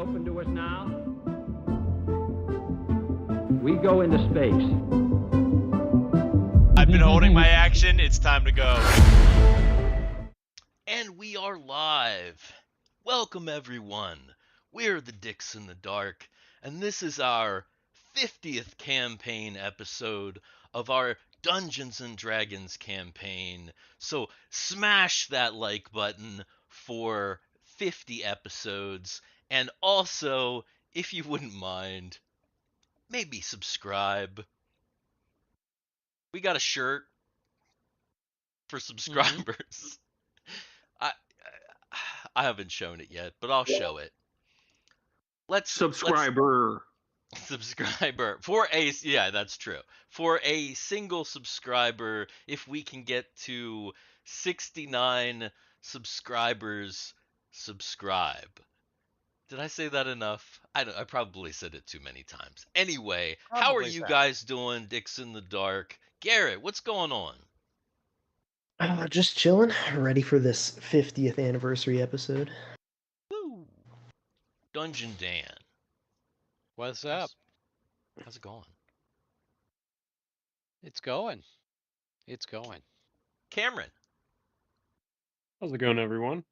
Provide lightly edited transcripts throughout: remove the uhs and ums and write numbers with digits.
open to us now. We go into space. I've been holding my action. It's time to go. And we are live. Welcome, everyone. We're the Dix in the Dark, and this is our 50th campaign episode of our Dungeons & Dragons campaign. So smash that like button for 50 episodes, and also, if you wouldn't mind, maybe subscribe. We got a shirt for subscribers. I haven't shown it yet, but I'll show it. Subscriber for a, yeah, that's true. For a single subscriber, if we can get to 69 subscribers, subscribe. Did I say that enough? I probably said it too many times. Anyway, how are you guys doing, Dix in the Dark? Garrett, what's going on? Just chilling, ready for this 50th anniversary episode. Woo! Dungeon Dan. What's up? How's it going? It's going. It's going. Cameron. How's it going, everyone?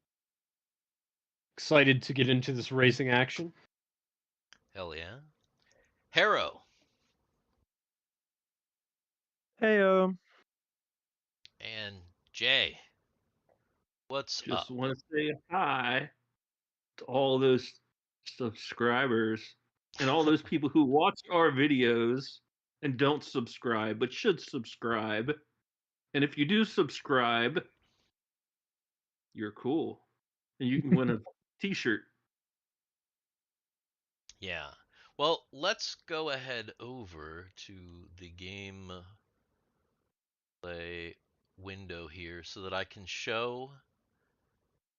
Excited to get into this racing action. Hell yeah. Harro. Hey, And Jay. What's up? Just want to say hi to all those subscribers and all those people who watch our videos and don't subscribe, but should subscribe. And if you do subscribe, you're cool. And you can win a t-shirt. Yeah. Well, let's go ahead over to the game play window here so that I can show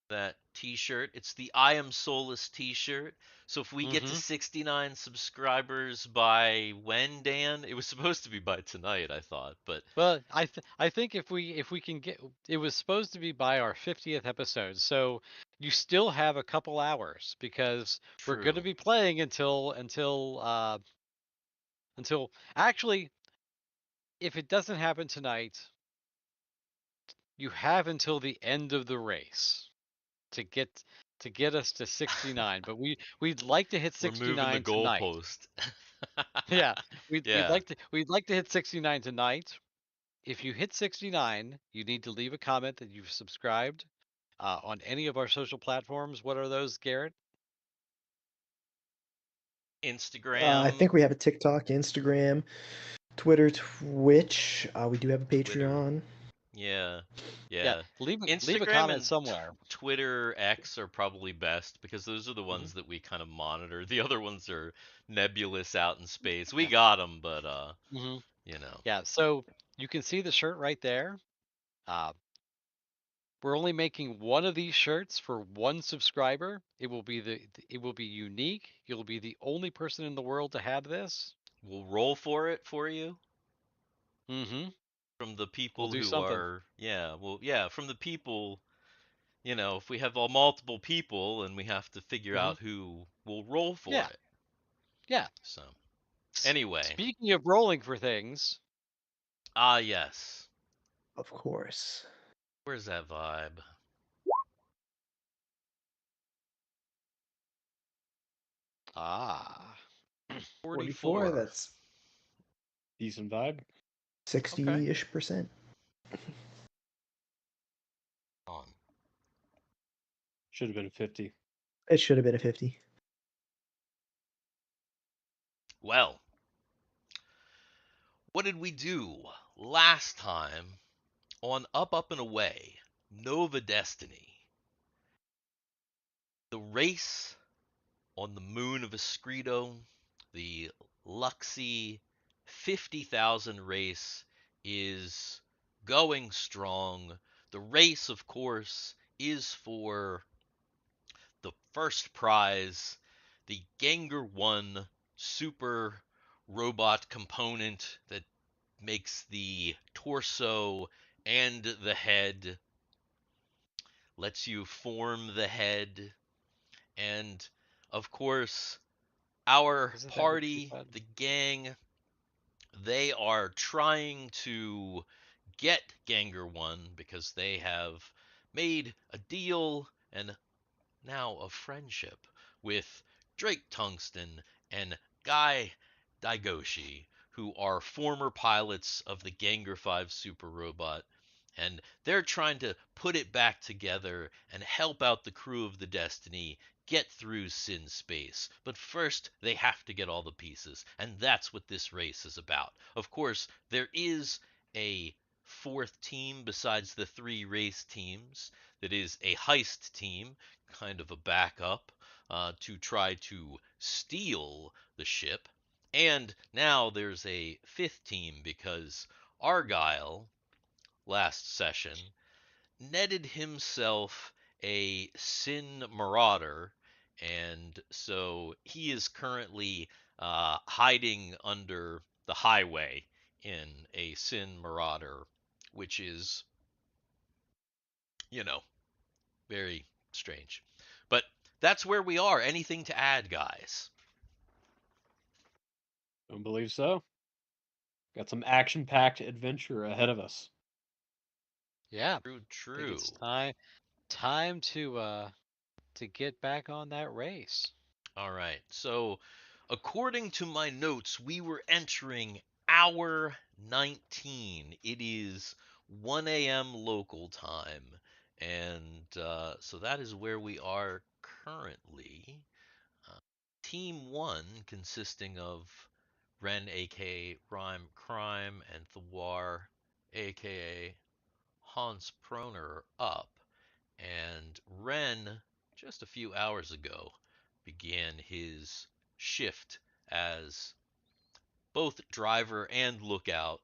that t-shirt. It's the I Am Soulless t-shirt. So if we get to 69 subscribers by when, Dan? It was supposed to be by tonight, I thought, but Well, I think if we can get, it was supposed to be by our 50th episode. So you still have a couple hours because we're going to be playing until actually, if it doesn't happen tonight, you have until the end of the race to get us to 69. But we'd like to hit 69 removing the tonight. goalpost. Yeah, we'd like to hit 69 tonight. If you hit 69, you need to leave a comment that you've subscribed on any of our social platforms. What are those, Garrett? Instagram. I think we have a TikTok, Instagram, Twitter, Twitch. We do have a Patreon. Yeah. Leave Instagram a comment and somewhere. Twitter, X are probably best because those are the ones that we kind of monitor. The other ones are nebulous out in space. We got them, but you know. Yeah, so you can see the shirt right there. We're only making one of these shirts for one subscriber. It will be unique. You'll be the only person in the world to have this. We'll roll for it for you. From the people We'll do who something. are, from the people, if we have multiple people and we have to figure out who will roll for it. Yeah. So, anyway. Speaking of rolling for things. Ah, yes. Of course. Where's that vibe? Ah. 44. That's Decent vibe. 60-ish percent. On. Should have been 50. It should have been a 50. Well, what did we do last time on Up, Up, and Away, Nova Destiny? The race on the moon of Escrito, the Luxy 50,000 race, is going strong. The race, of course, is for the first prize, the Gengar 1 super robot component that makes the torso and the head, lets you form the head, and of course, our Isn't that what you party, said? the gang, they are trying to get Ganger 1 because they have made a deal and now a friendship with Drake Tungsten and Guy Daigoshi, who are former pilots of the Ganger 5 super robot. And they're trying to put it back together and help out the crew of the Destiny get through Sin Space. But first, they have to get all the pieces. And that's what this race is about. Of course, there is a fourth team besides the three race teams that is a heist team, kind of a backup to try to steal the ship. And now there's a fifth team because Argyle, last session, netted himself a Sin Marauder, and so he is currently hiding under the highway in a Sin Marauder, which is, you know, very strange. But that's where we are. Anything to add, guys? Don't believe so. Got some action-packed adventure ahead of us. Yeah. True, I think true. it's time to get back on that race. All right. So, according to my notes, we were entering hour 19. It is 1 a.m. local time. And so that is where we are currently. Uh, Team 1, consisting of Ren, aka Rhyme Crime, and Thiwar, aka Hans Proner, up. And Ren, just a few hours ago, began his shift as both driver and lookout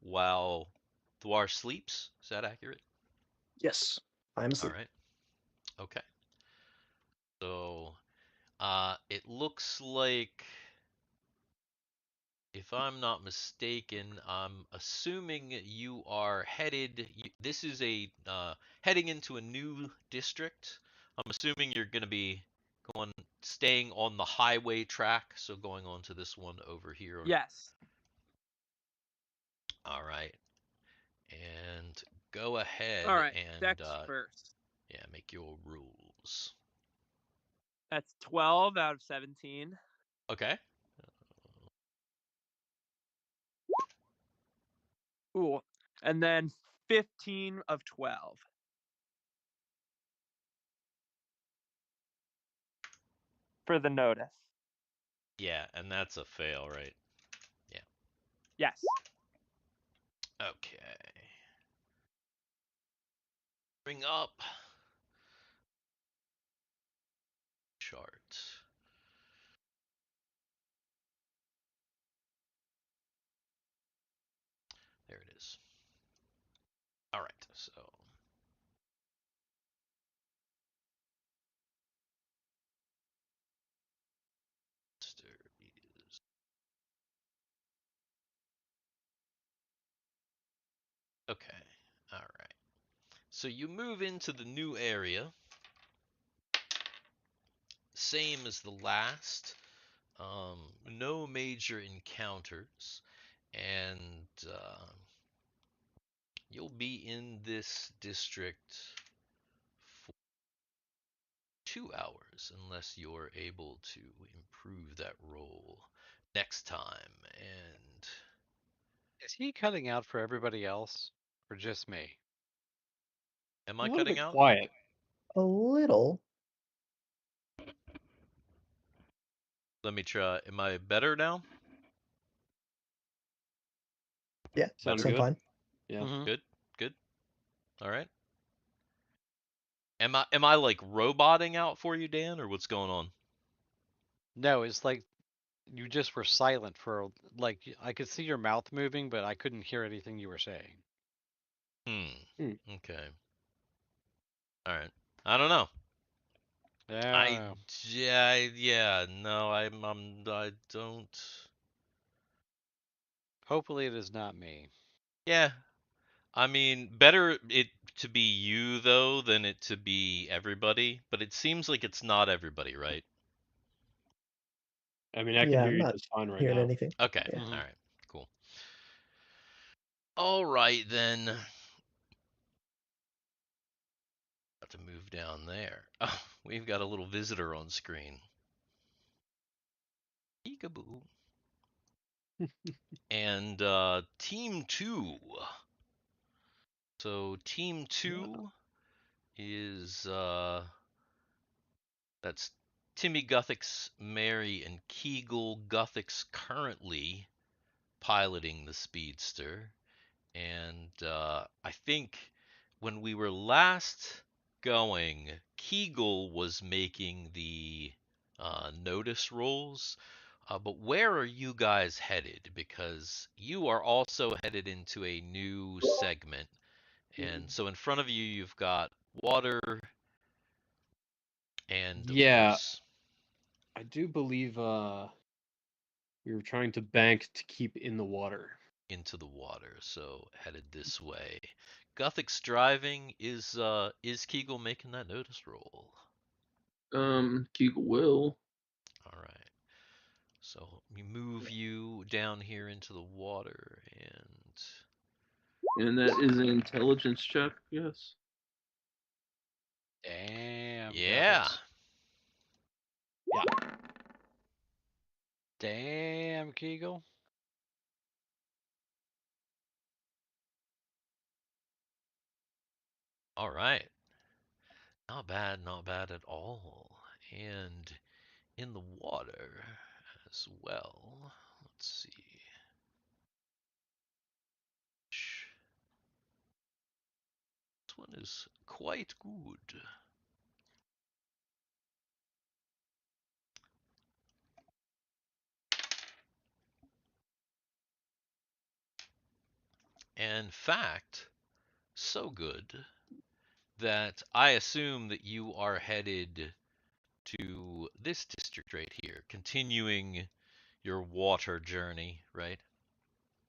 while Thwar sleeps. Is that accurate? Yes, I'm All asleep. right. Okay. So it looks like, if I'm not mistaken, I'm assuming you are headed. This is a heading into a new district. I'm assuming you're going to be staying on the highway track, so going on to this one over here. Yes. All right, and go ahead All right. and Dex first. yeah, make your rules. That's 12 out of 17. Okay. Ooh. And then 15 of 12. For the notice. Yeah, and that's a fail, right? Yes. Okay. Bring up chart. There it is. All right, so is okay. All right. So you move into the new area, same as the last. No major encounters, and you'll be in this district for 2 hours unless you're able to improve that roll next time. And Is he cutting out for everybody else or just me? am A I little cutting bit out? quiet. A little. Let me try. Am I better now? Yeah, Sound sound good? fine. Yeah. Mm-hmm. Good. Good. All right. Am I like roboting out for you, Dan, or what's going on? No, it's like you just were silent for like I could see your mouth moving, but I couldn't hear anything you were saying. Hmm. Okay. All right. I don't know. I Yeah. yeah, no, I don't. Hopefully it is not me. Yeah. I mean, better it to be you though than it to be everybody, but it seems like it's not everybody, right? I mean, I can Yeah, hear I'm you not just fine right hearing now. anything. Okay. Yeah. All right. Cool. All right then. Got to move down there. Oh, we've got a little visitor on screen. Peekaboo. And team 2. So team 2 is that's Timmy Guthix, Mary, and Kegel. Guthix currently piloting the Speedster. And I think when we were last going, Kegel was making the notice rolls. But where are you guys headed? Because you are also headed into a new segment. And so in front of you, you've got water and, of Yeah, course, I do believe we were trying to bank to keep in the water. into the water. So headed this way. Guthix driving. Is Kegel making that notice roll? Kegel will. All right. So we move you down here into the water, and And that is an intelligence check, yes. Damn. yeah. Guthix. Damn, Kegel. All right. Not bad at all. And in the water as well. Let's see. This one is quite good. In fact, so good that I assume that you are headed to this district right here, continuing your water journey, right?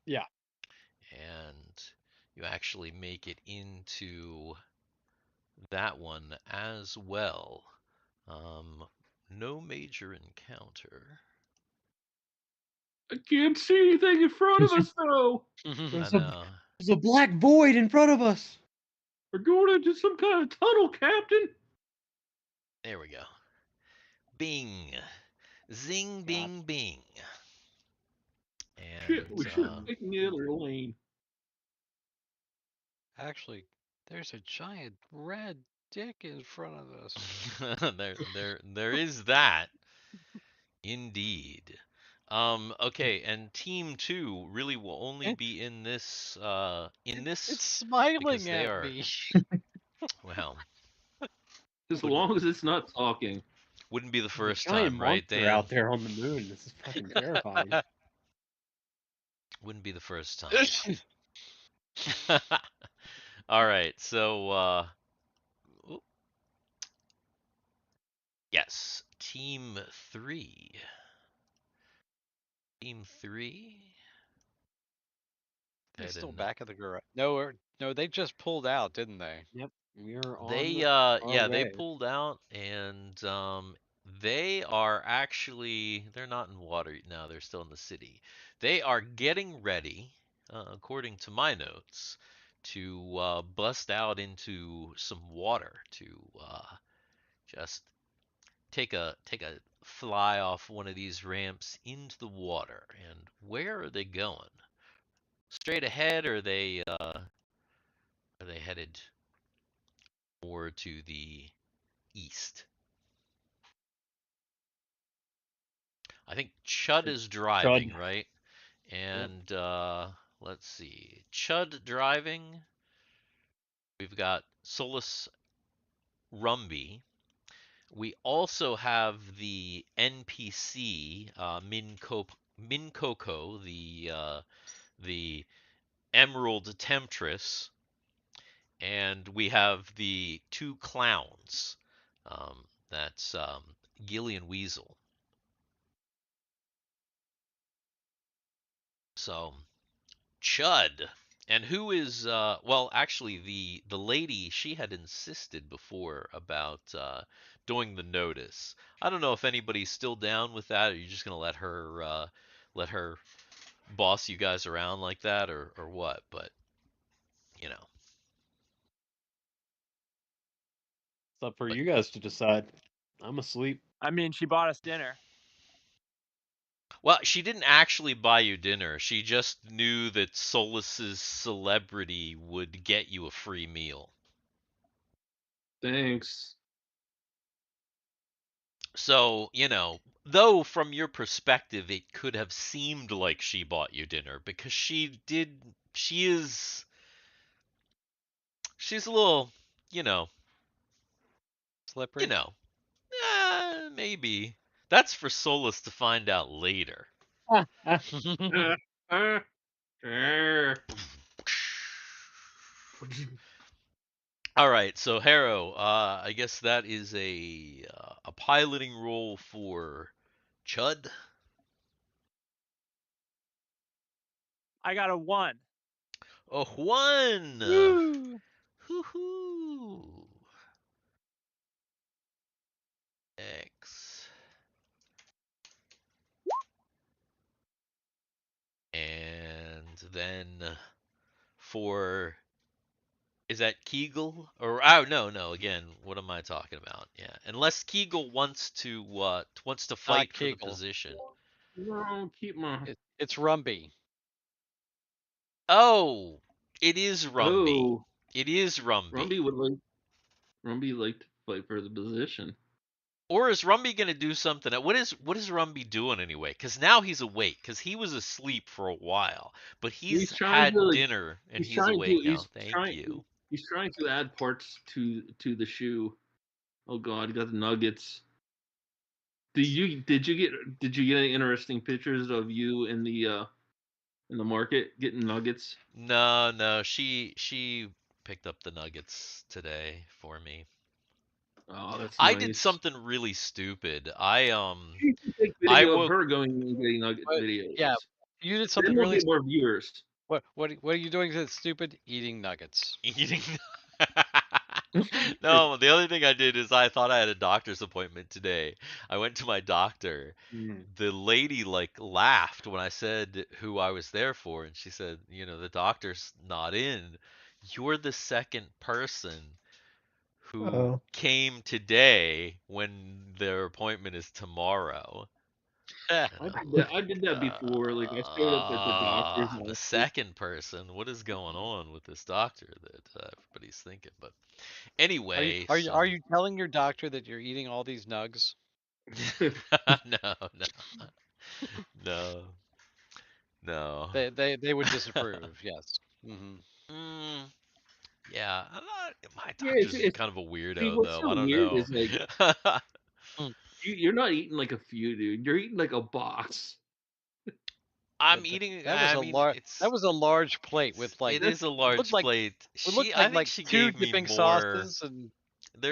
Yeah. And you actually make it into that one as well. No major encounter. I can't see anything in front of us, though. I know. There's a black void in front of us. We're going into some kind of tunnel, Captain. There we go. Bing. Zing, God. bing, bing. Shit, we should And have taken the other lane. Actually, there's a giant red dick in front of us. there is that. Indeed. Okay, and team 2 really will only be in this It's because smiling they at are me. well, As long as it's not talking. wouldn't be the There's a first giant time, right, monster Dan? out there on the moon. This is fucking terrifying. Wouldn't be the first time. All right, so oop. Yes, team 3. Team 3 They're still heading. back at the garage. No, they just pulled out, didn't they? Yep, we are on They our yeah, they way. pulled out, and they are actually, they're not in water now, they're still in the city. They are getting ready, according to my notes, to bust out into some water to just take a fly off one of these ramps into the water. And where are they going? Straight ahead, or are they headed more to the east? I think Chud is driving, Chud. right? And let's see. Chud driving. We've got Solus Rumby. We also have the NPC Minkoko, the Emerald Temptress, and we have the two clowns. That's Gillian Weasel. So, Chud, And who is well, actually the lady, she had insisted before about doing the notice. I don't know if anybody's still down with that, or you're just gonna let her boss you guys around like that, or what, but you know. It's up for But you guys to decide. I'm asleep. I mean, she bought us dinner. well, she didn't actually buy you dinner. She just knew that Solus's celebrity would get you a free meal. Thanks. So, though from your perspective it could have seemed like she bought you dinner because she's a little, you know, you Slippery. know, maybe. That's for Solus to find out later. Uh, uh, uh. All right, so Harro, I guess that is a piloting role for Chud. I got a 1. A 1. Woo! Hoo-hoo. X. And then for, is that Kegel? Or oh, no, again, what am I talking about? Yeah. Unless Kegel wants to Not fight for the Kegel. position. No, keep my. It's Rumby. Oh, it is Rumby. Oh, It is Rumby. Rumby like to fight for the position. Or is Rumby gonna do something? What is Rumby doing anyway? Because now he's awake. Because he was asleep for a while, but he's He's trying to had like. dinner and He's he's trying to. awake now. Thank you. He's trying to add parts to the shoe. Oh God, he got the nuggets. Did you get any interesting pictures of you in the market getting nuggets? No, she picked up the nuggets today for me. Oh, that's I did nice. something really stupid. I You should take I video of woke her going and getting nugget But videos. yeah, you did Then something we'll really. get more viewers. What are you doing that's stupid? Eating nuggets. eating. No, the only thing I did is I thought I had a doctor's appointment today. I went to my doctor. Mm. The lady like laughed when I said who I was there for, and she said, the doctor's not in. You're the second person who Oh, came today when their appointment is tomorrow. And I I'm did that. I like, did that before. Like I showed up at the doctor's the office. second person. What is going on with this doctor that everybody's thinking? But Are you anyway, are you are so you telling your doctor that you're eating all these nugs? no, no, no. They would disapprove. Yes. Hmm. Mm, yeah, my Yeah, doctor's it's kind of a see weirdo what's though. so I don't weird know. is like you're not eating like a few, dude. You're eating like a box. I'm That, that, eating. that was I a mean, large. That was a large plate with like it is a it looked large like plate. it looked I like think like she two gave me dipping more. sauces and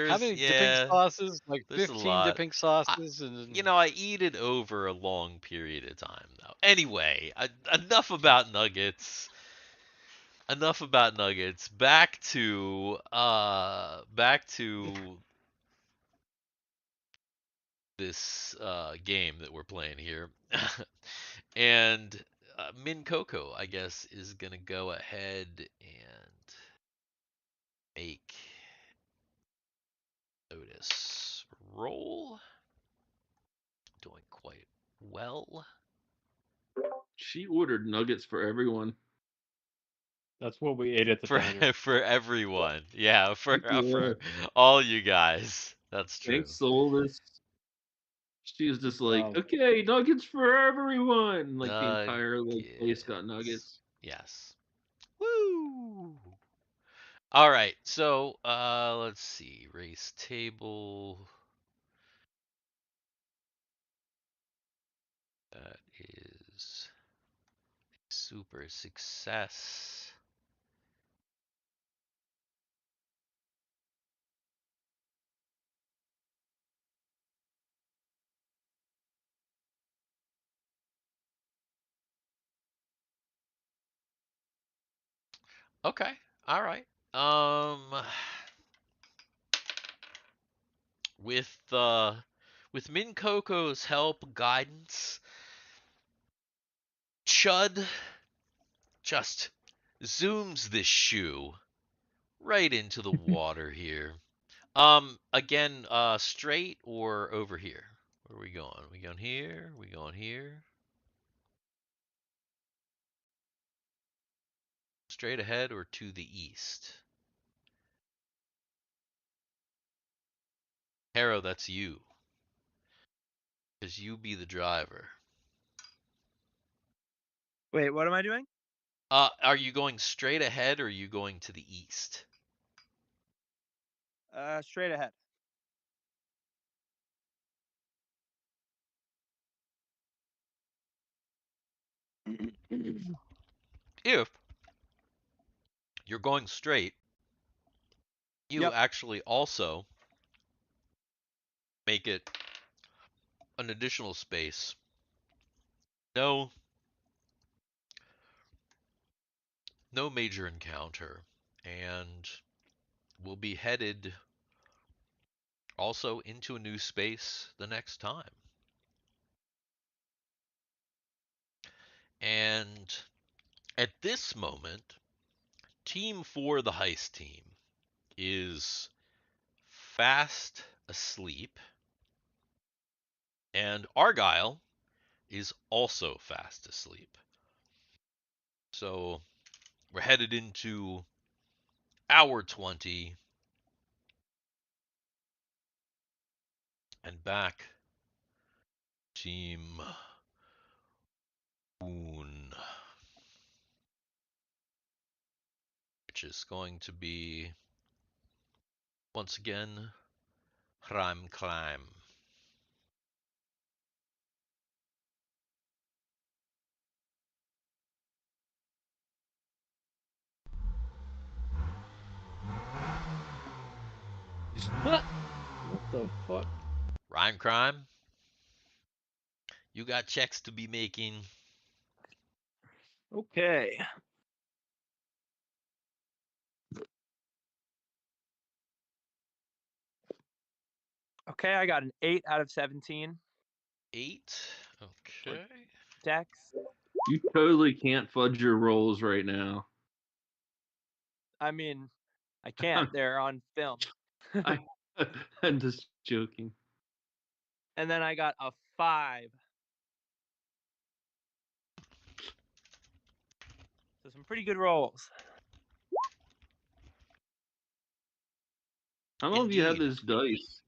how There's many dipping yeah, sauces? Like there's a 15 lot. dipping I, sauces and I eat it over a long period of time though. Anyway, enough about nuggets. Enough about nuggets. Back to this game that we're playing here. And Min Coco, I guess, is gonna go ahead and make notice roll. Doing quite well. She ordered nuggets for everyone. That's what we ate at the For diner. for everyone. Yeah, Yeah. for all you guys. That's true. Thanks, Solus. She was just like, Wow. okay, nuggets for everyone. Like the entire like place got Nuggets. nuggets. Yes. Woo! All right. So, let's see. Race table. That is super success. Okay. All right. With Min Coco's help, guidance, Chud just zooms this shoe right into the water here. Again, straight or over here? Where are we going? We going here? We going here? Straight ahead or to the east? Harro, that's you. Because you be the driver. Wait, what am I doing? Are you going straight ahead or are you going to the east? Straight ahead. If you're going straight, you Yep. actually also make it an additional space. No major encounter. And we'll be headed also into a new space the next time. And at this moment, Team 4, the heist team, is fast asleep. And Argyle is also fast asleep. So we're headed into hour 20 and back Team Moon, which is going to be once again Crime Climb. What the fuck? Rhyme Crime, you got checks to be making. Okay. Okay, I got an 8 out of 17. 8. Okay. Dex. You totally can't fudge your rolls right now. I mean, I can't. They're on film. I'm just joking. And then I got a 5. So some pretty good rolls. How long have you had Indeed. this dice?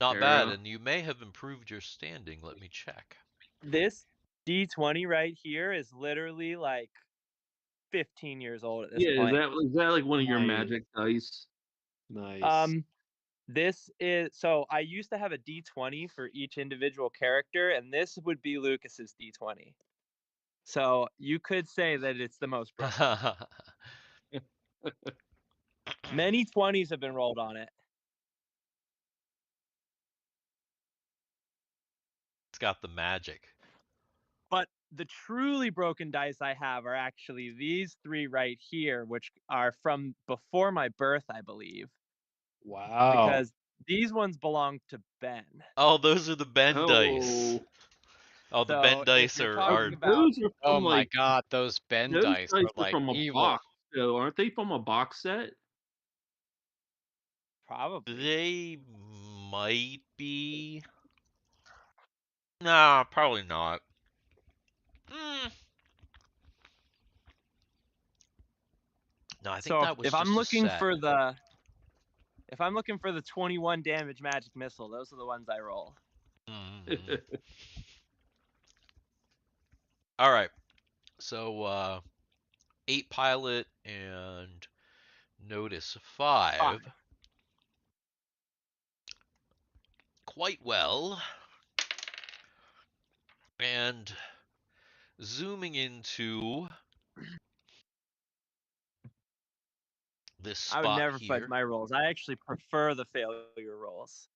Not bad, Harro? and you may have improved your standing. Let me check. This D20 right here is literally like 15 years old at this Yeah, point. is that like one of your Nice. magic dice? Nice. This is so I used to have a D20 for each individual character, and this would be Lucas's D20. So you could say that it's the most broken. Many 20s have been rolled on it. It's got the magic. But the truly broken dice I have are actually these 3 right here, which are from before my birth, I believe. Wow. Because these ones belong to Ben. Oh, those are the Ben dice. Oh, the So Ben if dice you're are talking about Those are Oh from my like god, those Ben those dice dice are are like from a evil. box, though, aren't they? From a box set? probably They might be. Nah, probably not. No, I think so that was if I'm just a looking set. for the 21 damage magic missile, those are the ones I roll. Mhm. All right. So 8 pilot and notice 5. Quite well. And zooming into this spot I would never fudge here. my rolls. I actually prefer the failure rolls.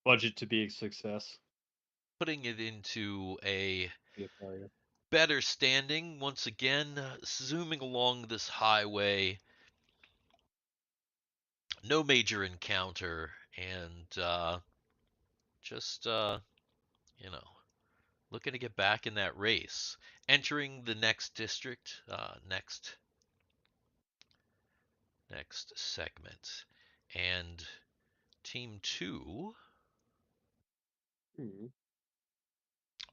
Budget to be a success. Putting it into a Be a failure. better standing once again, zooming along this highway. No major encounter, and just you know, looking to get back in that race. Entering the next district, next segment, and Team 2 Hmm.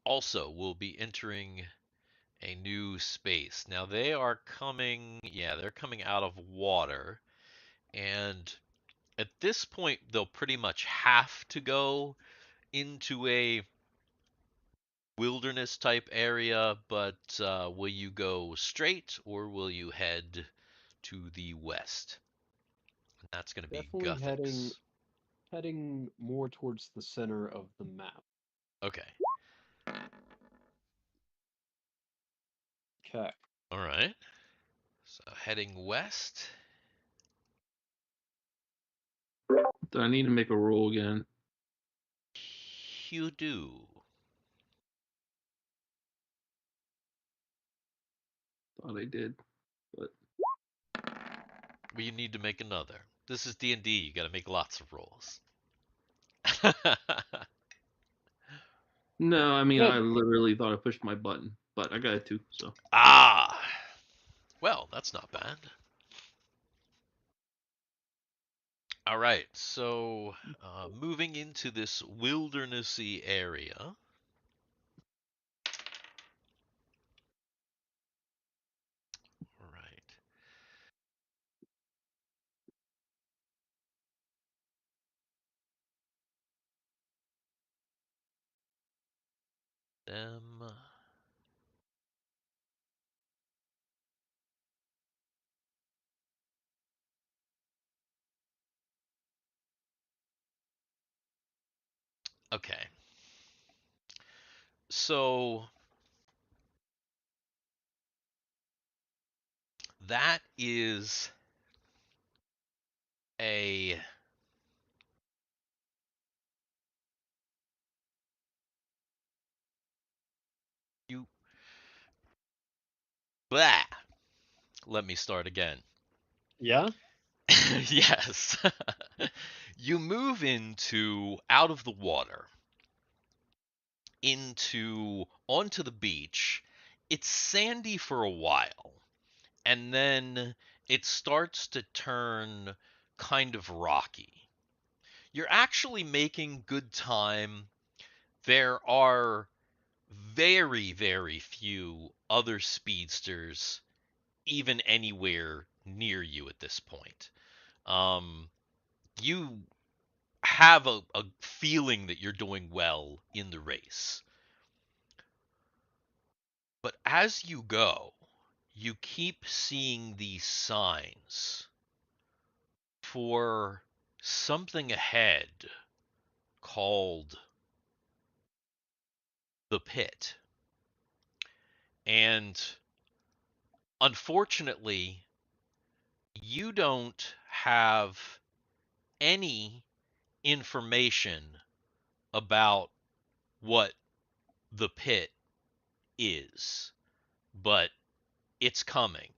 also will be entering a new space. Now they are coming, yeah, they're coming out of water, and at this point they'll pretty much have to go into a wilderness type area, but will you go straight or will you head to the west? And that's going to be Definitely Guthix. heading more towards the center of the map. Okay. Okay. All right. So heading west. Do I need to make a roll again? You do. Thought I did, but Well, you need to make another. This is D&D. You got to make lots of rolls. no. I mean, Well, I literally thought I pushed my button, but I got it too. So Ah. Well, that's not bad. All right. So, moving into this wildernessy area. All right. Them. Okay. So that is a you blah. Let me start again. yeah. Yes. You move into out of the water into onto the beach. It's sandy for a while, and then it starts to turn kind of rocky. You're actually making good time. There are very, very few other speedsters even anywhere near you at this point. Um, you have a feeling that you're doing well in the race. But as you go, you keep seeing these signs for something ahead called the pit. And unfortunately, you don't have any information about what the pit is, but it's coming.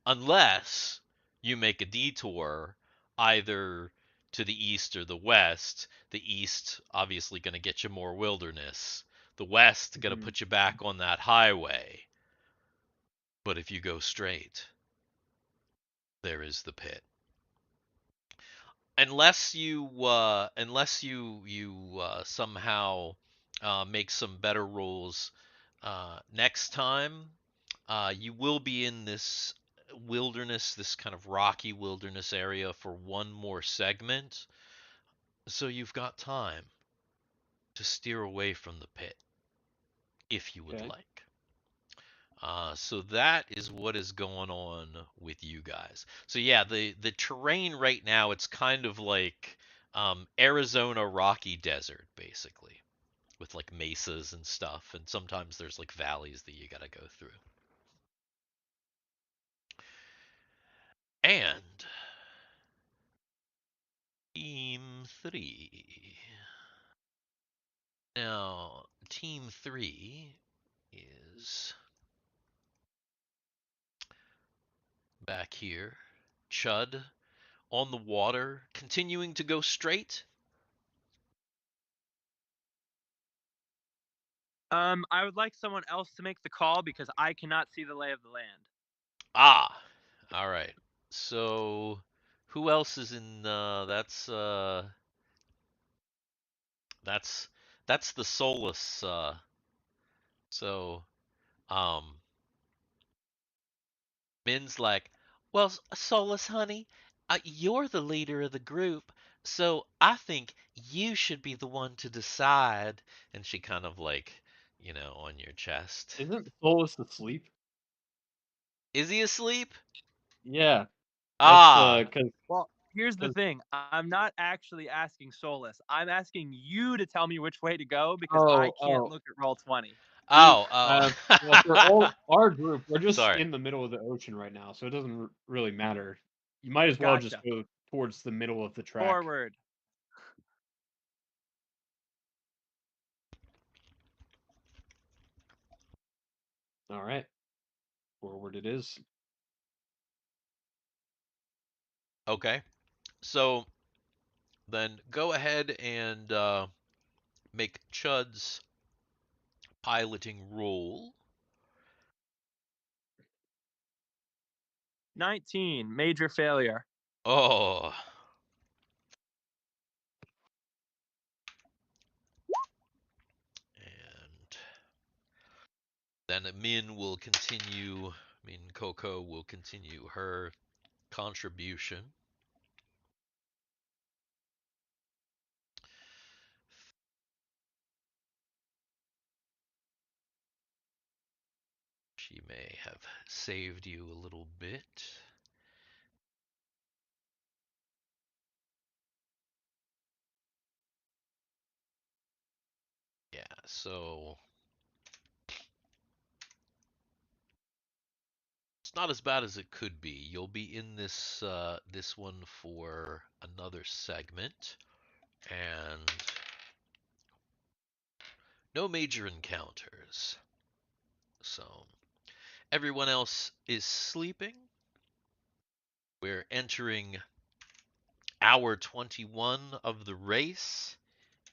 Unless you make a detour either to the east or the west. The east obviously going to get you more wilderness. The west going to Mhm. put you back on that highway. But if you go straight, there is the pit. Unless you somehow make some better rules next time, you will be in this wilderness, this kind of rocky wilderness area for one more segment. So you've got time to steer away from the pit if you would Okay. like. So that is what is going on with you guys. So yeah, the terrain right now, it's kind of like Arizona Rocky Desert, basically, with like mesas and stuff, and sometimes there's like valleys that you gotta go through. And Team 3. Now, Team 3 is back here. Chud on the water, continuing to go straight. I would like someone else to make the call because I cannot see the lay of the land. Ah, all right. So, who else is in? That's the Solus. So, um, Min's like, well, Solus, honey, you're the leader of the group, so I think you should be the one to decide. And she kind of like, on your chest. Isn't Solus asleep? Is he asleep? Yeah, that's Ah, because Well, here's the 'cause- thing. I'm not actually asking Solus. I'm asking you to tell me which way to go because I oh can't oh look at roll 20. oh, well, for all oh. our group, we're just Sorry. in the middle of the ocean right now, so it doesn't really matter. You might as well just Gotcha. go towards the middle of the track. Forward. All right, forward it is. Okay. So then go ahead and make Chud's piloting roll. 19. Major failure. Oh. And then Coco will continue her contribution. She may have saved you a little bit. Yeah, so it's not as bad as it could be. You'll be in this one for another segment, and no major encounters. So everyone else is sleeping. We're entering hour 21 of the race.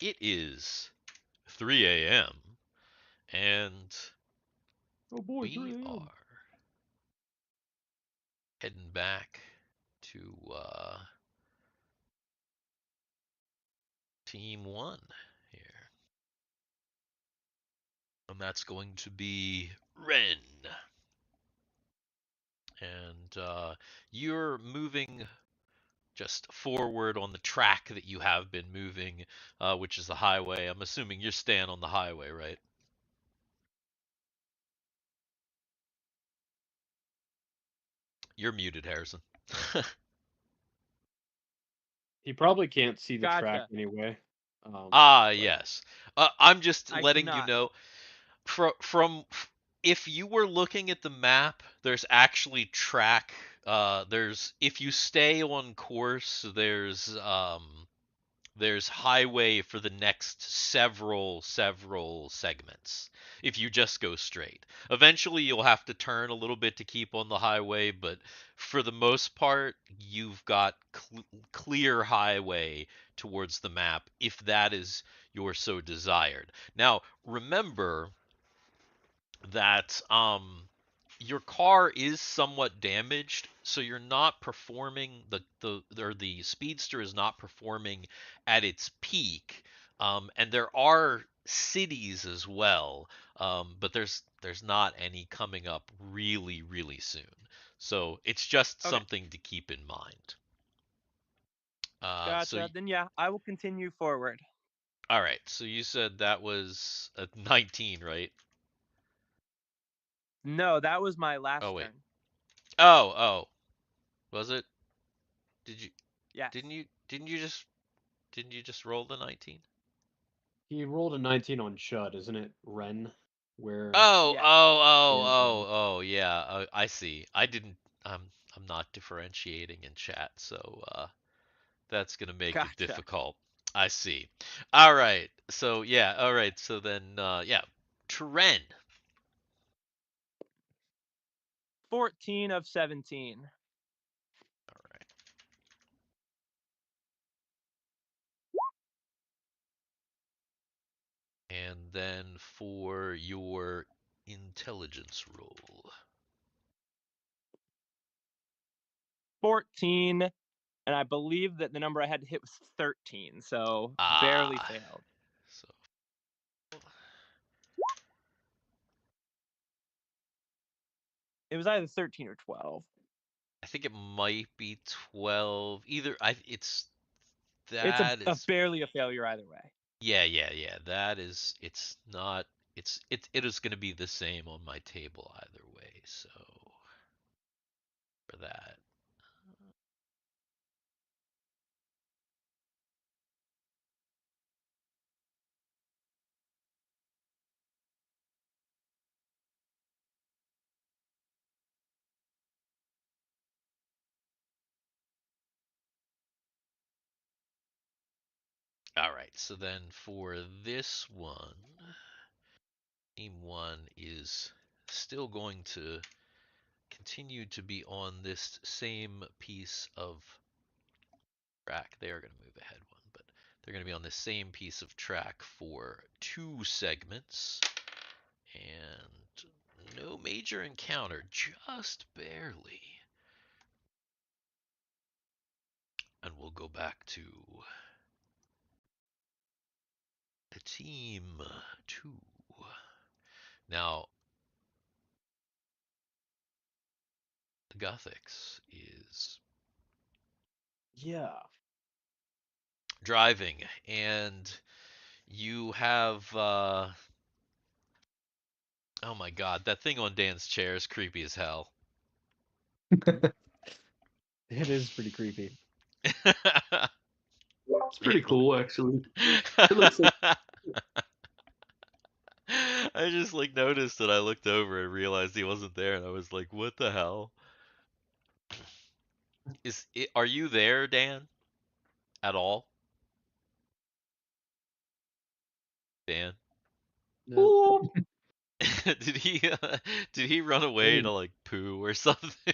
It is 3 a.m. and Oh boy, we 3 a.m. are heading back to Team 1 here. And that's going to be Ren. And you're moving just forward on the track that you have been moving, which is the highway. I'm assuming you're staying on the highway, right? You're muted, Harrison. He probably can't see the track Gotcha. anyway. But Yes. I'm just I letting you cannot. know from if you were looking at the map, there's actually track. There's if you stay on course, there's highway for the next several segments if you just go straight. Eventually you'll have to turn a little bit to keep on the highway, but for the most part you've got clear highway towards the map if that is your so desired. Now remember that your car is somewhat damaged, so you're not performing the speedster is not performing at its peak. And there are cities as well, but there's not any coming up really soon. So it's just Okay. something to keep in mind. Gotcha. Then yeah, I will continue forward. All right. So you said that was a 19, right? No, that was my last Oh wait. turn. Oh, was it? Did you Yes. didn't you just roll the 19? he rolled a 19 on Chud, isn't it? Ren, where Oh, Yes. oh, oh, is oh, oh, yeah. I see. I'm not differentiating in chat, so that's gonna make it Gotcha. difficult. I see. All right. So yeah. All right. So then yeah, Tren. 14 of 17. And then for your intelligence roll. 14, and I believe that the number I had to hit was 13, so barely failed. So It was either 13 or 12. I think it might be 12. Either it's It's that a is barely a failure either way. yeah. That is it's not it is going to be the same on my table either way. So for that. All right. So then for this one, team 1 is still going to continue to be on this same piece of track. They are going to move ahead one, but they're going to be on the same piece of track for 2 segments. And no major encounter, just barely. And we'll go back to the team 2. Now, the Gothics is driving, and you have oh my god, that thing on Dan's chair is creepy as hell. It is pretty creepy. It's pretty cool, actually. It looks like I just like noticed that I looked over and realized he wasn't there, and I was like, "What the hell?" Are you there, Dan? At all? Dan? No. did he did he run away to like poo or something?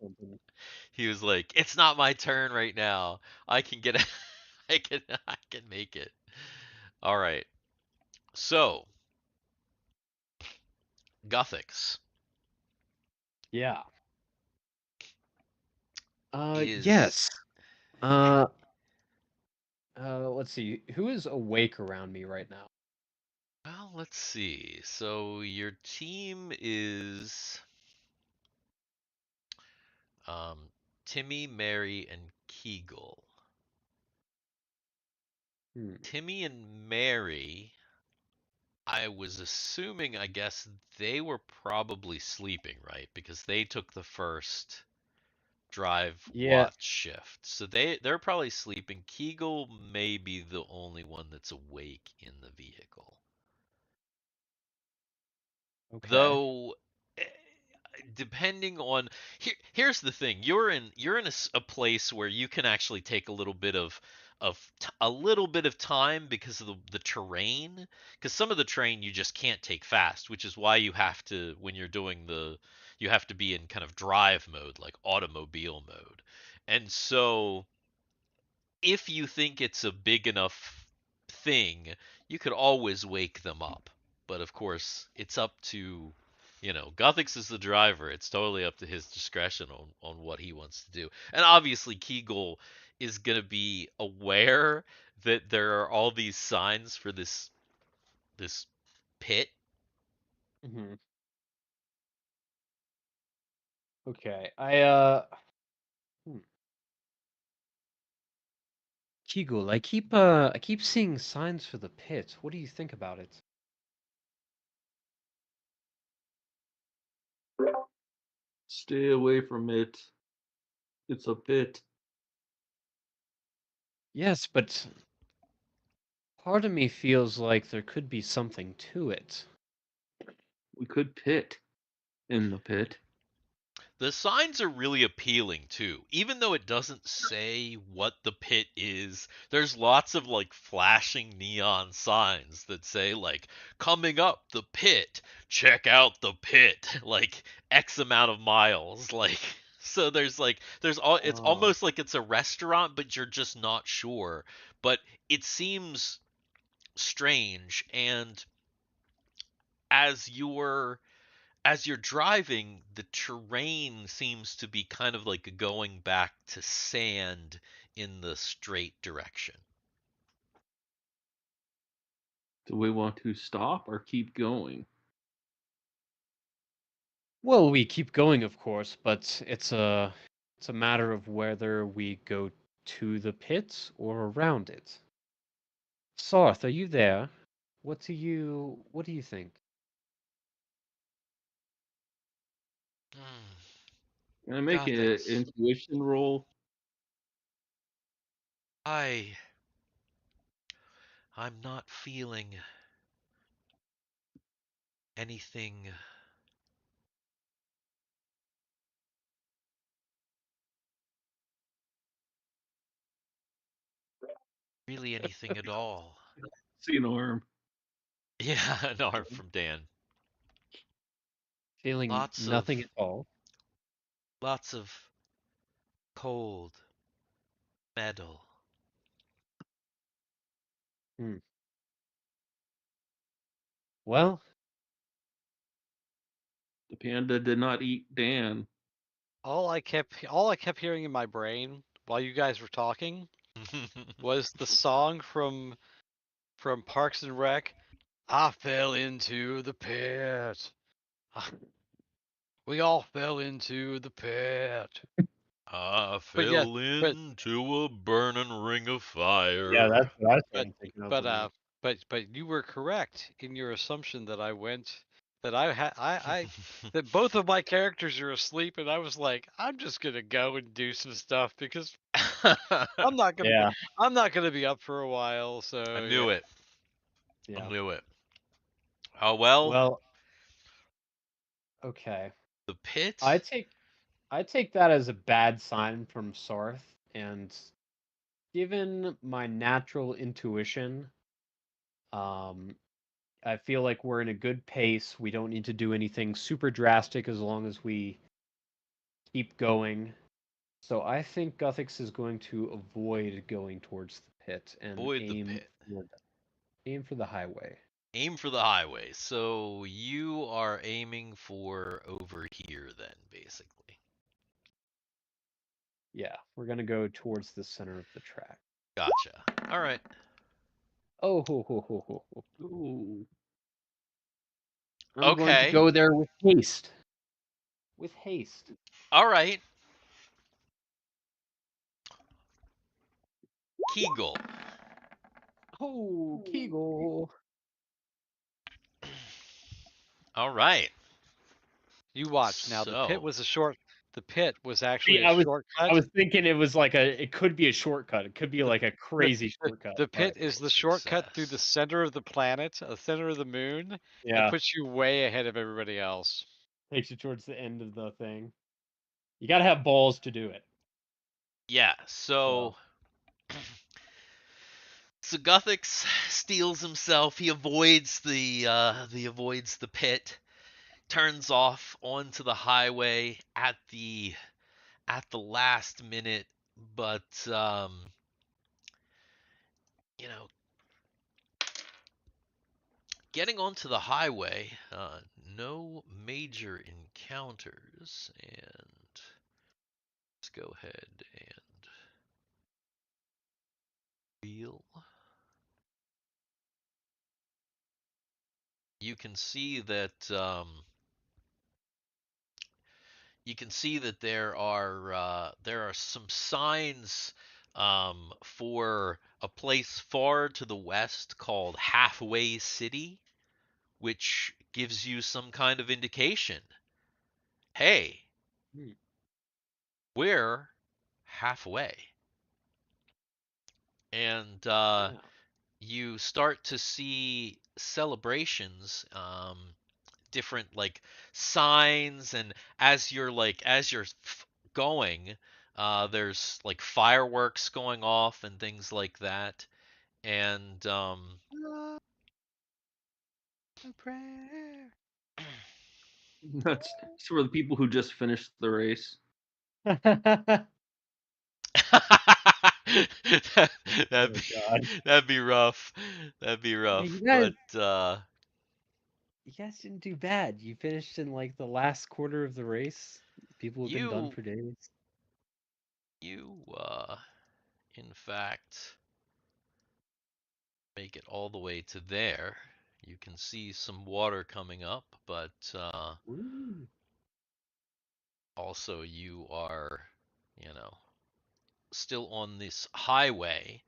Something. He was like, "It's not my turn right now. I can get I can make it." All right. So, Gothics Yeah. is Yes. Let's see. Who is awake around me right now? well, let's see. So your team is um Timmy, Mary, and Kegel. Timmy and Mary, I was assuming, I guess they were probably sleeping, right? Because they took the first drive Yeah. watch shift. So they're probably sleeping. Kegel may be the only one that's awake in the vehicle. Okay. Though depending on here's the thing, you're in a place where you can actually take a little bit of a little bit of time because of the terrain, because some of the terrain you just can't take fast, which is why you have to, when you're doing you have to be in kind of drive mode, like automobile mode. And so if you think it's a big enough thing, you could always wake them up. But of course, it's up to, Guthix is the driver. It's totally up to his discretion on what he wants to do. And obviously, Kegel is going to be aware that there are all these signs for this pit. Mm-hmm. Okay. Kegel, I keep seeing signs for the pit. What do you think about it? stay away from it. It's a pit. Yes, but part of me feels like there could be something to it. We could pit in the pit. The signs are really appealing too. Even though it doesn't say what the pit is, there's lots of like flashing neon signs that say like coming up the pit, check out the pit, like X amount of miles, like so there's all it's Oh. almost like it's a restaurant but you're just not sure. But it seems strange. And as you're driving, the terrain seems to be kind of like going back to sand in the straight direction. Do we want to stop or keep going? Well, we keep going, of course, but it's a matter of whether we go to the pit or around it. Sarth, are you there? What do you think? Hmm, Can I make an Gothics. intuition roll? I'm not feeling anything. Really anything at all. See an arm. Yeah, an arm from Dan. Feeling Lots of nothing at all. lots of cold metal. Hmm. Well, The panda did not eat Dan. All I kept hearing in my brain while you guys were talking was the song from Parks and Rec. I fell into the pit. We all fell into the pit. I But yeah, fell but into a burning ring of fire. yeah, that's what I but started thinking of. but When you... but you were correct in your assumption that that both of my characters are asleep, and I was like, I'm just gonna go and do some stuff because I'm not gonna be Yeah, I'm not gonna be up for a while. So I yeah. knew it. I yeah. knew it. Oh well, Well, okay. the pit. I take that as a bad sign from Sarth, and given my natural intuition, um, I feel like we're in a good pace. We don't need to do anything super drastic as long as we keep going. So I think Guthix is going to avoid going towards the pit and Avoid the pit. aim for the highway. Aim for the highway. So you are aiming for over here then, basically. Yeah, we're gonna go towards the center of the track. Gotcha. All right. Oh, ho, ho, ho, ho, ho. Ooh. I'm going to Okay. go there with haste. With haste. All right. Kegel. Oh, Kegel. All right. You watch now. So The pit was actually See, a I shortcut. was thinking it was like it could be a shortcut. It could be like a crazy shortcut. The pit But is the Success. shortcut through the center of the planet, the center of the moon, and yeah, puts you way ahead of everybody else. takes you towards the end of the thing. You got to have balls to do it. Yeah. So Guthix steals himself. He avoids the pit. Turns off onto the highway at the last minute, but you know, getting onto the highway, no major encounters, and let's go ahead and wheel. You can see that there are some signs for a place far to the west called Halfway City, which gives you some kind of indication. Hey, Hmm. we're halfway. And Yeah. you start to see celebrations, different like signs, and as you're going, there's like fireworks going off and things like that. And A prayer. That's for the people who just finished the race. that, Oh, that'd be God. that'd be rough. That'd be Hey, rough. you guys, But you guys didn't do bad. You finished in like the last quarter of the race. People have been done you for days. you in fact make it all the way to there. You can see some water coming up, but Ooh. also you are, you know, still on this highway.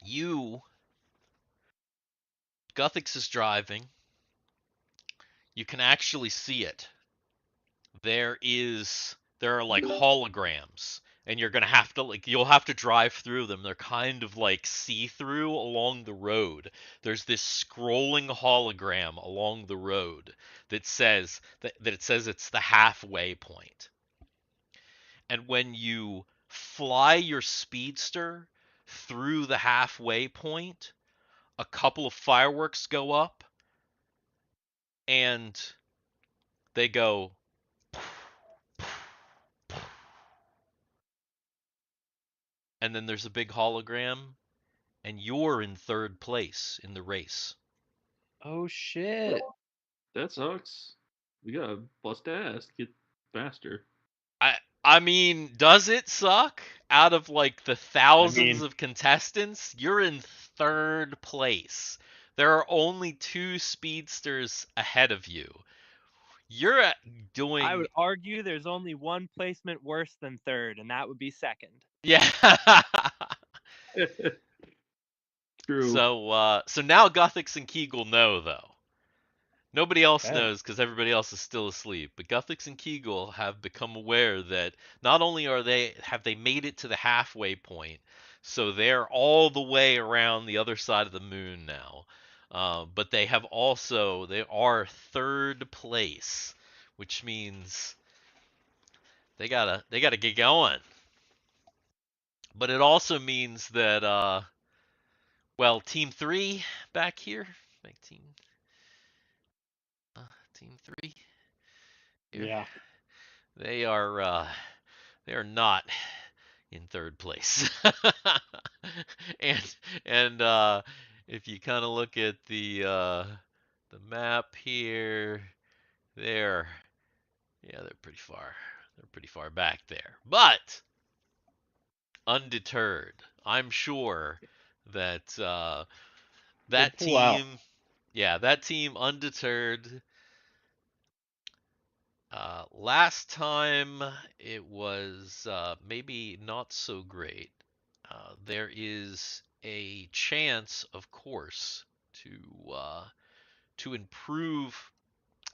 You Guthix is driving. You can actually see it. There are like holograms, and you're gonna have to you'll have to drive through them. They're kind of like see-through along the road. There's this scrolling hologram along the road that says that it says it's the halfway point. And when you fly your speedster through the halfway point, a couple of fireworks go up, and they go, and then there's a big hologram, and you're in third place in the race. Oh shit. That sucks. We gotta bust ass to get faster. I mean, does it suck? Out of like the I thousands mean, of contestants, you're in third place. There are only 2 speedsters ahead of you. You're I doing would argue there's only one placement worse than third, and that would be second. yeah. True. So now Guthix and Kegel know though. Nobody else okay. knows because everybody else is still asleep. But Guthix and Kegel have become aware that not only have they made it to the halfway point, so they're all the way around the other side of the moon now. But they are third place, which means they gotta get going. But it also means that well, Team 3 back here, like Team 3 here. Yeah. They are not in third place. and if you kind of look at the map here, they're they're pretty far. They're pretty far back there. But undeterred, I'm sure that We'll that pull out. team, yeah, that team undeterred. Last time it was maybe not so great. There is a chance, of course, uh, to improve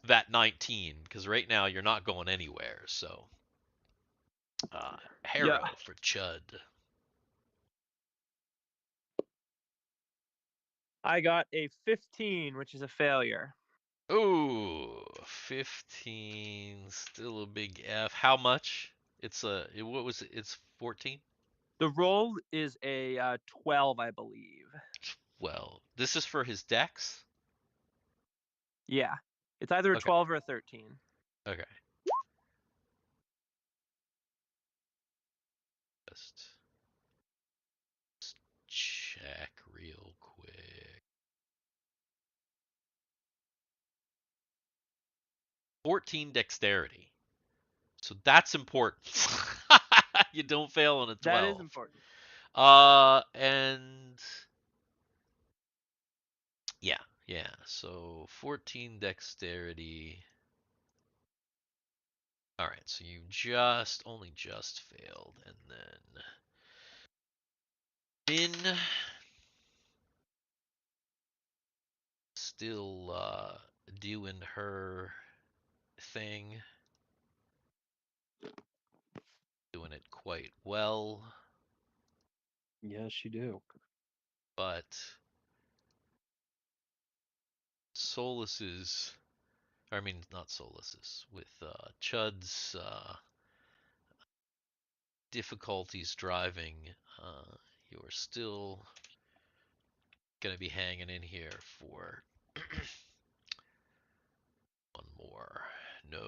that 19 because right now you're not going anywhere. So, Yeah. Harro for Chud. I got a 15, which is a failure. Ooh, 15, still a big F. How much? What was it? It's 14? The roll is a 12, I believe. Well, this is for his dex? Yeah. It's either a Okay. 12 or a 13. Okay. Just check real quick. 14 dexterity. So that's important. You don't fail on a 12. That is important. And yeah. So 14 dexterity. All right, so you only just failed, and then Min still doing her thing, doing it quite well, Yes, you do. but Solus's, I mean not Solus's, with Chud's difficulties driving, you're still gonna be hanging in here for one more. No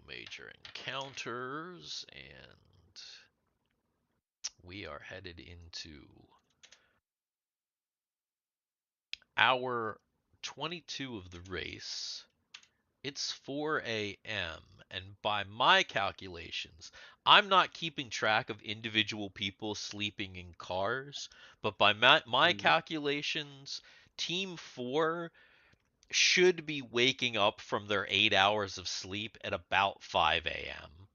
major encounters, and we are headed into hour 22 of the race. It's 4 a.m. and by my calculations, I'm not keeping track of individual people sleeping in cars, but by my calculations, Team 4 should be waking up from their 8 hours of sleep at about 5 a.m.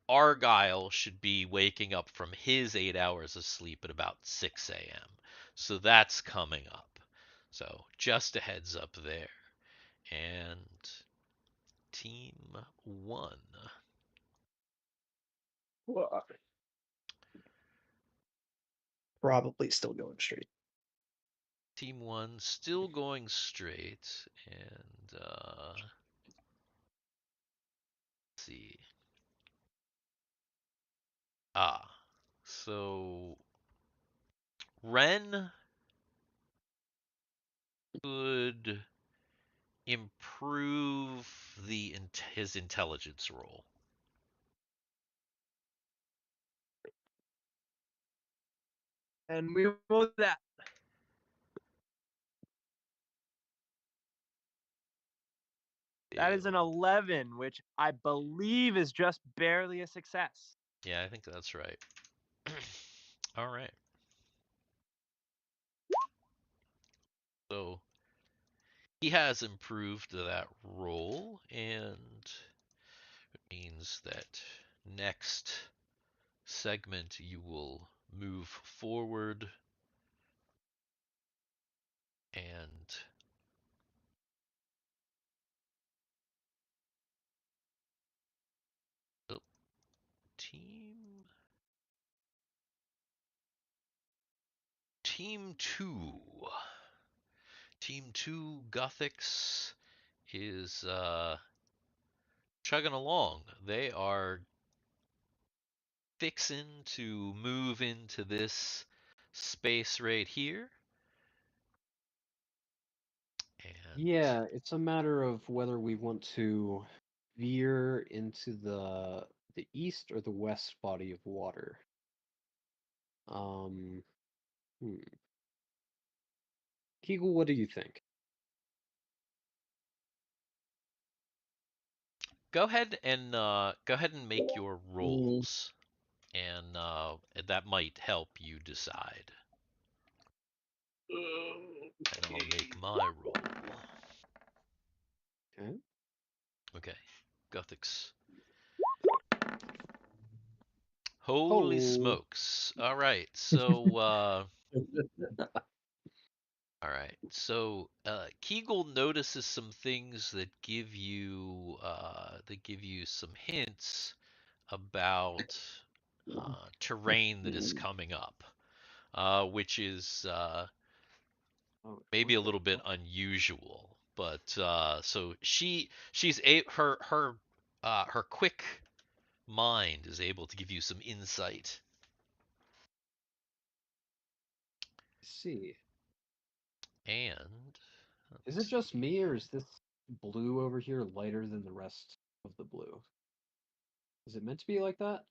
Argyle should be waking up from his 8 hours of sleep at about 6 a.m. So that's coming up. So just a heads up there. And Team 1. Probably still going straight. Team 1 still going straight. And let's see. So Ren could improve his intelligence roll. And we will that. That is an 11, which I believe is just barely a success. Yeah, I think that's right. All right. So he has improved that roll, and it means that next segment you will move forward and oh, team 2. Team 2 Gothics is chugging along. They are fixing to move into this space right here. And Yeah, it's a matter of whether we want to veer into the east or the west body of water. Um, Kegel, what do you think? go ahead and make your rolls, and that might help you decide. And I'll make my roll. Okay. Okay, Gothics. Holy Oh. smokes! All right, so all right, so Kegel notices some things that give you some hints about terrain that is coming up, which is maybe a little bit unusual. But so her quick mind is able to give you some insight. See. And Is it just me, or is this blue over here lighter than the rest of the blue? Is it meant to be like that?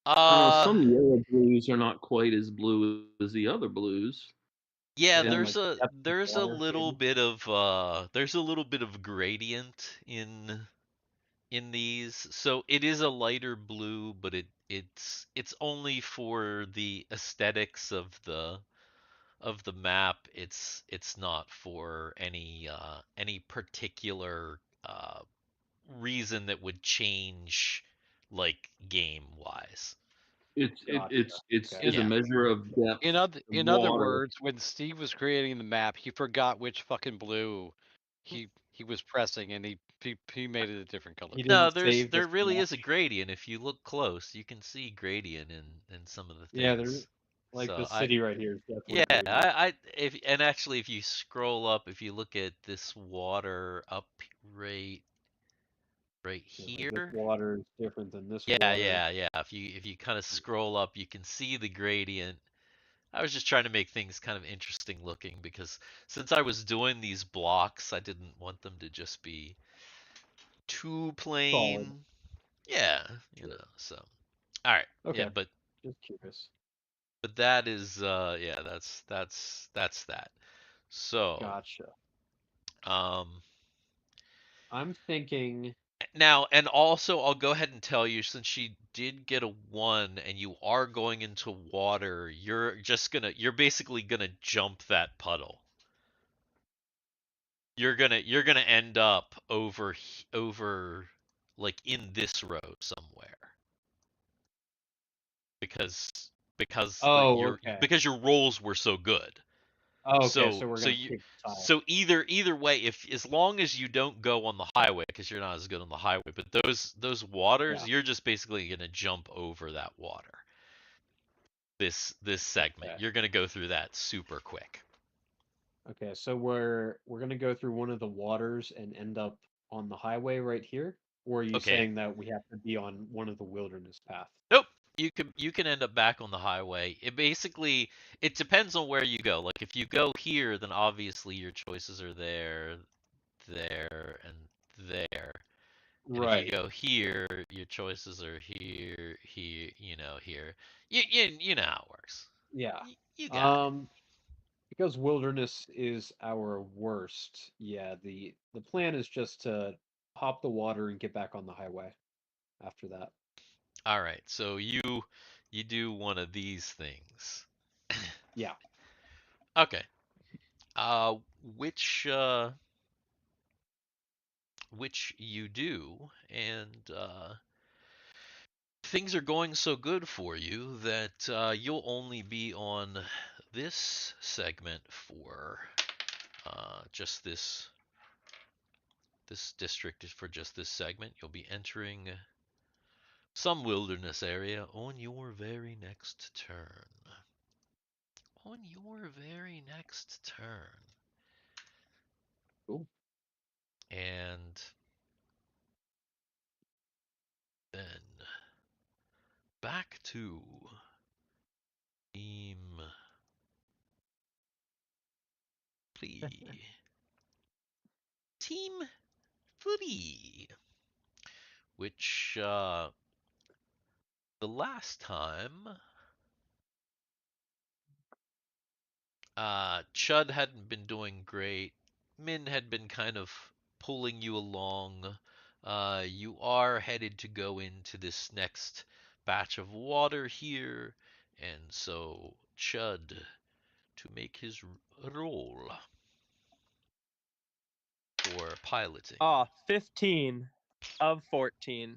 Some yellow blues are not quite as blue as the other blues. Yeah, Yeah, there's like depth of there's a water, little maybe? bit of gradient in these. So it is a lighter blue, but it's only for the aesthetics of the map. It's not for any particular reason that would change like game wise. It's Okay. a Yeah. measure of depth In other of in other water. words, when Steve was creating the map, he forgot which fucking blue he was pressing, and he made it a different color. He No, didn't save the there really is a selection. gradient. If you look close, you can see gradient in some of the Yeah, there, things. like the So city right here is yeah, definitely gradient. actually if you scroll up, if you look at this water up right Yeah, like this here. water is different than this Yeah, water. yeah. If you kind of scroll up, you can see the gradient. I was just trying to make things kind of interesting looking because since I was doing these blocks, I didn't want them to just be too Solid. plain. Yeah, you know, so. All right. Okay. Yeah, but Just curious. that is yeah, that's that. So, Gotcha. um I'm thinking. now, and also I'll go ahead and tell you, since she did get a 1 and you are going into water, you're basically gonna jump that puddle. You're gonna end up over like in this row somewhere because Oh, your okay. because your rolls were so good. Oh, okay. So So we're so gonna you take the tile. so either way, if as long as you don't go on the highway, because you're not as good on the highway, but those waters, Yeah. you're just basically gonna jump over that water. This segment, Okay. you're gonna go through that super quick. Okay. So we're gonna go through one of the waters and end up on the highway right here. Or are you Okay. saying that we have to be on one of the wilderness paths? Nope. You can end up back on the highway. It depends on where you go. Like if you go here, then obviously your choices are there, there, and there. And if you Right. go here, your choices are here, here, here. You know how it works. Yeah. You got it. Because wilderness is our worst. Yeah. The plan is just to hop the water and get back on the highway after that. All right. So you do one of these things. Yeah. Okay. Uh, which uh, which you do, and things are going so good for you that you'll only be on this segment for just this district is for just this segment. You'll be entering some wilderness area on your very next turn. On your very next turn. Cool. And then back to Team Flea. Team Flea. Which, the last time, Chud hadn't been doing great. Min had been kind of pulling you along. You are headed to go into this next batch of water here, and so Chud to make his roll for piloting. Oh, 15 of 14.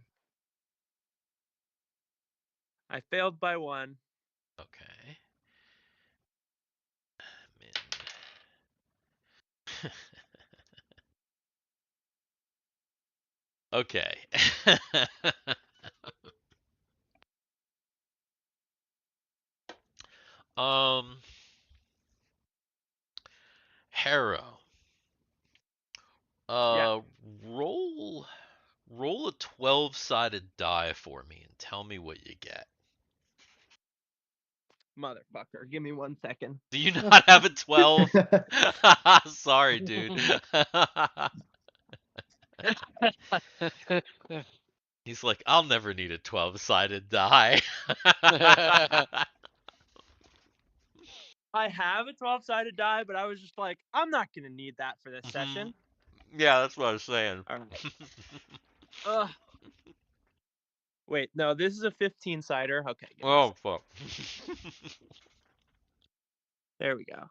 I failed by 1. Okay. Min. Okay. um, Harrow. Yeah, Uh, roll roll a 12-sided die for me and tell me what you get. motherfucker. Give me 1 second. Do you not have a 12? Sorry, dude. He's like, I'll never need a 12-sided die. I have a 12-sided die, but I was just like, I'm not going to need that for this Mhm. session. Yeah, that's what I was saying. All right. Ugh. Wait, no, this is a 15-sider. Okay, give me a Oh, sec. fuck. There we go.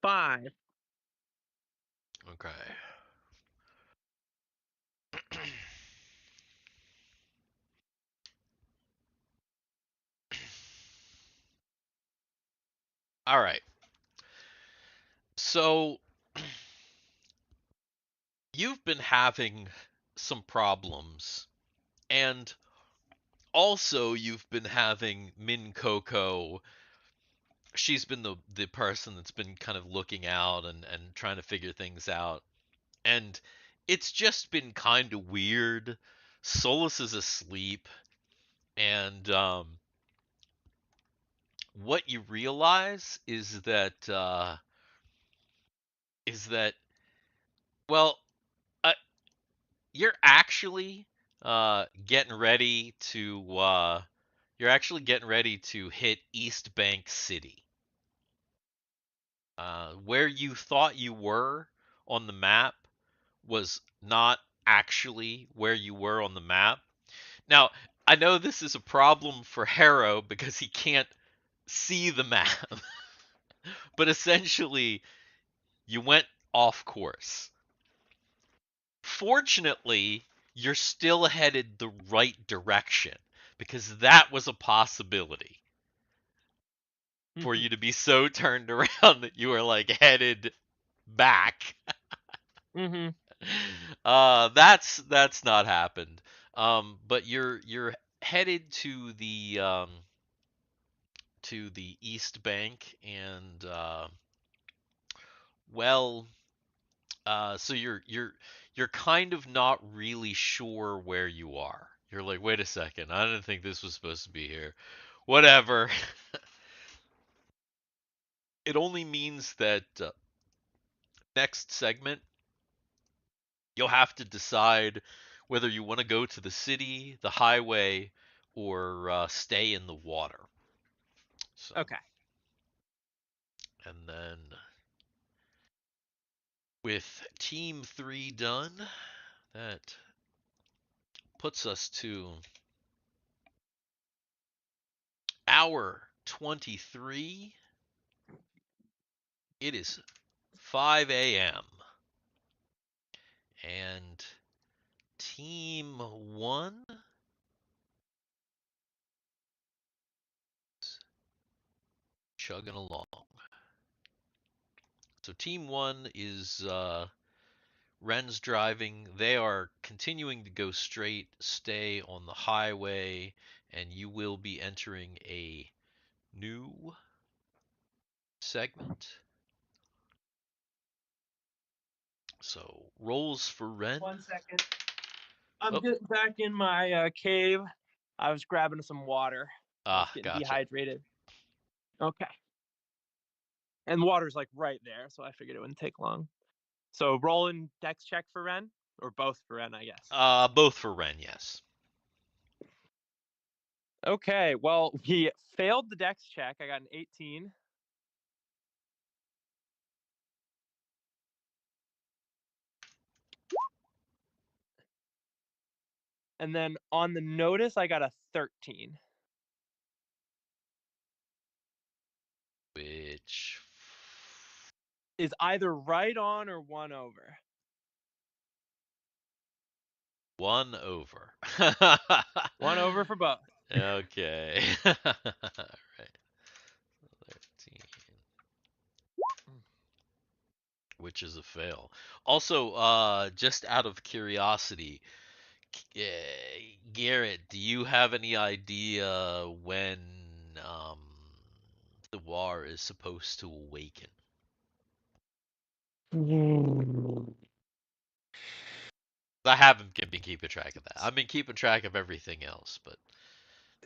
5. Okay. All right. So you've been having some problems, and also you've been having Min Coco. She's been the person that's been kind of looking out and trying to figure things out. And it's just been kind of weird. Solus is asleep, and what you realize is that well, uh, you're actually getting ready to you're actually getting ready to hit East Bank City. Where you thought you were on the map was not actually where you were on the map. Now, I know this is a problem for Harro because he can't see the map, but essentially, you went off course. Fortunately, you're still headed the right direction because that was a possibility for you to be so turned around that you were like headed back. Mm-hmm. That's not happened. But you're headed to the East Bank and well, so you're kind of not really sure where you are. You're like, wait a second, I didn't think this was supposed to be here. Whatever. It only means that next segment you'll have to decide whether you want to go to the city, the highway, or stay in the water. So, Okay. and then with Team 3 done, that puts us to hour 23. It is 5 a.m. and Team 1 is chugging along. So Team 1 is Ren's driving. They are continuing to go straight, stay on the highway, and you will be entering a new segment. So rolls for Ren. 1 second. I'm Oh. getting back in my cave. I was grabbing some water. I was getting Gotcha. dehydrated. Okay. And water's like right there, so I figured it wouldn't take long. So rolling dex check for Ren, or both for Ren, I guess. Both for Ren, yes. Okay, well, he failed the dex check. I got an 18. And then on the notice, I got a 13. Which Is either right on or one over. 1 over. 1 over for both. Okay. All right. 13. Which is a fail. Also, just out of curiosity, Garrett, do you have any idea when Thiwar is supposed to awaken? I haven't been keeping track of that. I've been keeping track of everything else, but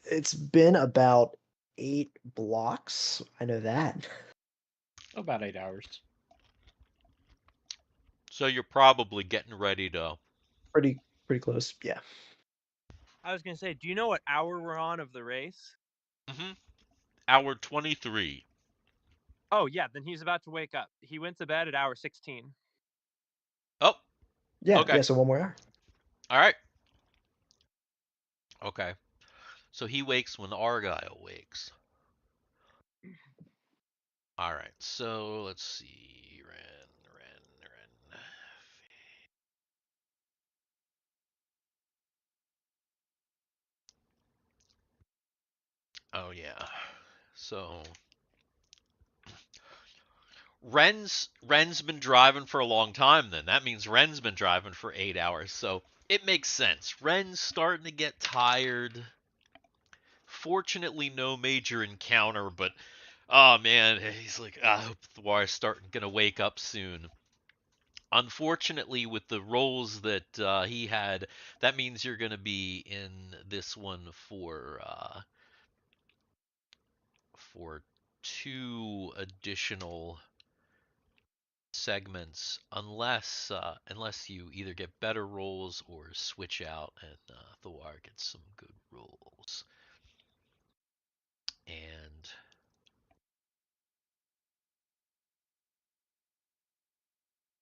It's been about 8 blocks. I know that. About 8 hours. so you're probably getting ready to. Pretty close. Yeah. I was going to say, do you know what hour we're on of the race? Hour 23. Oh, yeah, then he's about to wake up. He went to bed at hour 16. Oh, Yeah. Okay. Yeah. So 1 more hour. all right. Okay. So he wakes when Argyle wakes. All right. So let's see. Ren. Oh yeah. So Ren's been driving for a long time then. That means Ren's been driving for 8 hours. So it makes sense. Ren's starting to get tired. Fortunately no major encounter, but oh man, he's like, I hope Thiwar's gonna wake up soon. Unfortunately, with the roles that he had, that means you're going to be in this one for 2 additional segments unless you either get better rolls or switch out and Thiwar gets some good rolls. And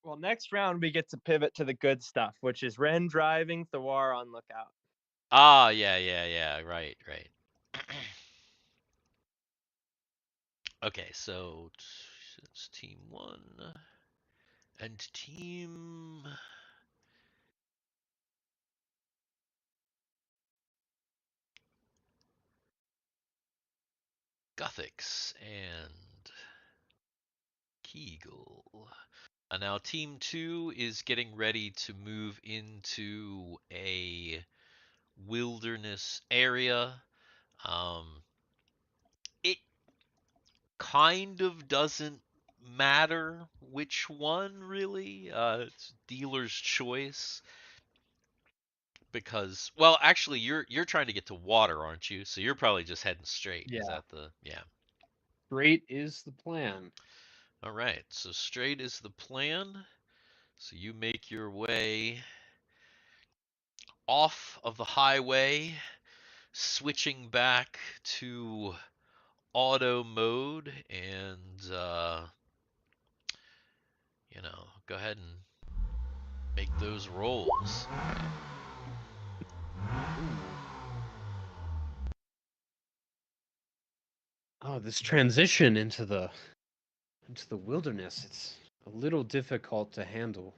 Well, next round we get to pivot to the good stuff, which is Ren driving, Thiwar on lookout. yeah, right. Okay, so it's team 1 and team Gothics and Kegel. And now team 2 is getting ready to move into a wilderness area. It kind of doesn't matter which one really. It's dealer's choice because, well, actually, you're trying to get to water, aren't you? So you're probably just heading straight. Is Yeah. that the yeah? Great is the plan. All right. So straight is the plan. So you make your way off of the highway, switching back to auto mode, and go ahead and make those rolls. Oh, this transition into the wilderness, it's a little difficult to handle.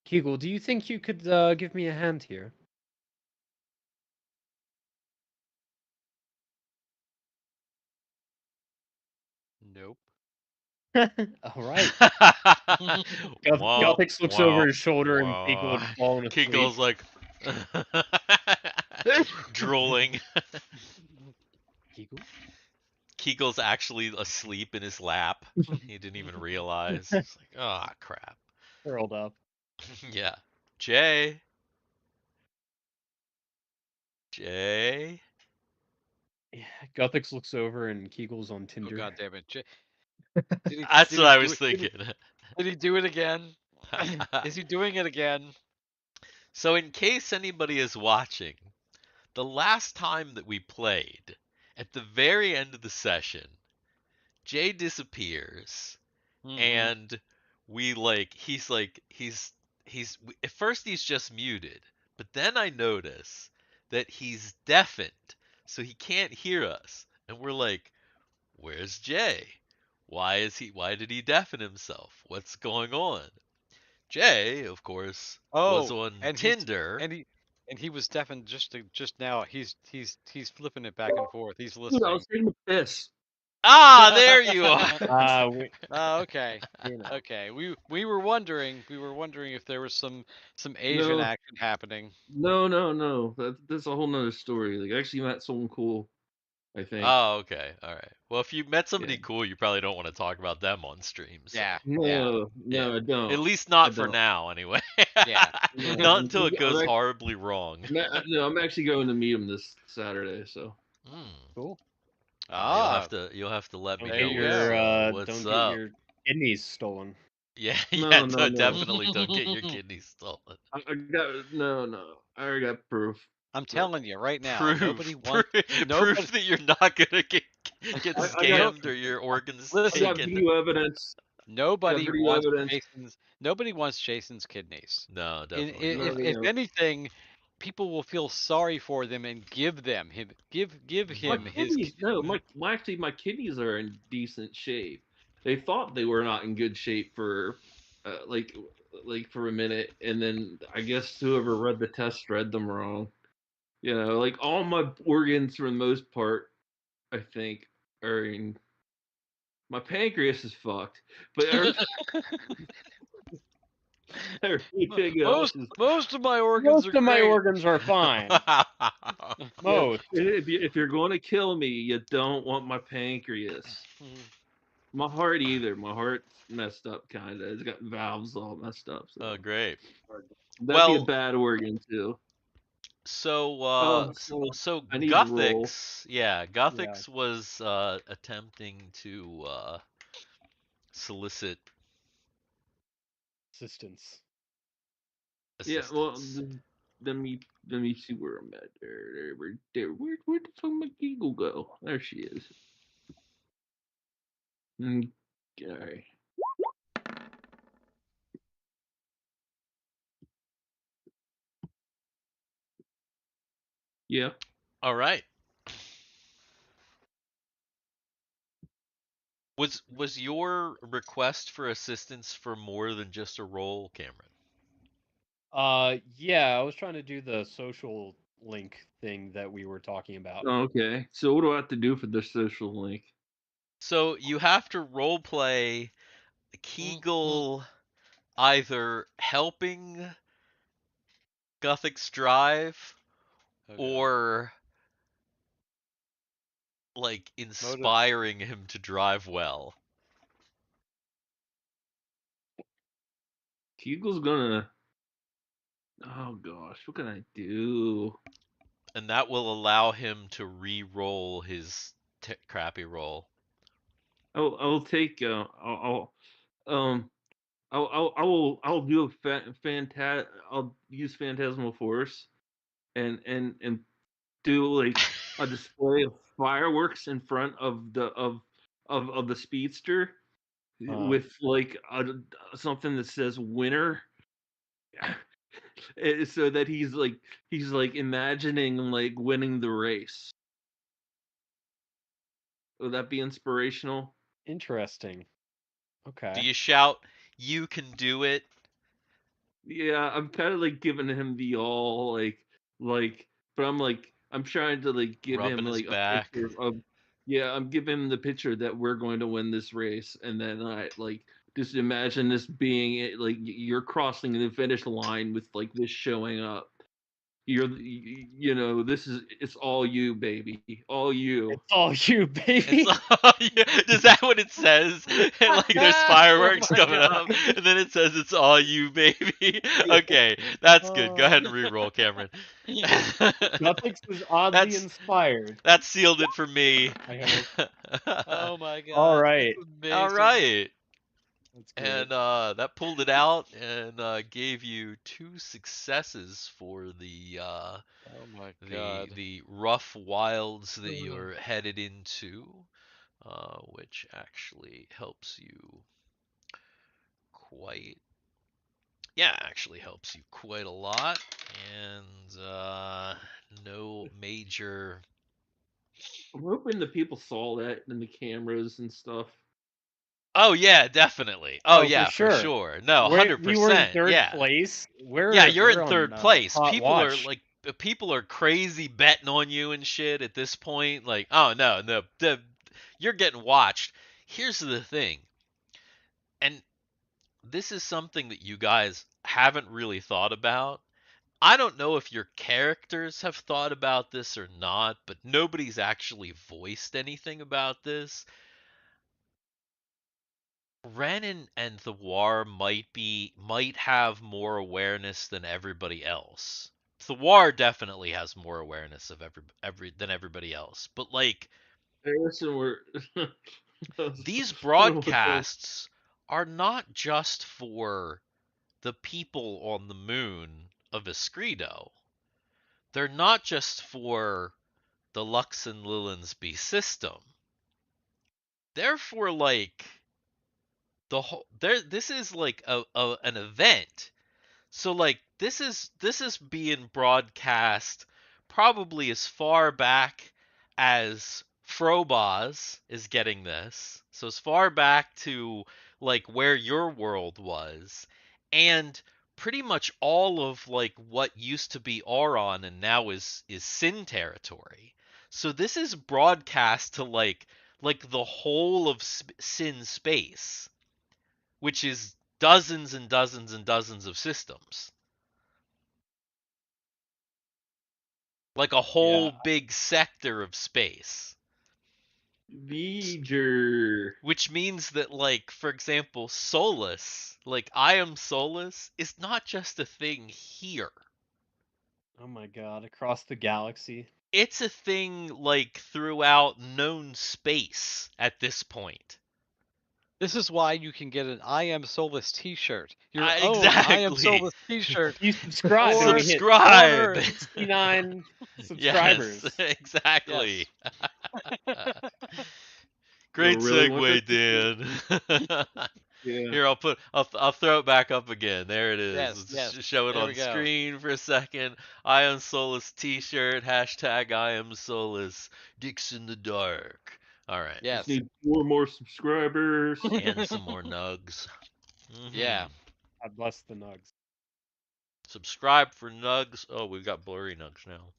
Kegel, do you think you could give me a hand here? Nope. All right. Wah, Gothix looks wah, over his shoulder and wah. Kegel had fallen asleep. Kegel's like drooling. Kegel? Kegel's actually asleep in his lap. He didn't even realize. It's like, oh crap. Curled up. Yeah. Jay. Jay. Yeah, Gothix looks over and Kegel's on Oh Tinder. god damn it! That's did what he I do was it- thinking. Did he do it again? Is he doing it again? So in case anybody is watching, the last time that we played, at the very end of the session, Jay disappears Mhm. and he's at first he's just muted, but then I notice that he's deafened, so he can't hear us. And we're like, where's Jay? Why did he deafen himself? What's going on? Jay, of course, was Oh, on and Tinder. he was deafened just now. He's flipping it back and forth. He's Dude, I listening. was taking a piss. There you are. Oh, okay. You know. Okay. We were wondering if there was some Asian No. action happening. No. That's a whole nother story. Like, I actually met someone cool, I think. Oh, okay. All right. Well, if you met somebody Yeah. cool, you probably don't want to talk about them on stream. So. Yeah. No, Yeah. I don't. At least not I for don't. now, anyway. Yeah. No, Not until it I'm goes act- horribly wrong. No, I'm actually going to meet him this Saturday. So Cool. Ah. You'll have to let me Don't know get you what's, your what's don't up. get your kidneys stolen. Yeah, No, yeah, no. definitely don't get your kidneys stolen. I got no. I already got proof. I'm telling you right now. Proof, Nobody wants. proof that you're not gonna get I scammed or your organs Listen, I got taken. video evidence. Nobody video wants evidence. Jason's kidneys. No, In- definitely if, not. if anything, people will feel sorry for them and give him My his. kidneys, no, actually my kidneys are in decent shape. They thought they were not in good shape for, like for a minute, and then I guess whoever read the test read them wrong. You know, like all my organs for the most part, I think, are in. My pancreas is fucked, but everything else is. Most of my organs Most are of my great. organs are fine. Most. If you're going to kill me, you don't want my pancreas. My heart either. My heart's messed up, kind of. It's got valves all messed up. So. Oh, great. That'd be a Well, bad organ too. So So I need to roll. Gothics was attempting to solicit assistance. Yeah, well, Assistance. let me see where I'm at. There. Where did my Eagle go? There she is. Okay. Yeah. All right. Was your request for assistance for more than just a roll, Cameron? Yeah, I was trying to do the social link thing that we were talking about. Okay. So what do I have to do for the social link? So you have to role play Kegel either helping Gothic strive Okay. or like inspiring him to drive well. Kegel's gonna. Oh gosh, what can I do? And that will allow him to re-roll his crappy roll. I'll take. Um. I'll do a I'll use Phantasmal Force, and do like a display of fireworks in front of the speedster with like something that says winner. So that he's like imagining like winning the race. Would that be inspirational? Interesting. Okay. Do you shout, "You can do it"? Yeah, I'm kind of like giving him the all but I'm trying to like give him Rubbing his like a back. picture of, yeah, I'm giving him the picture that we're going to win this race, and then I like just imagine this being it, like you're crossing the finish line with like this showing up. It's all you, baby, all you. It's all you, It's baby. all you. Is that what it says? And like there's fireworks Oh my coming God. up, and then it says it's all you, baby. Yeah. Okay, that's good. Go ahead and re-roll, Cameron. Gothics is oddly That's inspired. that sealed it for me. I hope. Oh my god. All right. That's amazing. All right. That's great. And that pulled it out and gave you 2 successes for the Oh my god. the rough wilds that you're headed into, which actually helps you quite. Yeah, actually helps you quite a lot, and no major. I'm hoping the people saw that in the cameras and stuff. Oh yeah, definitely. Oh Oh, yeah, for for sure. sure. No, We were in 100%. third Yeah. place. Yeah, you're We're in on third place. hot People are watch. like people are crazy betting on you and shit at this point. Like, oh no, you're getting watched. Here's the thing. And this is something that you guys haven't really thought about. I don't know if your characters have thought about this or not, but nobody's actually voiced anything about this. Ren and Thiwar might have more awareness than everybody else. Thiwar definitely has more awareness of every than everybody else. But like Harrison were these broadcasts are not just for the people on the moon of Escrito. They're not just for the Lux and Lilinsby system. They're for like the whole this is like an event. So like this is being broadcast probably as far back as Frobaz is getting this. So as far back to like where your world was, and pretty much all of like what used to be Auron and now is Sin territory. So this is broadcast to like the whole of Sin space, which is dozens and dozens and dozens of systems. Like a whole Yeah. big sector of space. V'ger. Which means that, like, for example, Solus, like, I am Solus, is not just a thing here. Oh my god, across the galaxy. It's a thing, like, throughout known space at this point. This is why you can get an I Am Soulless T-shirt. Your own I Am Exactly. Soulless T-shirt. You subscribe and we hit Subscribe. 469 subscribers. Yes, exactly. You Great really want segue, that Dan. Yeah. Here, I'll throw it back up again. There it is. Yes, Let's yes. just show it There we on go. screen for a second. I am Soulless T-shirt. Hashtag I am Soulless. Dix in the dark. All right. Yes. Just need 4 more subscribers. And some more nugs. Yeah. God bless the nugs. Subscribe for nugs. Oh, we've got blurry nugs now.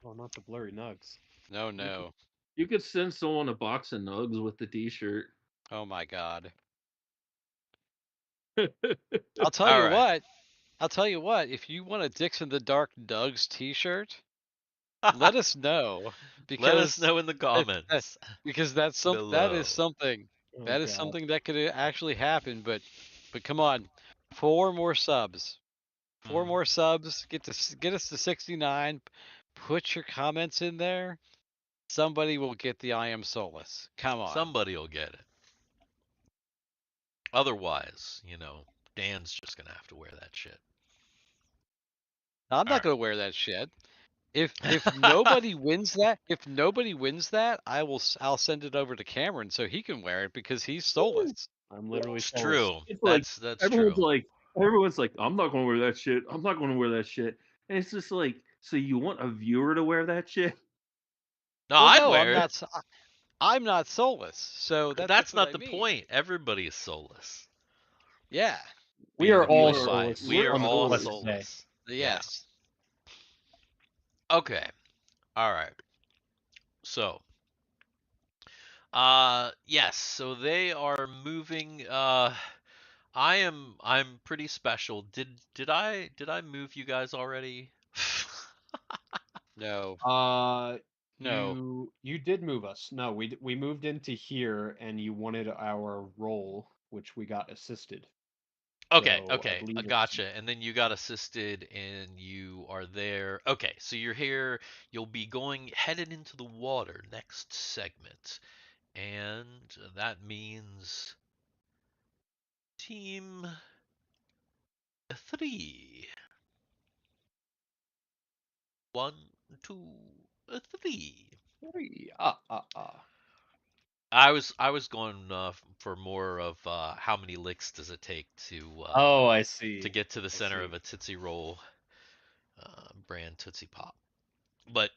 Oh, not the blurry nugs. No, no. You could send someone a box of nugs with the T-shirt. Oh my God. I'll tell All you right. what. I'll tell you what. If you want a Dix in the Dark Nugs T-shirt, let us know. Because Let us know in the that- comments. because that is Below. something. Oh, That is God. something that could actually happen. But come on, 4 more subs. 4 Mhm. more subs. Get us to 69. Put your comments in there. Somebody will get the I Am Soulless. Come on. Somebody will get it. Otherwise, Dan's just gonna have to wear that shit. I'm not Alright. gonna wear that shit. If nobody wins that, I'll send it over to Cameron so he can wear it because he's soulless. I'm literally It's soulless. true. It's like, That's everyone's true. like, I'm not going to wear that shit. I'm not going to wear that shit. And it's just like, so you want a viewer to wear that shit? No, Well, I'd no, wear it. I'm not soulless, so That's what not I the mean. point. Everybody is soulless. Yeah. We are all Being by- soulless. We are on the all quest soulless. today. Yes. Okay. All right. So, yes. So they are moving. I'm pretty special. Did I move you guys already? No. No. You did move us. No, we moved into here, and you wanted our role, which we got assisted. Okay, So, I okay, believe I it's- gotcha. And then you got assisted, and you are there. Okay, so you're here. You'll be headed into the water next segment, and that means team 3. 1, 2, 3. I was going for more of how many licks does it take to Oh, I see. get to the center see. of a Tootsie Roll brand Tootsie Pop. But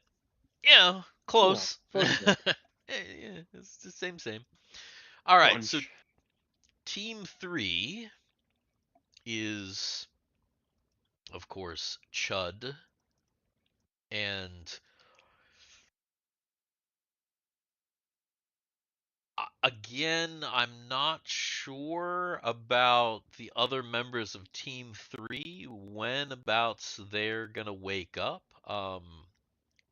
close. close Yeah, it's the same. All right, so Bunch. team 3 is, of course, Chud, and again, I'm not sure about the other members of Team 3 when abouts they're gonna wake up.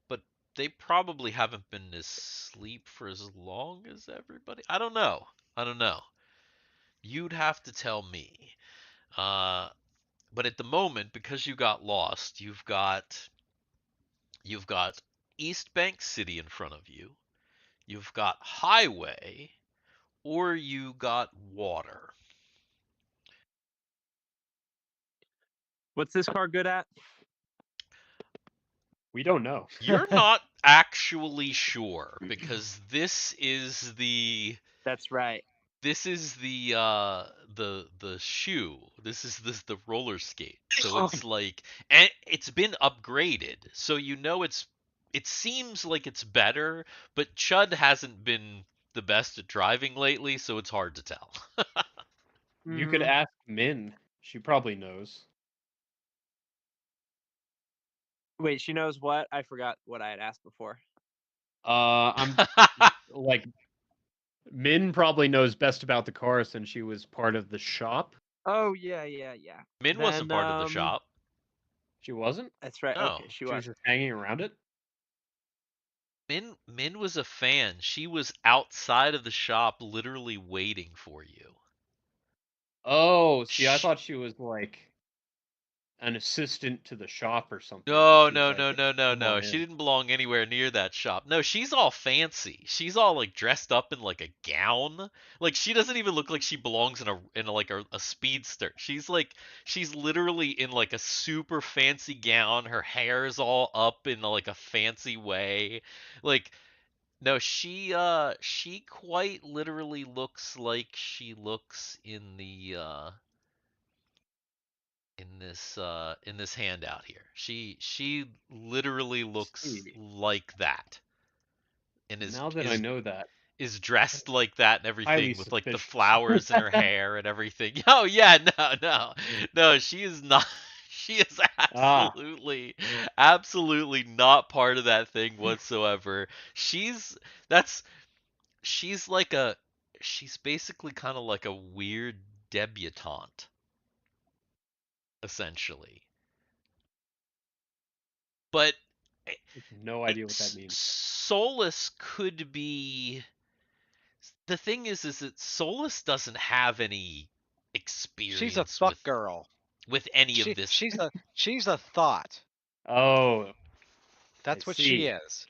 But they probably haven't been asleep for as long as everybody. I don't know. You'd have to tell me. But at the moment, because you got lost, you've got East Bank City in front of you. You've got highway, or you got water. What's this car good at? We don't know. You're not actually sure because this is the That's right. shoe. This is the roller skate. So it's like, and it's been upgraded. So it seems like it's better, but Chud hasn't been the best at driving lately, so it's hard to tell. You could ask Min. She probably knows. Wait, she knows what? I forgot what I had asked before. I'm like Min probably knows best about the car since she was part of the shop. Oh yeah. Min wasn't Then, part of the shop. She wasn't? That's right. No. Okay, she She was was. just hanging around it? Min was a fan. She was outside of the shop literally waiting for you. Oh, see, I thought she was like an assistant to the shop or something. No, She's no, like, no, "Hey, no, no, come on no. She in." didn't belong anywhere near that shop. No, she's all fancy. She's all like dressed up in like a gown. Like she doesn't even look like she belongs in like a speedster. She's literally in like a super fancy gown. Her hair's all up in like a fancy way. Like no, she quite literally looks like she looks in this handout here. She literally looks See, like that and now that I know that, is dressed like that and highly everything with like the suspicious. flowers in her hair and everything. Oh yeah, no, she is not. She is Ah, absolutely not part of that thing whatsoever. She's that's she's like a she's basically kind of like a weird debutante essentially. But no idea what that means. Solus could be. The thing is that Solus doesn't have any She's a experience fuck girl. with any of She this. she's a thought. Oh, That's I what she see. is.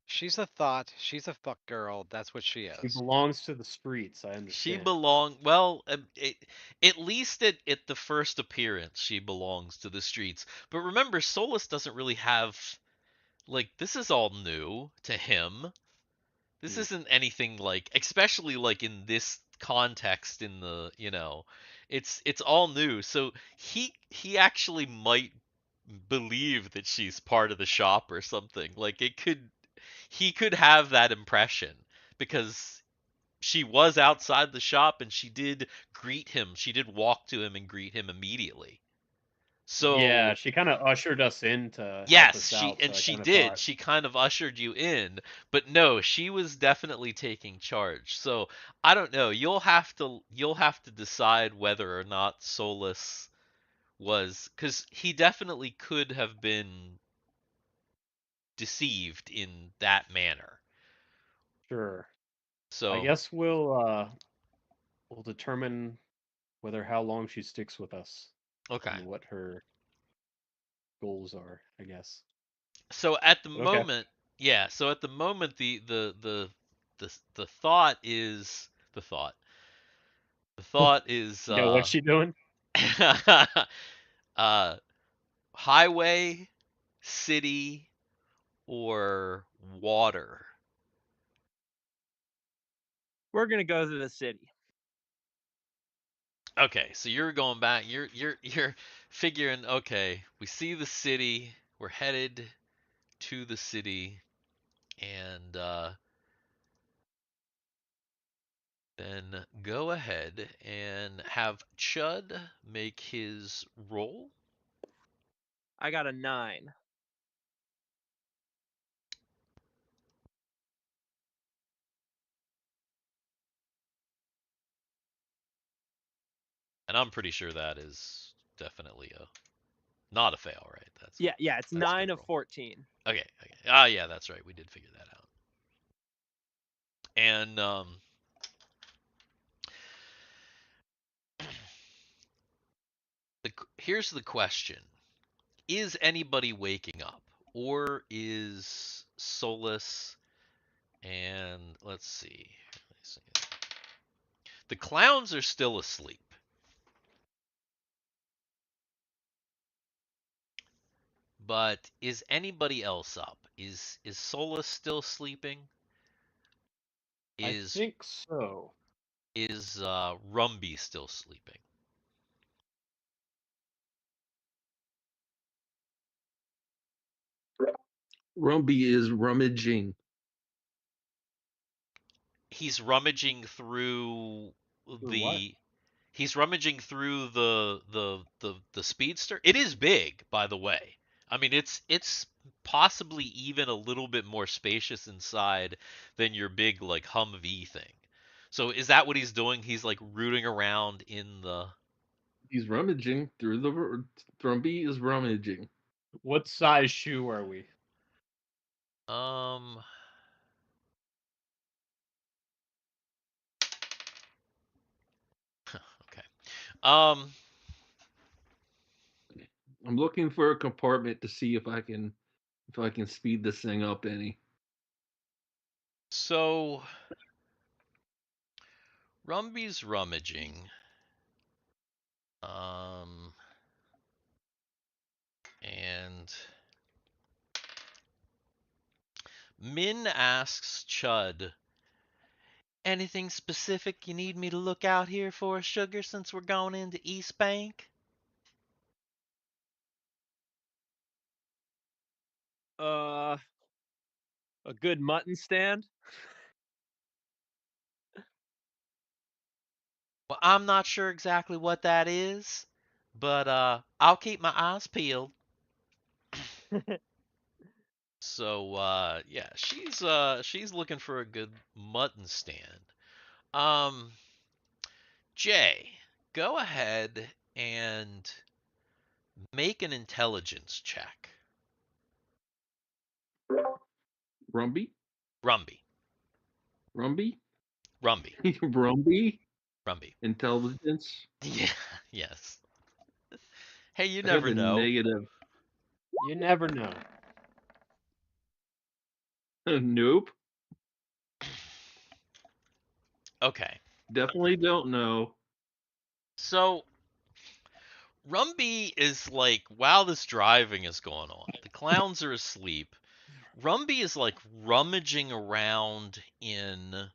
She's a thought. She's a fuck girl. That's what she She is. belongs to the streets. I She understand. belong well, at least at the first appearance, she belongs to the streets. But remember, Solus doesn't really have like this is all new to him. This Hmm. isn't anything like, especially like in this context in the, it's all new. So he actually might believe that she's part of the shop or something. Like he could have that impression because she was outside the shop and she did greet him. She did walk to him and greet him immediately. Yeah, So she kind of ushered us in to help yes, us out. So I she kind of did. thought, She kind of ushered you in, but no, she was definitely taking charge. So I don't know. You'll have to decide whether or not Solus was, because he definitely could have been deceived in that manner. sure. I So guess we'll determine whether how long she sticks with us okay. and what her goals are, I guess. So at the But okay. moment, yeah. So at the moment, the thought is the thought. The thought is Yeah, what's she doing? uh, highway, city, or water. We're gonna go to the city. Okay, so you're going back. You're figuring. Okay, we see the city. We're headed to the city, and then go ahead and have Chud make his roll. I got a 9. And I'm pretty sure that is definitely a not a fail, right? Yeah, it's That's a 9 good of roll. 14. Okay. Ah, yeah, that's right. We did figure that out. And here's the question: is anybody waking up, or is Solus and let's see, the clowns are still asleep, but is anybody else up? Is Solus still sleeping? I Is think so. Rumby still sleeping? Rumby is rummaging. He's rummaging through Or what? the he's rummaging through the speedster. It is big, by the way. I mean, it's possibly even a little bit more spacious inside than your big like Humvee thing. So is that what he's doing? He's like rooting around in the He's rummaging through the. Rumby is rummaging. What size shoe are we? um okay. Um I'm looking for a compartment to see if I can speed this thing up any. So, Rumby's rummaging. And Min asks Chud, anything specific you need me to look out here for, Sugar, since we're going into East Bank? A good mutton stand. Well, I'm not sure exactly what that is, but I'll keep my eyes peeled. So yeah, she's looking for a good mutton stand. Um Jay, go ahead and make an intelligence check. Rumby? Rumby. Rumby? Rumby. Rumby? Rumby. Intelligence? Yeah, yes. Hey, you I got never the know. negative. You never know. Nope. Okay. Definitely don't know. So Rumby is like, while this driving is going on, the clowns are asleep. Rumby is like rummaging around in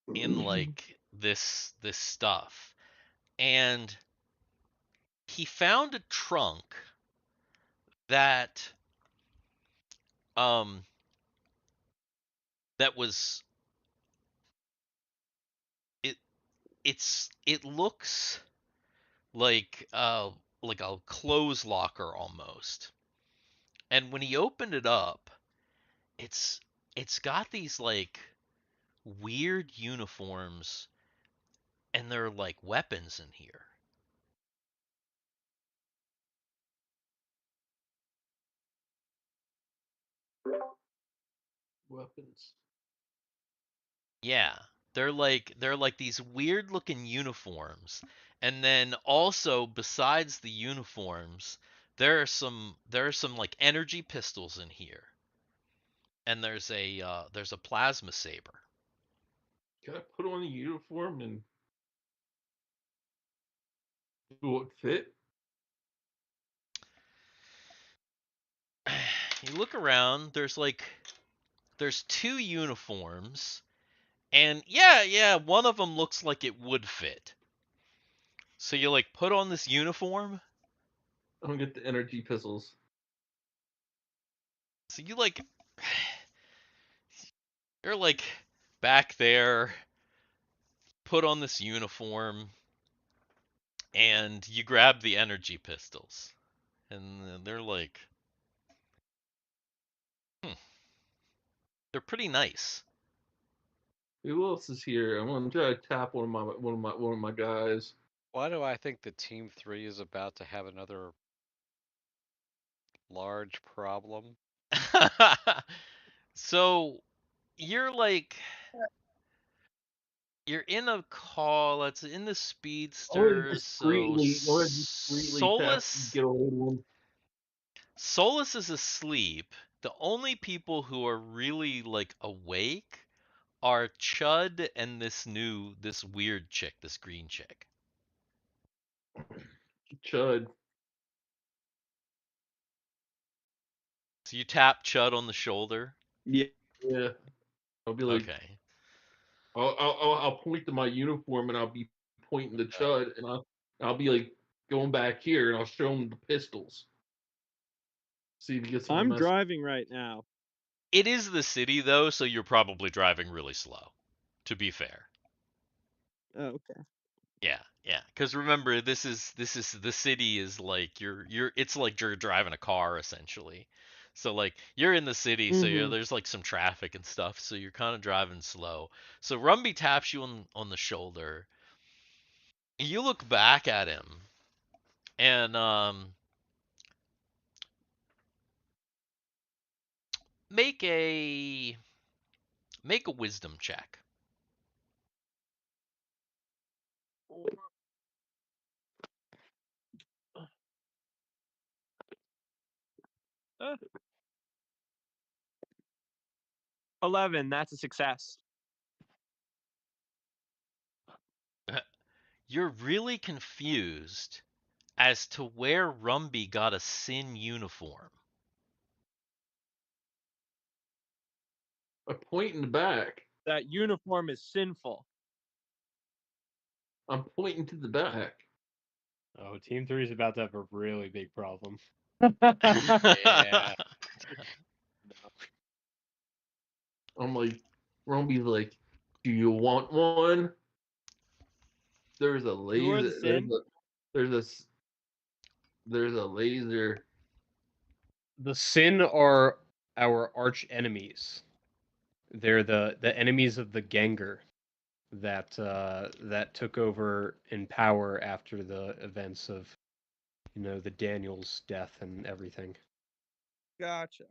like this stuff. And he found a trunk that um that was it it looks like a clothes locker almost. And when he opened it up, it's it's got these like weird uniforms and they're like weapons in here. Weapons. Yeah, they're like these weird looking uniforms. And then also besides the uniforms, there are some like energy pistols in here. And there's a plasma saber. Can I put on the uniform and do it fit? You look around, there's two uniforms and yeah, one of them looks like it would fit. So you like put on this uniform. I'm gonna get the energy pistols. So you're like back there, put on this uniform, and you grab the energy pistols. And they're like, hmm, they're pretty nice. Who else is here? I'm gonna try to tap one of my guys. Why do I think the Team 3 is about to have another large problem? So you're like you're in a call that's in the speedsters. So Already discreetly tap, Solus get a hold of one. Solus is asleep. The only people who are really like awake are Chud and this weird chick, this green chick. Chud. So you tap Chud on the shoulder. Yeah, yeah. I'll be like, Okay. I'll point to my uniform and I'll be pointing to Chud and I'll be like going back here and I'll show him the pistols. See if he gets on the I'm mess. driving right now. It is the city though, so you're probably driving really slow, to be fair. Oh, okay. Yeah. Because remember, this is the city is like you're it's like you're driving a car essentially. So like you're in the city, so Mhm. there's like some traffic and stuff, so you're kind of driving slow. So Rumby taps you on the shoulder. You look back at him, and make a make a wisdom check. 11. That's a success. You're really confused as to where Rumby got a Sin uniform. A point in the back. That uniform is sinful. I'm pointing to the back. Oh, Team 3 is about to have a really big problem. Yeah. I'm like, Rumby's like, do you want one? There's a Who are the laser. Sin? There's a laser. The Sin are our arch enemies. They're the enemies of the Gengar that that took over in power after the events of, you know, the Daniel's death and everything. Gotcha.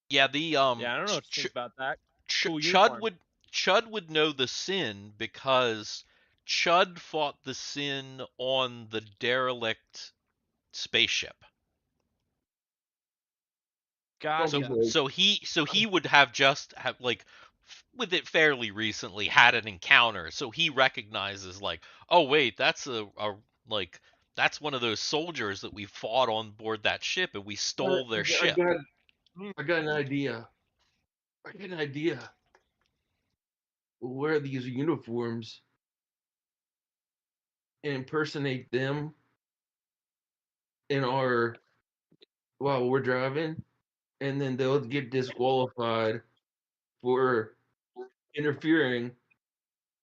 Yeah, the Yeah, I don't know what to think about that. Cool uniform. Chud would know the Sin because Chud fought the Sin on the derelict spaceship. Gotcha. So he would have just have like with it fairly recently had an encounter, so he recognizes like, oh wait, that's a like that's one of those soldiers that we fought on board that ship and we stole their ship. I got an idea. I got an idea. We'll wear these uniforms and impersonate them in our while we're driving, and then they'll get disqualified for interfering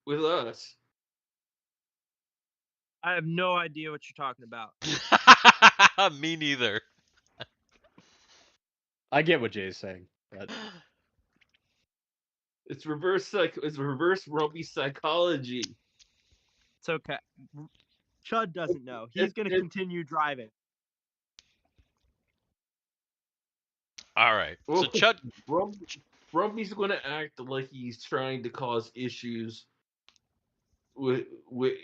with us. I have no idea what you're talking about. Me neither. I get what Jay's saying, but It's reverse Rumpy psychology. It's okay. Chud doesn't know. He's going to continue driving. All right. So Chud Rumpy's going to act like he's trying to cause issues with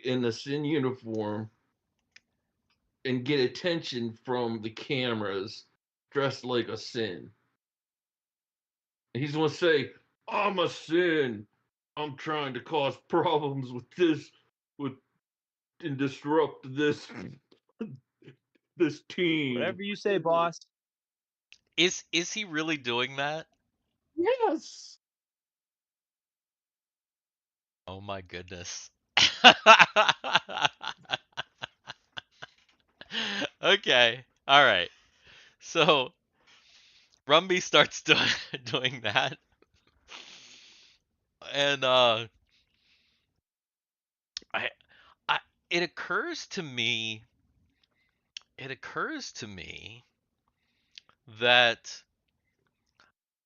in the Sin uniform and get attention from the cameras dressed like a Sin. And he's going to say, I'm a Sin. I'm trying to cause problems with this, and disrupt this team. Whatever you say, boss. is he really doing that? Yes. Oh my goodness. Okay. All right. So Rumby starts doing that. And I it occurs to me that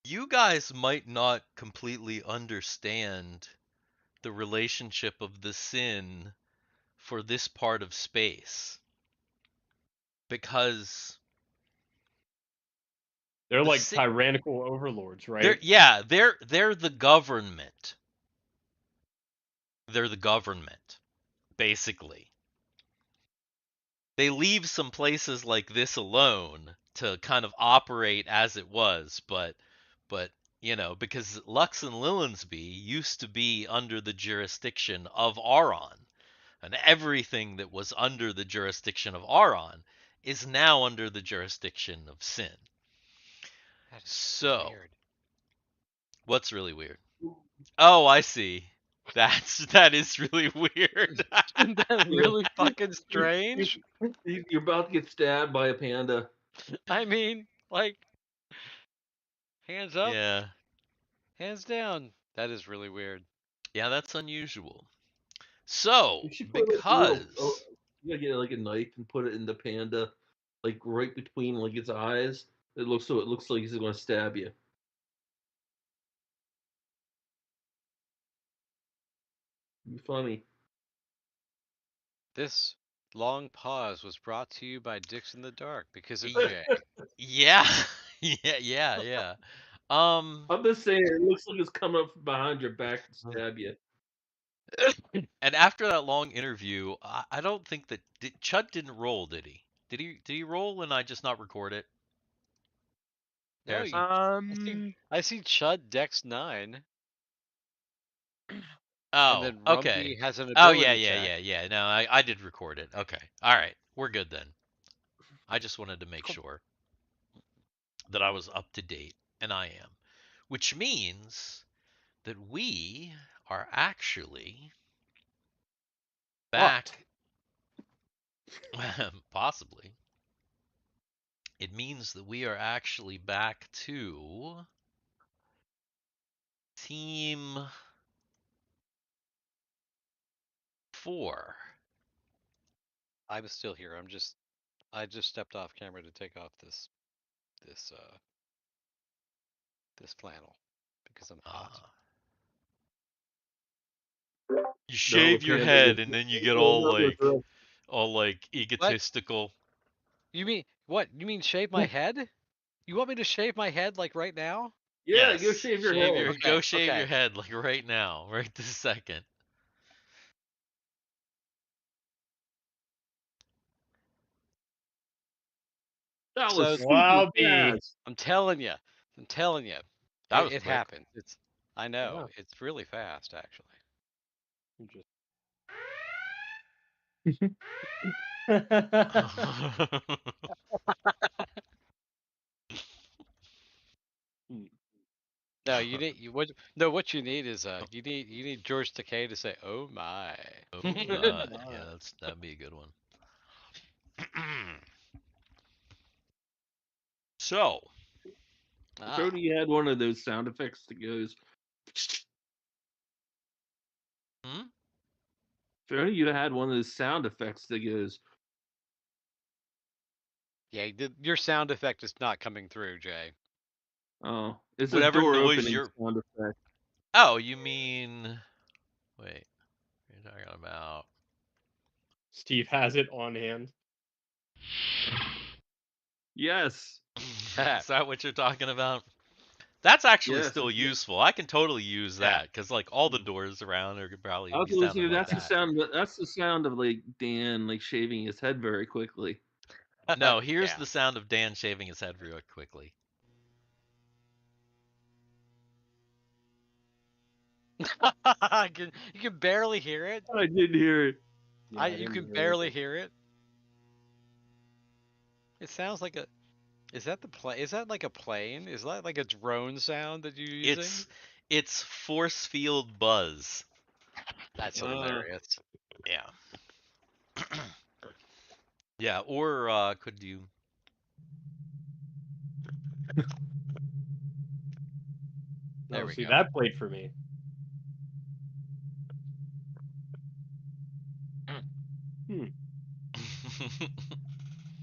you guys might not completely understand the relationship of the Sin for this part of space. Because they're the like Sin, tyrannical overlords, right? they're the government. They're the government, basically. They leave some places like this alone to kind of operate as it was, but you know, because Lux and Lilinsby used to be under the jurisdiction of Auron, and everything that was under the jurisdiction of Auron is now under the jurisdiction of Sin. That is So, weird. what's really weird? Oh, I see. That is really weird. Isn't that really fucking strange? You're about to get stabbed by a panda. I mean, like, hands up, Yeah. hands down. That is really weird. Yeah, that's unusual. So, You should because you gotta get like a knife and put it in the panda, like right between like its eyes. It looks like he's gonna stab you. Be funny. This long pause was brought to you by Dix in the Dark because of Jay. yeah, yeah. I'm just saying, it looks like it's coming up from behind your back to stab you. And after that long interview, I don't think that Chud didn't roll, did he? Did he roll and I just not record it? No, Harrison? I see Chud Dex 9, and Oh, then okay. Rumpy has an Oh ability check. yeah. No, I did record it. Okay. All right. We're good then. I just wanted to make sure that I was up to date, and I am. Which means that we are actually back. Possibly. It means that we are actually back to Team 4. I'm still here. I just stepped off camera to take off this flannel because I'm hot. You shave your head and then you get all like egotistical. You mean what? You mean shave my head? You want me to shave my head like right now? Yeah, Yes, go shave your head. go shave okay. your head like right now, right this second. That So- was Wow, super B. fast. I'm telling you. That was It quick. happens. I know. Yeah. It's really fast actually. No, what you need is you need George Takei to say, "Oh my." Oh my. Yeah, that'd be a good one. So, If only you had one of those sound effects that goes. Hmm? If only you had one of those sound effects that goes. Yeah, your sound effect is not coming through, Jay. Oh, it's Whatever a door noise opening you're. sound effect. Oh, you mean? Wait, you're talking about? Steve has it on hand. Yes. Is that what you're talking about? That's actually Yes. still useful. I can totally use that because like all the doors around are probably I was be sounding listening. like That's the that. sound. That's the sound of like Dan like shaving his head very quickly. No, here's Yeah. the sound of Dan shaving his head real quickly. You can barely hear it. I did hear it. Yeah, I You didn't can hear barely it. hear it. It sounds like a. Is that the plane? Is that like a plane? Is that like a drone sound that you're using? It's force field buzz. That's hilarious. Yeah. Yeah, or could you? There No, we see, go. that played for me.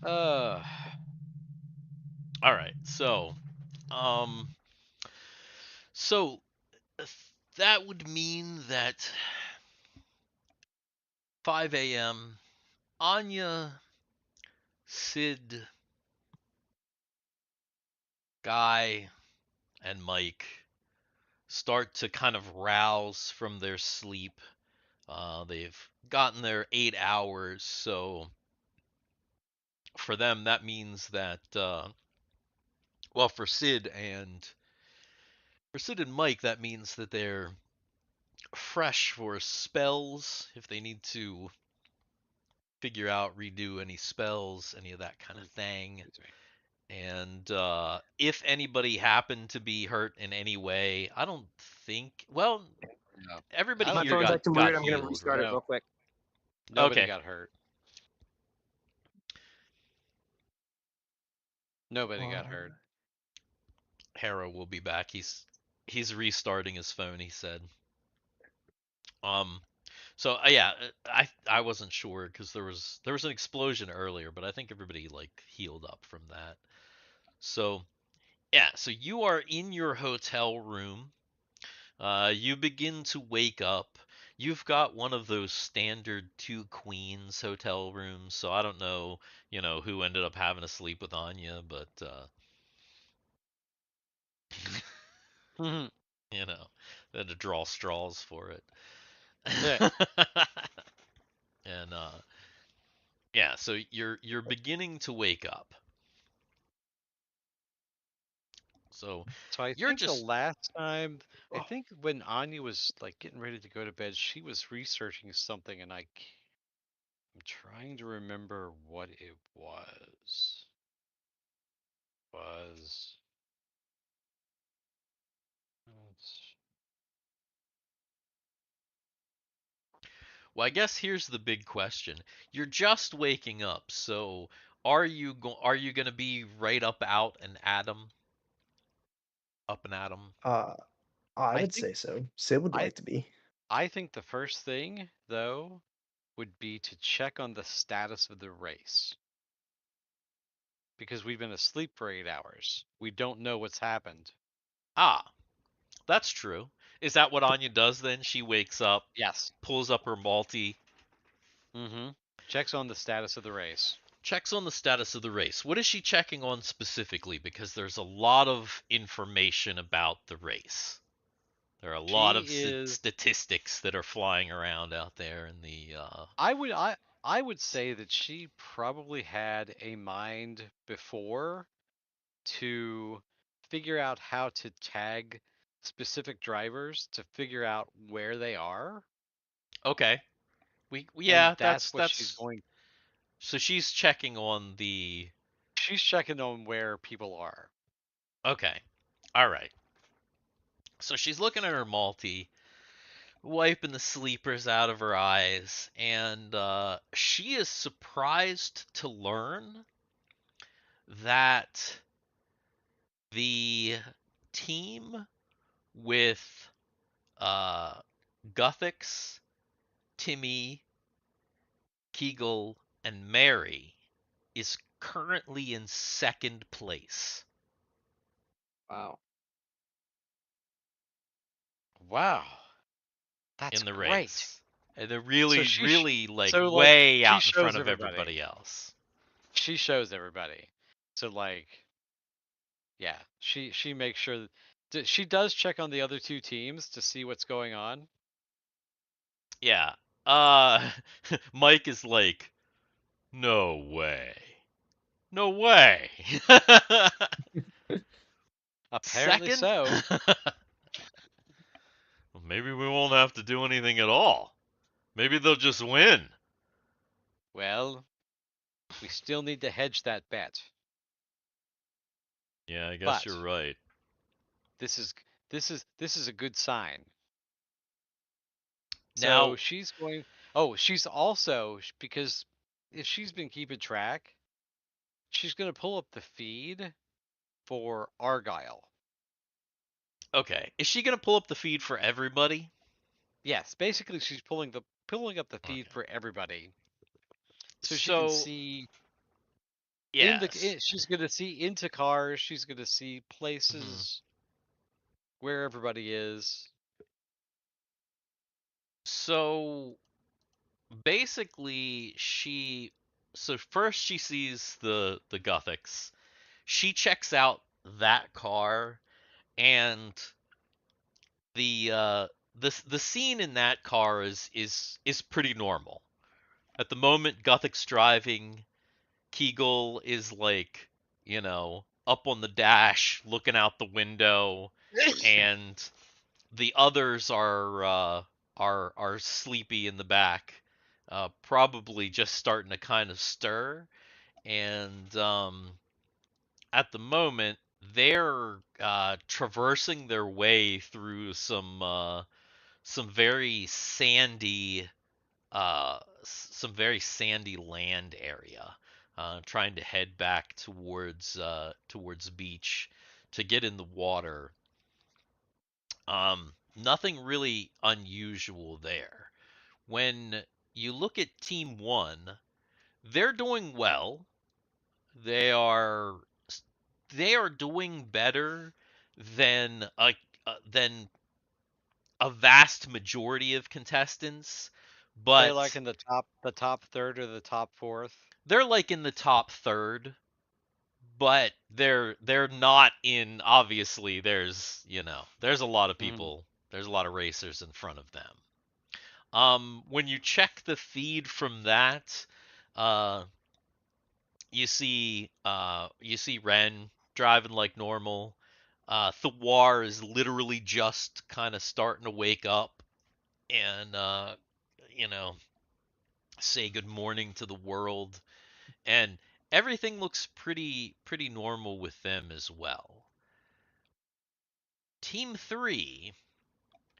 Uh, All right, um, so that would mean that 5 a.m. Anya, Sid, Guy, and Mike start to kind of rouse from their sleep. They've gotten their 8 hours, so for them that means that well, for Sid and Mike, that means that they're fresh for spells if they need to figure out, redo any spells, any of that kind of thing. And if anybody happened to be hurt in any way, I don't think. Well, no. everybody My here phone's acting got weird. I'm gonna healed, restart right? it real quick. Nobody Okay. got hurt. Nobody got hurt. Harro will be back. He's restarting his phone. He said. So yeah, I wasn't sure because there was an explosion earlier, but I think everybody like healed up from that. So yeah, so you are in your hotel room. You begin to wake up. You've got one of those standard two queens hotel rooms, so I don't know, who ended up having to sleep with Anya, but Mhm. they had to draw straws for it. And yeah, so you're beginning to wake up. So So I you're think the just last time, I Oh. think when Anya was like getting ready to go to bed, she was researching something, and I'm trying to remember what it was. Was let's- well, I guess here's the big question. You're just waking up, so are you gonna be right up out and Adam? Up and Adam? Uh, I I would think say so. Sid would I like to be. I think the first thing though would be to check on the status of the race because we've been asleep for 8 hours. We don't know what's happened. Ah, that's true. Is that what Anya does then? She wakes up, Yes. pulls up her multi, Mm-hmm. Checks on the status of the race. checks on the status of the race. What is she checking on specifically? Because there's a lot of information about the race. There are a lot She of is. statistics that are flying around out there in the. I would say that she probably had a mind before to figure out how to tag specific drivers to figure out where they are, Okay, and yeah, that's what she's that's. going. So she's checking on the. She's checking on where people are. Okay, all right. So she's looking at her multi, wiping the sleepers out of her eyes, and she is surprised to learn that the team with uh, Guthix, Timmy, Kegel, and Mary is currently in second place Wow. Wow, that's in the great. race. And they're So really, she, really like so like way she out in shows front of everybody. everybody else. She shows everybody. So like, yeah, she makes sure that she does check on the other two teams to see what's going on. Yeah. Mike is like, no way. No way. Apparently Second? so. Well, maybe we won't have to do anything at all. Maybe they'll just win. Well, we still need to hedge that bet. Yeah, I guess But you're right. this is this is a good sign. So Now, she's going. Oh, she's also because if she's been keeping track, she's going to pull up the feed for Argyle. okay, is she gonna pull up the feed for everybody? Yes, basically she's pulling up the feed Okay. for everybody, so she can So, see yes. she's going to see into cars. She's going to see Mhm. places where everybody is. So, basically, so first she sees the Gothics. She checks out that car, and the scene in that car is pretty normal. At the moment, Guthic's driving. Kegel is like, up on the dash, looking out the window, and the others are sleepy in the back, probably just starting to kind of stir. And at the moment, they're traversing their way through some very sandy some very sandy land area, trying to head back towards beach to get in the water. Nothing really unusual there. When you look at Team One, they're doing well. They are they are doing better than than a vast majority of contestants, They're like but in the top third or the top fourth. they're like in the top third, but they're not in. Obviously, there's a lot of Mm. people, there's a lot of racers in front of them. When you check the feed from that, uh, you see Ren driving like normal. Thiwar is literally just kind of starting to wake up and you know say good morning to the world, and everything looks pretty normal with them as well. Team 3,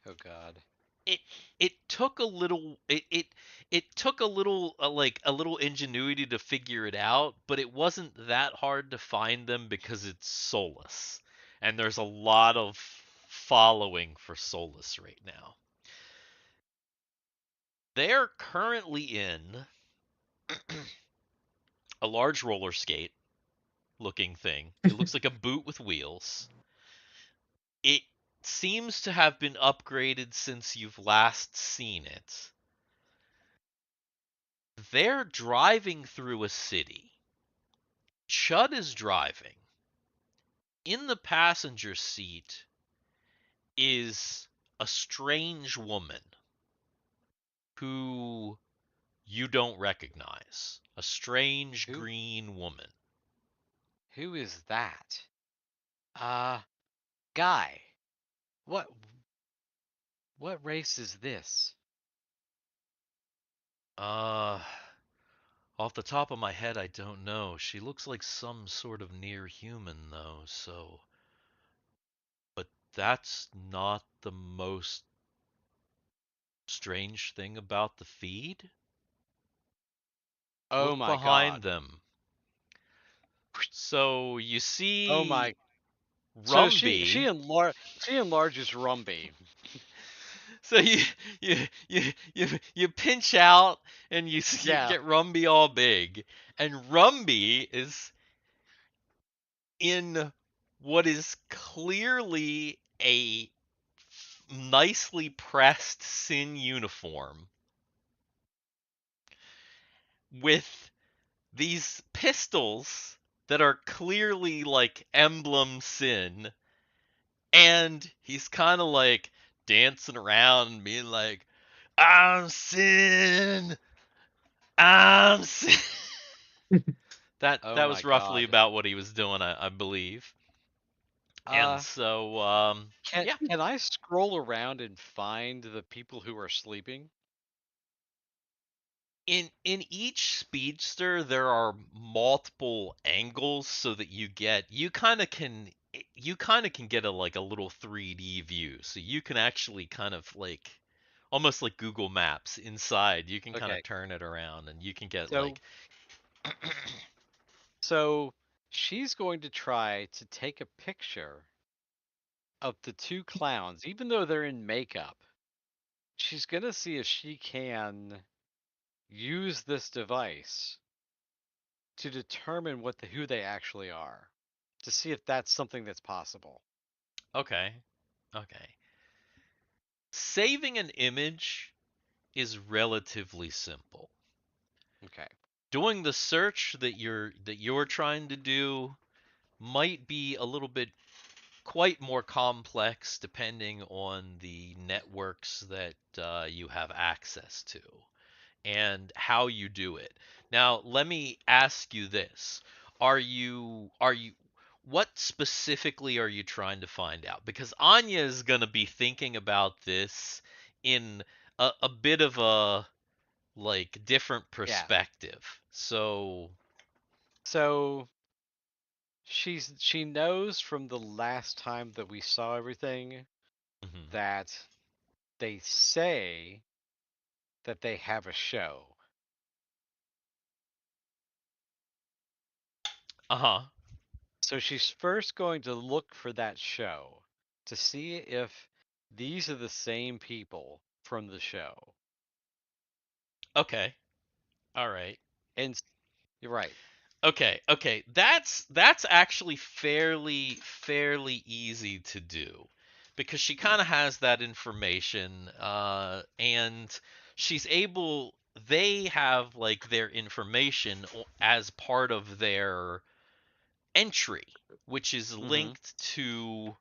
Oh God. it it took a little it took a little like a little ingenuity to figure it out, but it wasn't that hard to find them because it's Solus, and there's a lot of following for Solus right now. They're currently in a large roller skate looking thing. It looks like a boot with wheels. It seems to have been upgraded since you've last seen it. They're driving through a city. Chud is driving. In the passenger seat is a strange woman who you don't recognize. A strange Who green woman. who is that? Uh Guy. What what race is this? Uh, Off the top of my head, I don't know. She looks like some sort of near human, though, so. But that's not the most strange thing about the feed. Oh Look my behind God. them. So you Oh see my. So Rumby. she enlarges Rumby. So you pinch out and you Yeah. get Rumby all big, and Rumby is in what is clearly a nicely pressed Sin uniform with these pistols that are clearly like emblem Sin, and he's kind of like dancing around and being like, "I'm Sin, I'm Sin." That Oh that my was roughly God. about what he was doing, I believe. And Uh so, yeah. can I scroll around and find the people who are sleeping? In each speedster there are multiple angles so that you kind of can get a like a little 3D view, so you can actually kind of like almost like Google Maps inside. You can kind of Okay. turn it around and you can get So like so she's going to try to take a picture of the two clowns even though they're in makeup. She's going to see if she can use this device to determine who they actually are, to see if that's something that's possible. okay, okay. Saving an image is relatively simple. Okay. Doing the search that you're trying to do might be a little bit quite more complex depending on the networks that you have access to and how you do it. Now, let me ask you this. Are you what specifically are you trying to find out? Because Anya is going to be thinking about this in a bit of a like different Yeah. perspective. So, So she knows from the last time that we saw everything mhm. that they say that they have a show. Uh-huh. So she's first going to look for that show to see if these are the same people from the show. Okay. All right. And you're right. Okay. That's actually fairly easy to do because she Mm. kind of has that information, and she's able. They have like their information as part of their entry, which is Mm-hmm. linked to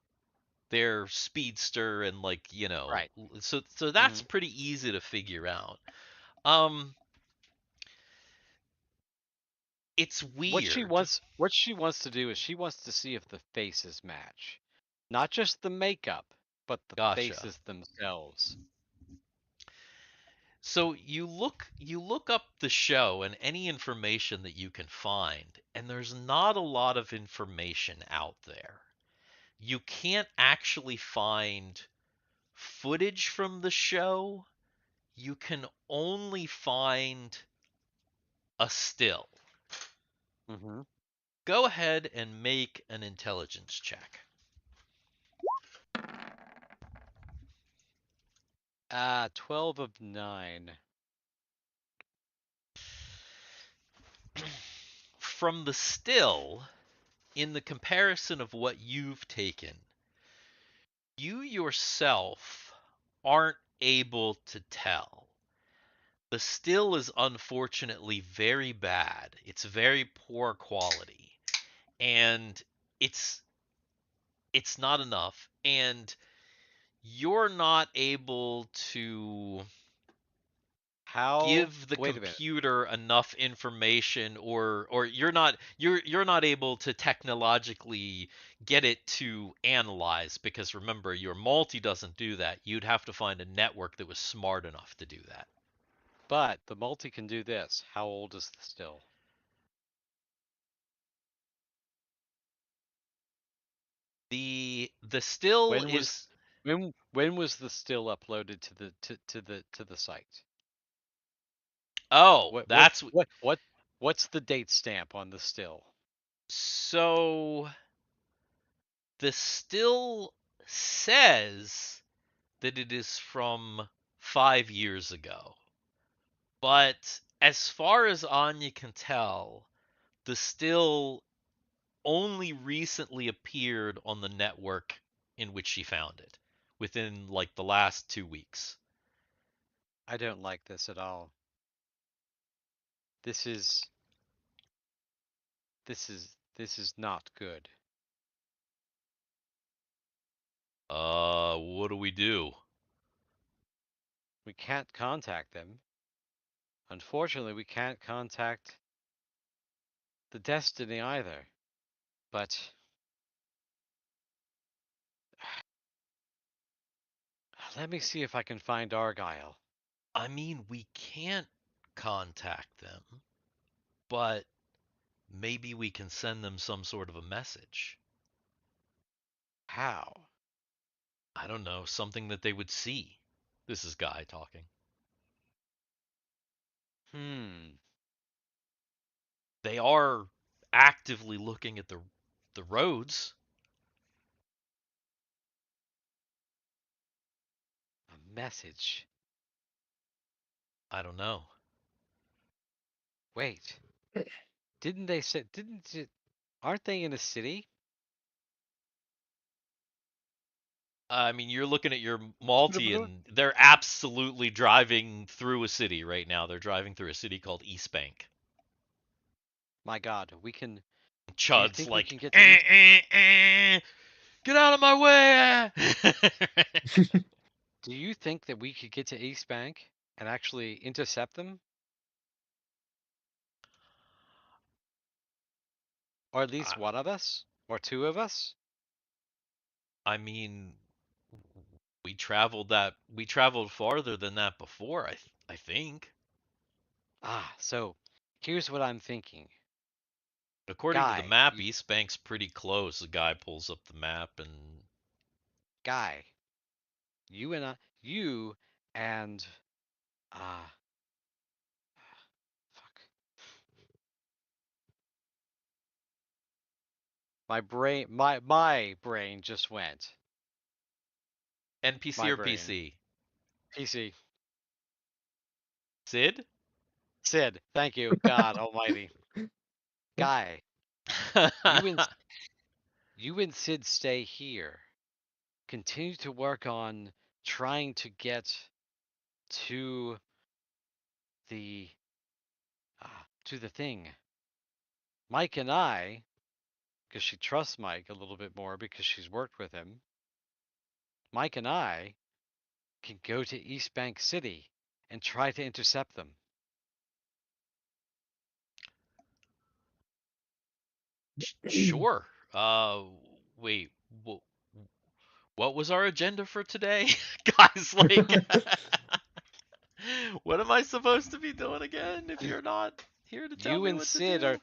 their speedster and like, Right. so that's pretty easy to figure out. It's weird. What she wants to do is she wants to see if the faces match. Not just the makeup, but the Gotcha. faces themselves. So you look up the show and any information that you can find, and there's not a lot of information out there. You can't actually find footage from the show. You can only find a still. Mm-hmm. Go ahead and make an intelligence check. 12 of 9. From the still, in the comparison of what you've taken, you yourself aren't able to tell. The still is unfortunately very bad. It's very poor quality. And it's it's not enough. And you're not able to give the Wait a minute. computer enough information, or you're not able to technologically get it to analyze, because remember, your multi doesn't do that. You'd have to find a network that was smart enough to do that. But the multi can do this. How old is the still? The still When was is when was the still uploaded to the site? oh What what that's what what what's the date stamp on the still? so the still says that it is from 5 years ago. But as far as Anya can tell, the still only recently appeared on the network in which she found it, within like the last 2 weeks. I don't like this at all. This is this is not good. What do we do? We can't contact them. Unfortunately, we can't contact the Destiny either. But let me see if I can find Argyle. I mean, we can't contact them, but maybe we can send them some sort of a message. How? I don't know, something that they would see. This is Guy talking. They are actively looking at the roads. A message. I don't know. Wait. Didn't they say didn't it, aren't they in a city? I mean, you're looking at your multi, and they're absolutely driving through a city right now. They're driving through a city called East Bank. My God, we can. Do you Chud's think we like, can get to East? get out of my way! Do you think that we could get to East Bank and actually intercept them? Or at least I, one of us? Or two of us? I mean, we traveled farther than that before. I think. So here's what I'm thinking. According to the Guy, map, East Bank's pretty close. The guy pulls up the map and Guy, you and fuck. My brain just went. NPC My or brain. PC? PC. Sid? Sid, thank you. God almighty. Guy, you and you and Sid stay here. Continue to work on trying to get to the to the thing. Mike and I, because she trusts Mike a little bit more because she's worked with him. Mike and I can go to East Bank City and try to intercept them. Sure. Wait. What was our agenda for today, guys? Like, what am I supposed to be doing again? If you're not here to tell You me and what to Sid do.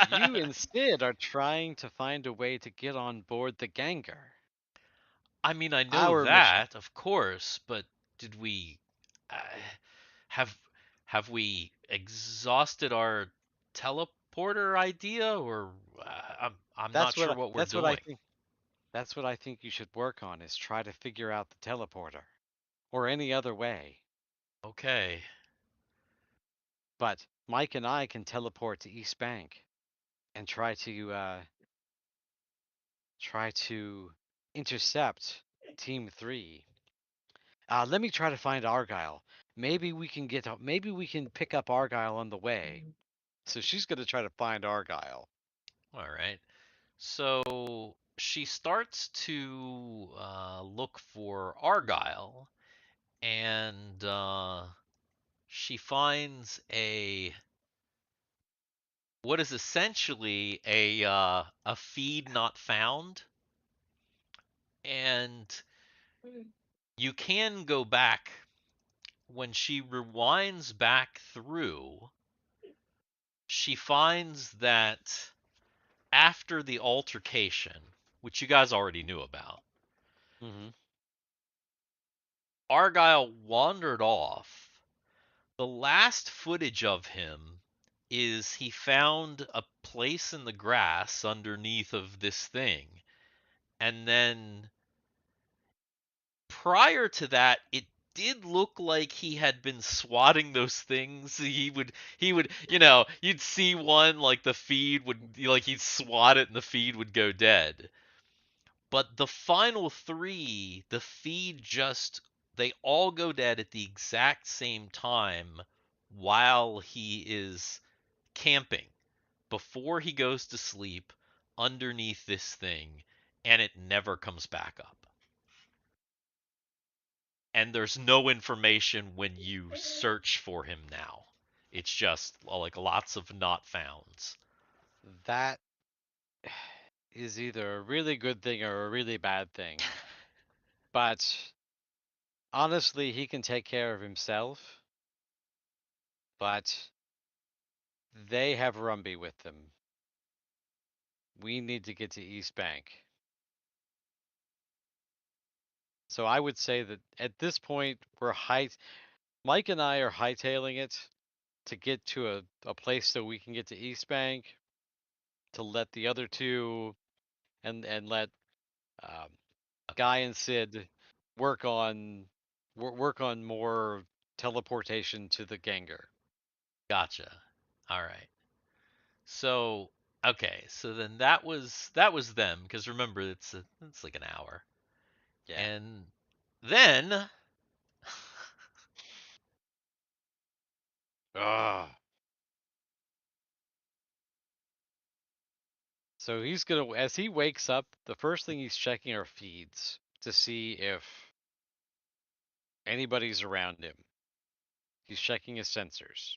You and Sid are trying to find a way to get on board the Ganger. I mean, I know Our mission. that, of course, but did we uh, have have we exhausted our teleporter idea, or I'm not sure what we're That's what I doing. think. That's what I think you should work on is try to figure out the teleporter or any other way. Okay. But Mike and I can teleport to East Bank and try to intercept Team 3. Let me try to find Argyle. Maybe we can pick up Argyle on the way. So she's going to try to find Argyle. All right. So she starts to look for Argyle, and she finds what is essentially a feed not found, and you can go back when she rewinds back through. She finds that after the altercation, which you guys already knew about, Mm-hmm. Argyle wandered off. The last footage of him is he found a place in the grass underneath of this thing. And then prior to that, it did look like he had been swatting those things. He would, you'd see one like the feed would like he'd swat it and the feed would go dead. But the final three, the feed just they all go dead at the exact same time while he is camping before he goes to sleep underneath this thing, and it never comes back up. And there's no information when you search for him now. It's just like lots of not founds. That is either a really good thing or a really bad thing. But honestly, he can take care of himself. But they have Rumby with them. We need to get to East Bank. So I would say that at this point, Mike and I are hightailing it to get to a place so we can get to East Bank, to let the other two and let um, Guy and Sid work on work on more teleportation to the Ganger. Gotcha. All right. So okay, so then that was them because remember it's like an hour. Yeah. And then Ugh. So he's gonna, as he wakes up, the first thing he's checking are feeds to see if anybody's around him. He's checking his sensors.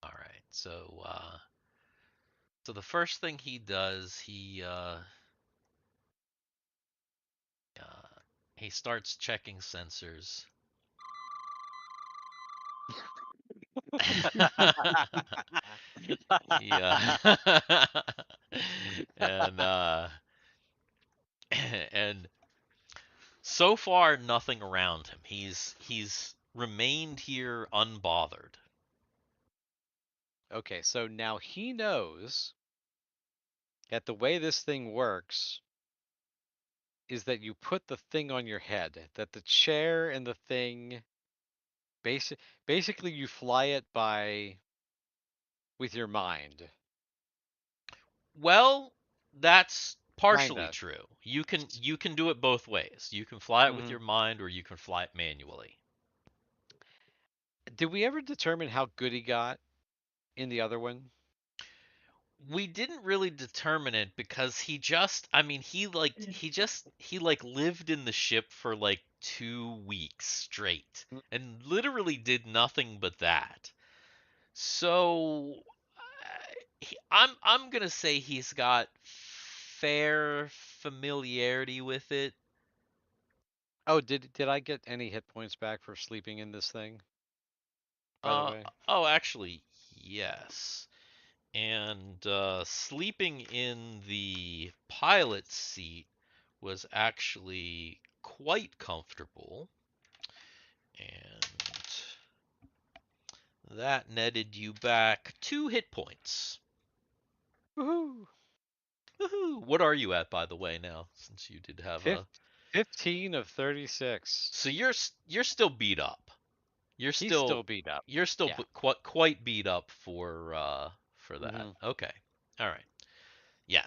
all right. So the first thing he does, he starts checking sensors. Yeah. and and so far nothing around him. He's remained here unbothered. Okay, so now he knows that the way this thing works is that you put the thing on your head, that the chair and the thing basically you fly it by with your mind. Well, that's partially Kinda. true. You can do it both ways. You can fly it with Hmm. your mind or you can fly it manually. Did we ever determine how good he got in the other one? we didn't really determine it because he lived in the ship for like 2 weeks straight and literally did nothing but that. So I'm gonna say he's got fair familiarity with it. Oh, did I get any hit points back for sleeping in this thing? By the Uh way. oh, actually, yes. And sleeping in the pilot seat was actually quite comfortable, and that netted you back 2 hit points. Woohoo! Woohoo! What are you at, by the way, now? Since you did have Fif- a 15 of 36. so you're still beat up. You're He's still still beat up. you're still Yeah. quite beat up for that. Mhm. Okay, all right. Yeah.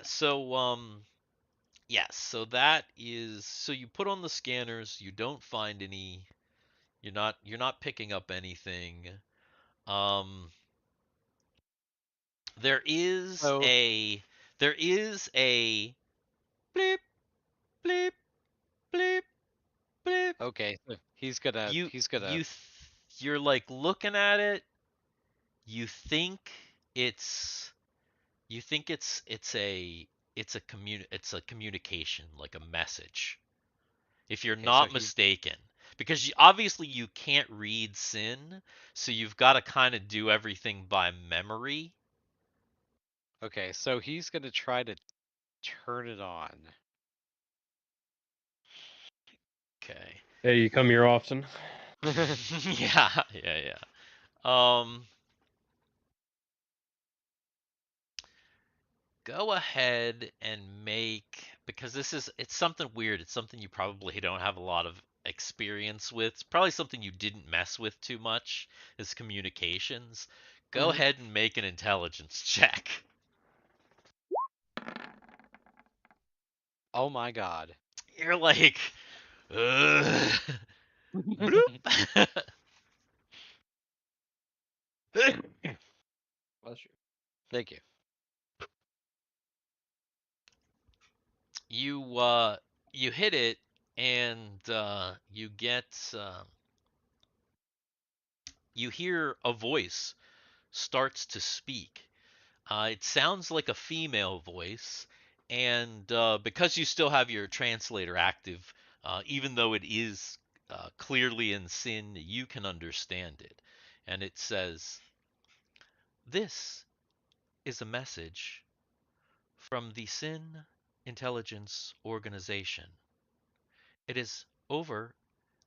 Yes, so that is so you put on the scanners, you don't find any, you're not picking up anything. Um there is So a there is a bleep bleep bleep bleep. okay, so he's gonna You he's gonna you're like looking at it, you think it's it's a communication, like a message. If you're okay. So not he's mistaken. Because obviously you can't read Sin, so you've got to kind of do everything by memory. okay. So he's gonna try to turn it on. Okay. Hey, you come here often? Yeah, yeah, yeah. Go ahead and make, because it's something weird. It's something you probably don't have a lot of experience with. It's probably something you didn't mess with too much, is communications. Go Mhm. ahead and make an intelligence check. Oh my god. You're like, ugh. Bloop. Bless you. Thank you. You hit it, and you hear a voice starts to speak. It sounds like a female voice, and because you still have your translator active, even though it is clearly in Sin, you can understand it. And it says, "This is a message from the Sin Intelligence Organization. It is over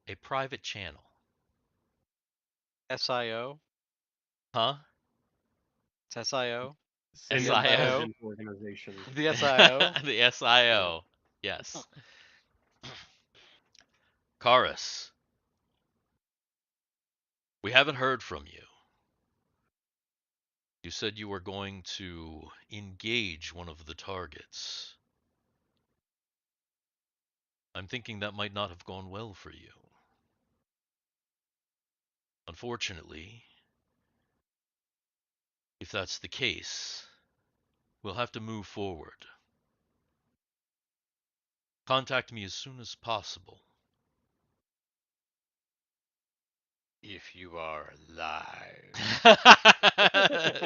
a private channel." SIO. Huh? It's SIO. Sin The SIO. Intelligence Organization. The SIO. The Yeah. SIO. Yes. Karis, we haven't heard from you. You said you were going to engage one of the targets. I'm thinking that might not have gone well for you. Unfortunately, if that's the case, we'll have to move forward. Contact me as soon as possible. If you are alive.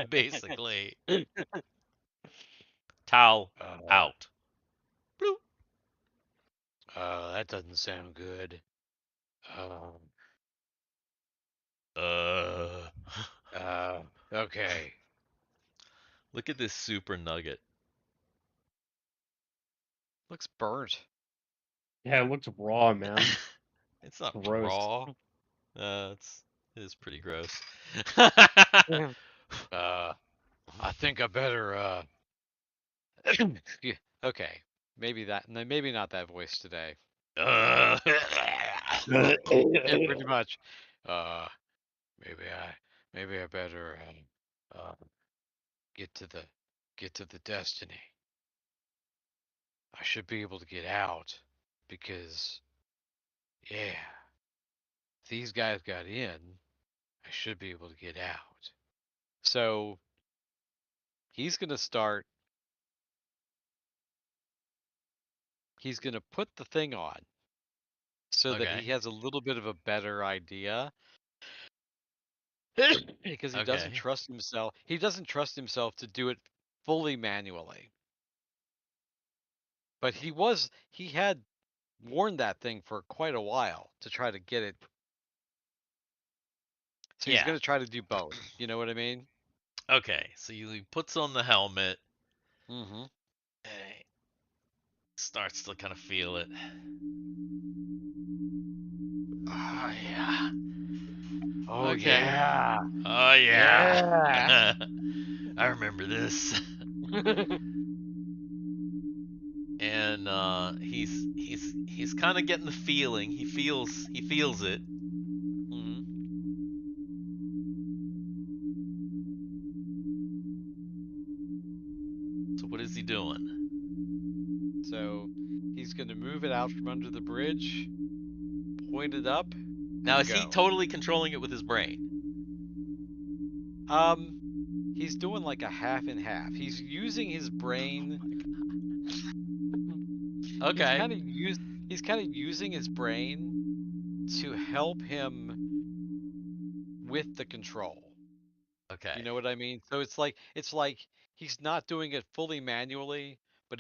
Basically. Towel Uh, out. Bloop. that doesn't sound good. Um, Uh. okay. Look at this super nugget. Looks burnt. Yeah, it looks raw, man. It's not Gross. raw. It is pretty gross. I think I better yeah, okay. Maybe not that voice today. Uh, Yeah, pretty much. Uh maybe I better get to the destiny. I should be able to get out because yeah, if these guys got in, I should be able to get out. So he's going to start. He's going to put the thing on so that Okay. he has a little bit of a better idea because he doesn't Okay. trust himself. He doesn't trust himself to do it fully manually. But he had worn that thing for quite a while to try to get it. So he's Yeah. going to try to do both. You know what I mean? Okay. So he puts on the helmet. Mm-hmm. And starts to kind of feel it. Oh yeah. Oh Okay. yeah. Oh yeah. Yeah. I remember this. And he's kind of getting the feeling. He feels it. Mm-hmm. So what is he doing? So he's going to move it out from under the bridge, point it up, Now and is he go. totally controlling it with his brain? He's doing like a half and half. He's using his brain. He's Okay. kind of using his brain to help him with the control. Okay. You know what I mean? So it's like he's not doing it fully manually, but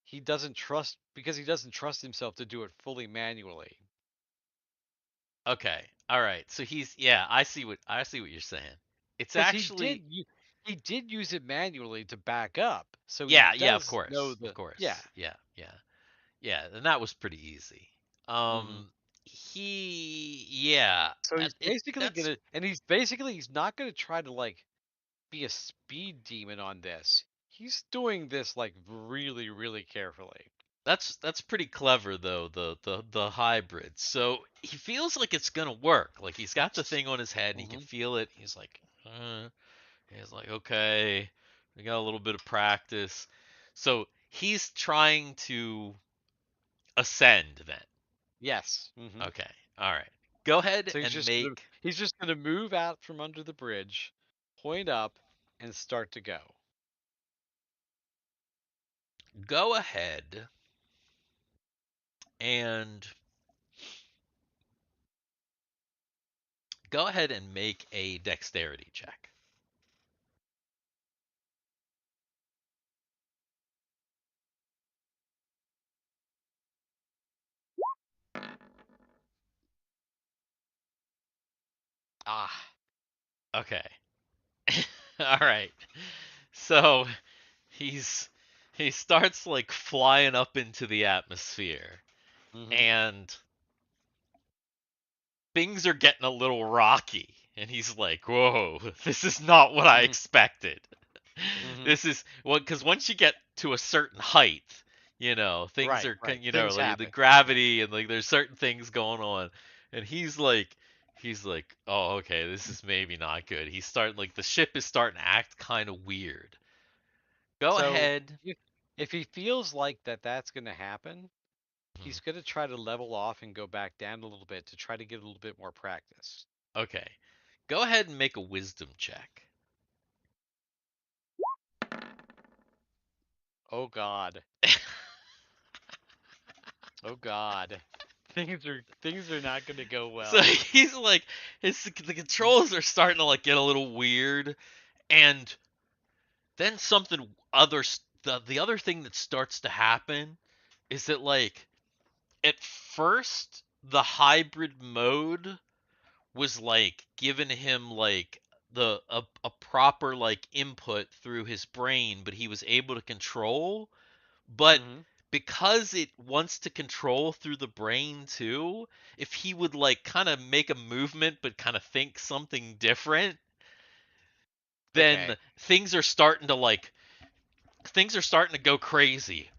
he doesn't trust because he doesn't trust himself to do it fully manually. Okay. All right. So I see what you're saying. It's Because actually he did use it manually to back up, so he yeah, of does know course. Of the yeah. course. Yeah. Yeah, and that was pretty easy. Hmm. Yeah, So he's basically that's he's not gonna try to like be a speed demon on this. He's doing this like really really carefully. that's pretty clever though, the hybrid. So he feels like it's gonna work. Like he's got the thing on his head and he can Hmm. feel it. He's like, okay, we got a little bit of practice. So he's trying to ascend then. Yes. Hmm. Okay, all right. Go ahead So and make. he's just gonna move out from under the bridge, point up, and start to go. Go ahead and make a dexterity check. Ah. Okay. All right. So he's he starts like flying up into the atmosphere Hmm. and things are getting a little rocky and he's like, "Whoa, this is not what I Hmm. expected." Hmm. This is what because once you get to a certain height, things Right. are Right. you know, Things like the happen. gravity and like there's certain things going on, and he's like, "Oh, okay, this is maybe not good." He's starting like the ship is starting to act kind of weird. Go So ahead. if he feels like that's going to happen, Mhm. he's going to try to level off and go back down a little bit to try to get a little bit more practice. Okay. Go ahead and make a wisdom check. Oh God. Oh God. Things are not going to go So well. he's like the controls are starting to like get a little weird, and then something other the other thing that starts to happen is that like at first the hybrid mode was like giving him like a proper like input through his brain, but he was able to control. But Hmm. because it wants to control through the brain too, if he would like kind of make a movement but kind of think something different, then Okay. things are starting to go crazy.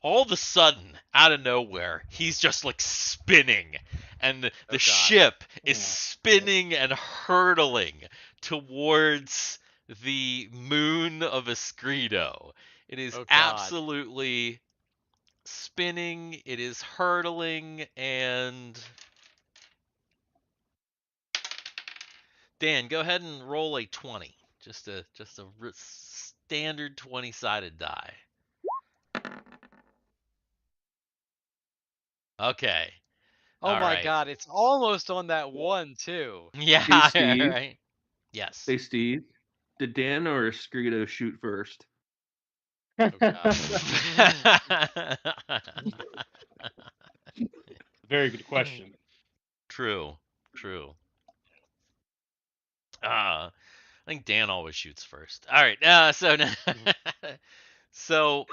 All of a sudden, out of nowhere, he's just like spinning, and the Oh God. ship is Oh, spinning and hurtling towards the moon of Escrito. It is Oh God. absolutely spinning, it is hurtling, and Dan, go ahead and roll a 20. Just a standard 20-sided die. Okay. Oh All my right. god, it's almost on that one too. Yeah. Steve. Right. Yes. Hey, Steve. Did Dan or Skrito shoot first? Oh god. Very good question. True. True. I think Dan always shoots first. All right. So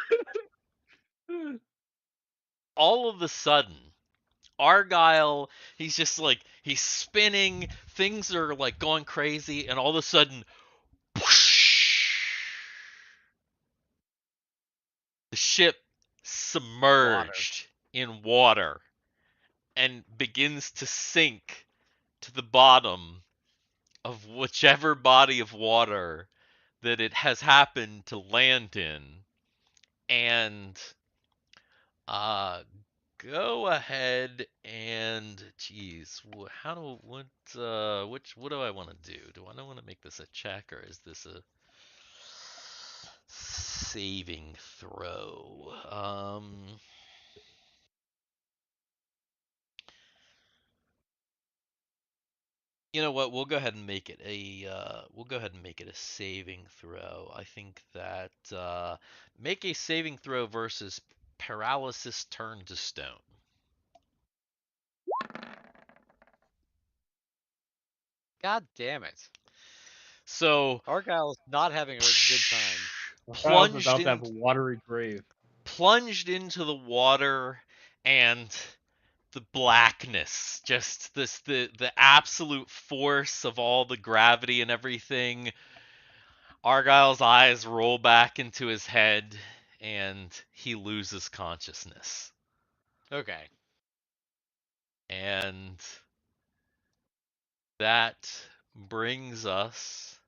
all of a sudden, Argyle, he's just like he's spinning, things are like going crazy, and all of a sudden, whoosh, the ship submerged in water and begins to sink to the bottom of whichever body of water that it has happened to land in. And go ahead and what do I want to do? Do I want to make this a check or is this a saving throw? You know what? We'll go ahead and make it a saving throw. I think that make a saving throw versus paralysis turned to stone. God damn it. So Argyle's not having a good time. I was plunged about to have a in, watery grave. plunged into the water and the blackness, just the absolute force of all the gravity and everything. Argyle's eyes roll back into his head and he loses consciousness. Okay. And that brings us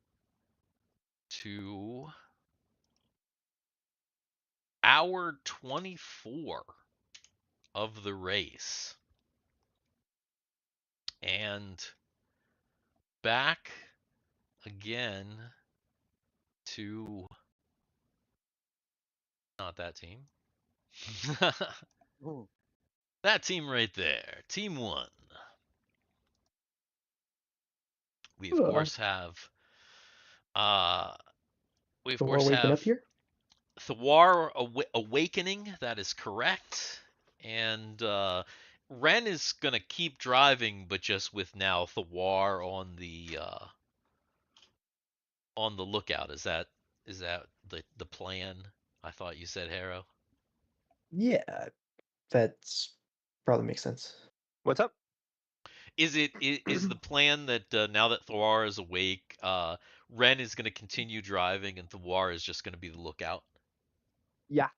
to hour 24 of the race. And back again to not that team. That team right there. Team 1. We of course have Thiwar waking up here? Thiwar awakening, that is correct. And Ren is gonna keep driving, but just with now Thiwar on the lookout. Is that the plan? I thought you said, Harro. Yeah, that's probably makes sense. What's up? Is the plan that now that Thiwar is awake, Ren is gonna continue driving and Thiwar is just gonna be the lookout? Yeah.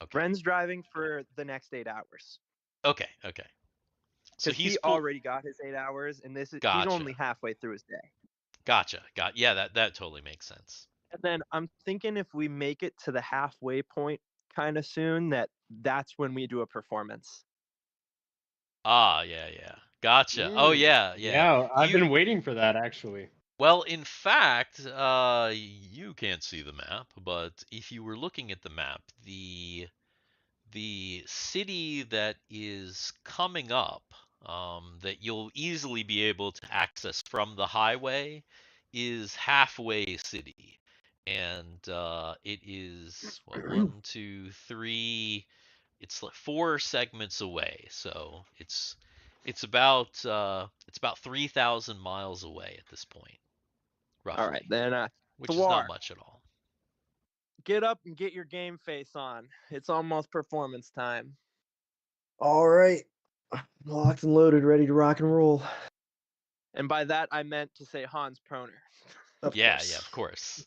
Okay. Ren's driving for the next 8 hours. Okay. So Because he's he already got his 8 hours, and he's Gotcha. only halfway through his day. Gotcha. Yeah, that totally makes sense. And then I'm thinking if we make it to the halfway point kind of soon, that's when we do a performance. Yeah. Gotcha. Oh yeah. Yeah, I've You been waiting for that actually. Well, in fact, you can't see the map, but if you were looking at the map, the city that is coming up, that you'll easily be able to access from the highway, is Halfway City, and it is what 1, 2, 3. It's like 4 segments away, so it's about 3,000 miles away at this point, roughly. All right, then which is Thiwar, not much at all. get up and get your game face on. It's almost performance time. All right, locked and loaded, ready to rock and roll. And by that, I meant to say Hans Proner. Of Yeah, course. of course.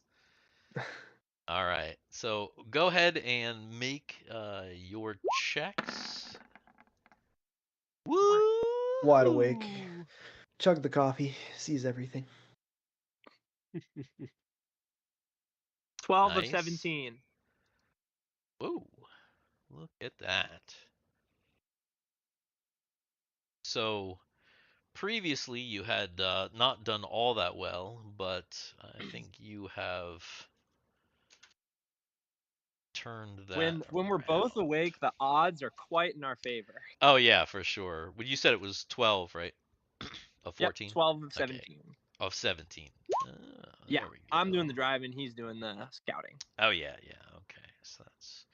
All right, so go ahead and make your checks. Woo! Wide awake. Chug the coffee. Sees everything. 12 Nice. of 17. Woo! Look at that. So previously you had not done all that well, but I think you have turned that When we're both around. awake, the odds are quite in our favor. Oh yeah, for sure. Well, you said it was 12, right? Of Yep, 14? 12 of Okay. 17. Of 17. Yeah, There we I'm doing go. the driving, he's doing the scouting. Oh yeah, yeah. Okay. So that's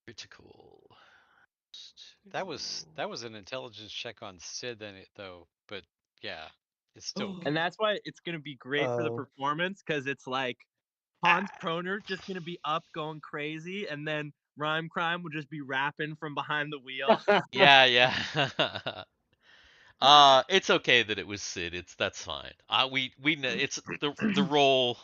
critical. That was an intelligence check on Sid then it though, but yeah, it's still And that's why it's gonna be great for the Oh. performance, because it's like Hans Proner just gonna be up going crazy, and then Rhyme Crime will just be rapping from behind the wheel. Yeah, yeah. It's okay that it was Sid. That's fine. We know it's the roll.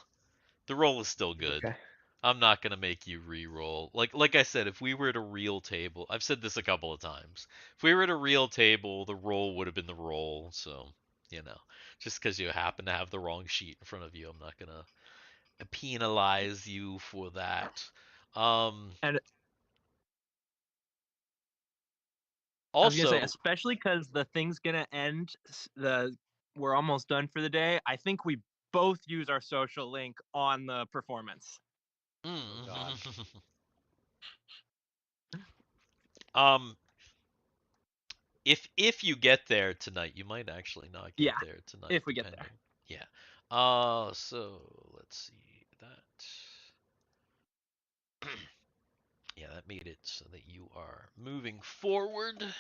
The roll is still good. Okay. I'm not gonna make you re-roll. Like I said, if we were at a real table, I've said this a couple of times. If we were at a real table, the roll would have been the roll. So, just because you happen to have the wrong sheet in front of you, I'm not gonna penalize you for that. And I was gonna say, Also, especially because the thing's gonna end. We're almost done for the day. I think we both use our social link on the performance. oh god. um, if you get there tonight, you might actually not get Yeah, there tonight, if we get depending. there. Yeah. So let's see that. Yeah, that made it so that you are moving forward,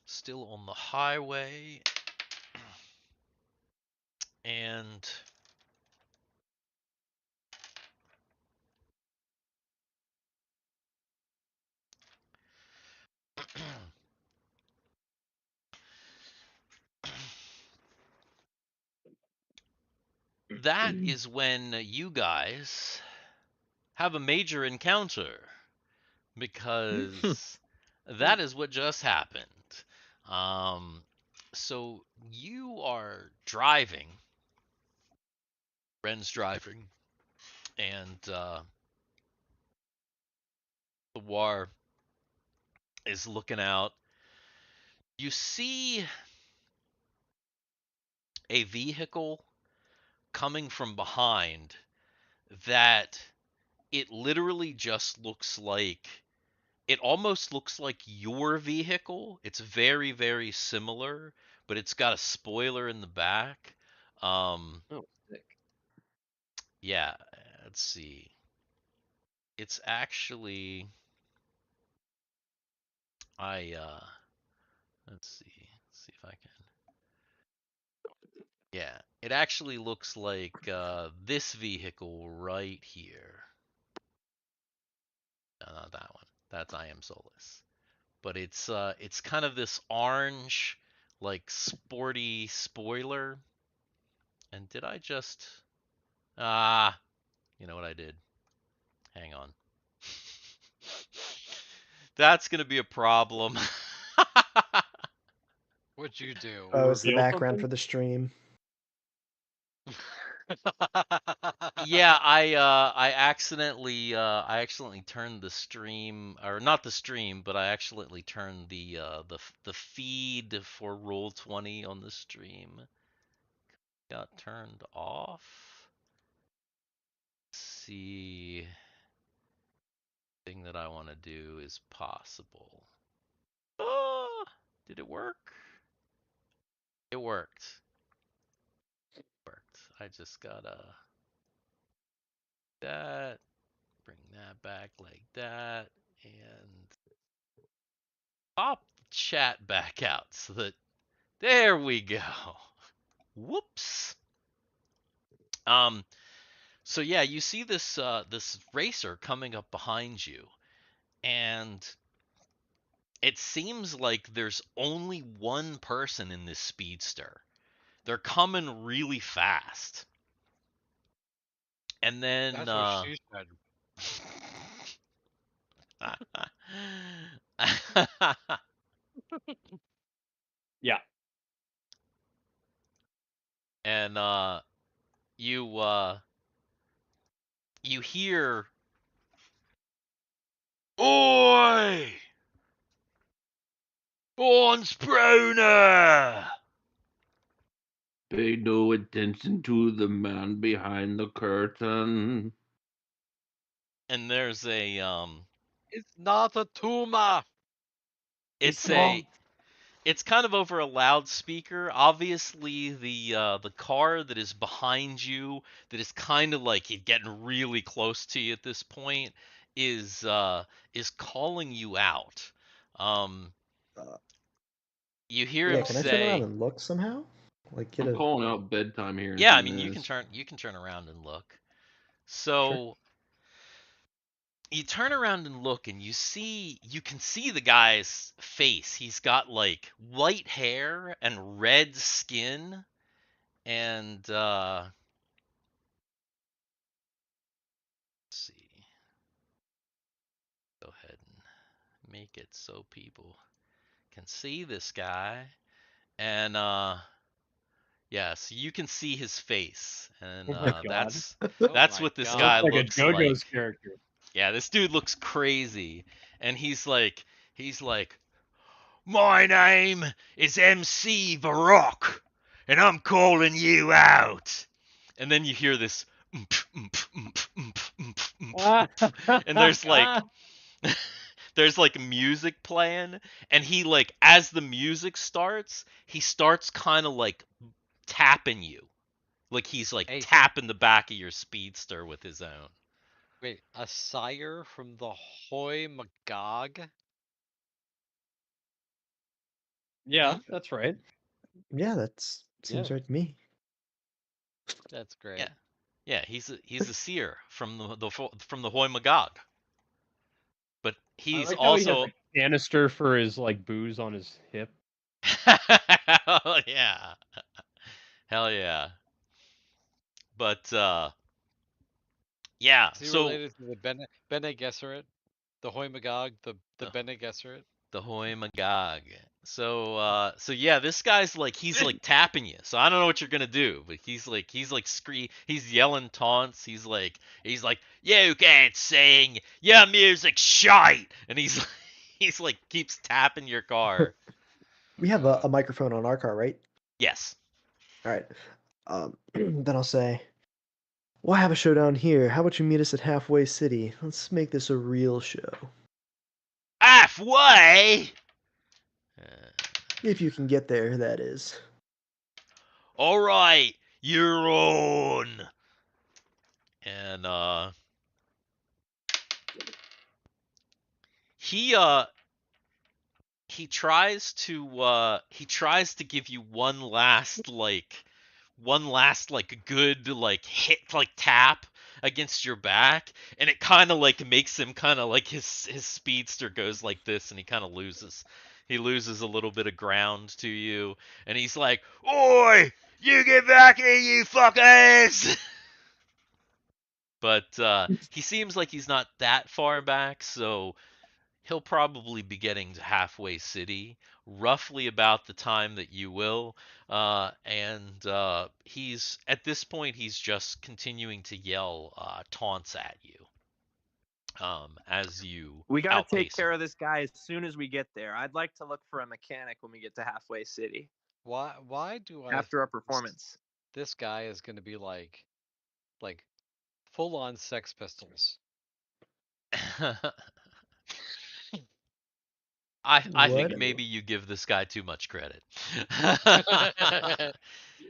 still on the highway, and that is when you guys have a major encounter, because that is what just happened. Um, so you are driving, Ren's driving, and Thiwar is looking out. You see a vehicle coming from behind that it literally just looks like it almost looks like your vehicle. It's very, very similar, but it's got a spoiler in the back. Um, Oh, sick. yeah, let's see. It's actually I let's see if I can. Yeah, it actually looks like this vehicle right here. No, not that one. That's I Am Solus. But it's kind of this orange, like sporty spoiler. And did I just you know what I did? Hang on. That's gonna be a problem. What'd you do? Oh, it's the reveal background something? for the stream. Yeah, I accidentally turned the stream, or not the stream, but I accidentally turned the feed for Roll20 on the stream got turned off. Let's see, thing that I want to do is possible. Oh, did it work? It worked. It worked. I just gotta that, bring that back like that, and pop the chat back out so that there we go. Whoops. So yeah, you see this racer coming up behind you, and it seems like there's only one person in this speedster. They're coming really fast. And then That's what she said. Yeah. and you hear, "Oi! Bornsbrunner! Pay no attention to the man behind the curtain. And there's a It's not a tumor. it's kind of over a loudspeaker. Obviously, the car that is behind you, that is kind of like getting really close to you at this point, is calling you out. Um, Uh, you hear Yeah, him can I turn around say, and look somehow? Like get I'm a calling out bedtime here in "Yeah, a I few mean minutes. you can turn around and look." sure. So you turn around and look, and you can see the guy's face. He's got like white hair and red skin, and let's see. Go ahead and make it so people can see this guy. And yeah, so you can see his face. And Oh my god. Oh that's my what this He looks guy god. like a looks like. JoJo's character. Yeah, this dude looks crazy. And he's like, "My name is MC Varrock, and I'm calling you out." And then you hear this "Oomph, oomph, oomph, oomph, oomph, oomph," and there's like music playing, and he like as the music starts, he starts kind of like tapping you. Like he's like Hey, tapping the back of your speedster with his own. wait, a sire from the Hoy Magog? Yeah, that's right. Yeah, that's seems Yeah. right to me. That's great. Yeah. Yeah, he's a seer from from the Hoy Magog. But I he's like how he has also a canister for his like booze on his hip. oh yeah. Hell yeah. But yeah, Is he so related to the Bene Gesserit? The Hoy Magog, the the Bene Gesserit? the Hoy Magog. So yeah, this guy's like he's like tapping you. So I don't know what you're gonna do, but he's yelling taunts. He's like you can't sing, your music's shite, and he's like keeps tapping your car. We have a microphone on our car, right? Yes. All right. Then I'll say, we'll have a showdown here. How about you meet us at Halfway City? Let's make this a real show. Halfway. If you can get there, that is. All right, you're on. And he he tries to give you one last like good like hit like tap against your back, and it kind of like makes him kind of like his speedster goes like this, and he loses a little bit of ground to you, and he's like, "Oi, you get back here, you fuckers!" But he seems like he's not that far back, so he'll probably be getting to Halfway City roughly about the time that you will. And he's at this point he's just continuing to yell taunts at you as you We got to take outpace care him. of this guy as soon as we get there. I'd like to look for a mechanic when we get to Halfway City Why do I after our think performance. this guy is going to be like full on Sex Pistols? I think What? maybe you give this guy too much credit. I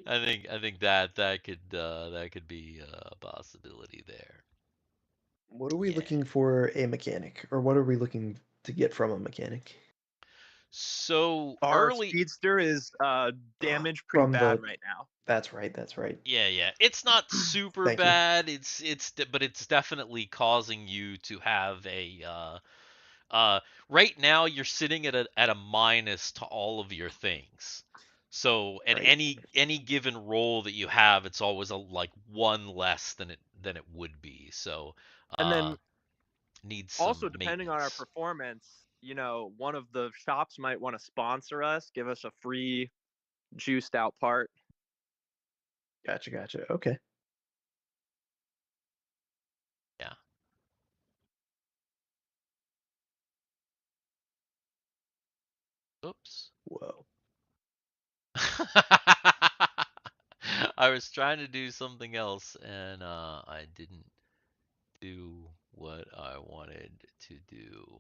think that could be a possibility there. What are we Yeah. looking for a mechanic? Or what are we looking to get from a mechanic? So Our early, speedster is damaged pretty From bad the right now. That's right, that's right. yeah. It's not super Thank you. bad. But it's definitely causing you to have a right now you're sitting at a minus to all of your things. So at Right. any given roll that you have, it's always a like one less than it would be. So And then needs also, some depending on our maintenance. performance, one of the shops might want to sponsor us, give us a free juiced out part. Gotcha. Okay. Yeah. Oops. Whoa. I was trying to do something else, and I didn't do what I wanted to do.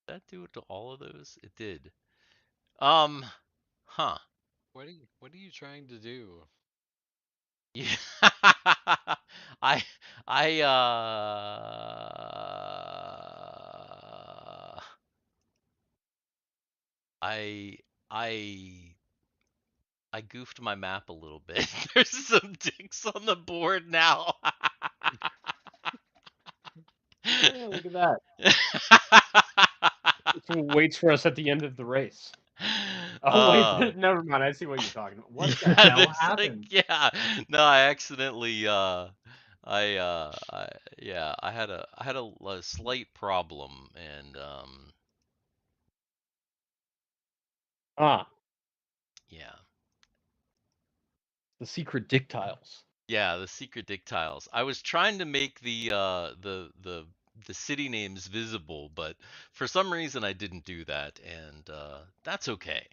Did that do it to all of those? It did. Huh. What are you trying to do? Yeah. I I I I I goofed my map a little bit. There's some dicks on the board now. Yeah, look at that. It's what waits for us at the end of the race. Oh wait, never mind. I see what you're talking about. What the yeah, hell there's happened? yeah. No, I accidentally I had a slight problem and Ah, yeah. the secret dictiles. Yeah, the secret dick tiles. I was trying to make the city names visible, but for some reason I didn't do that, and that's okay.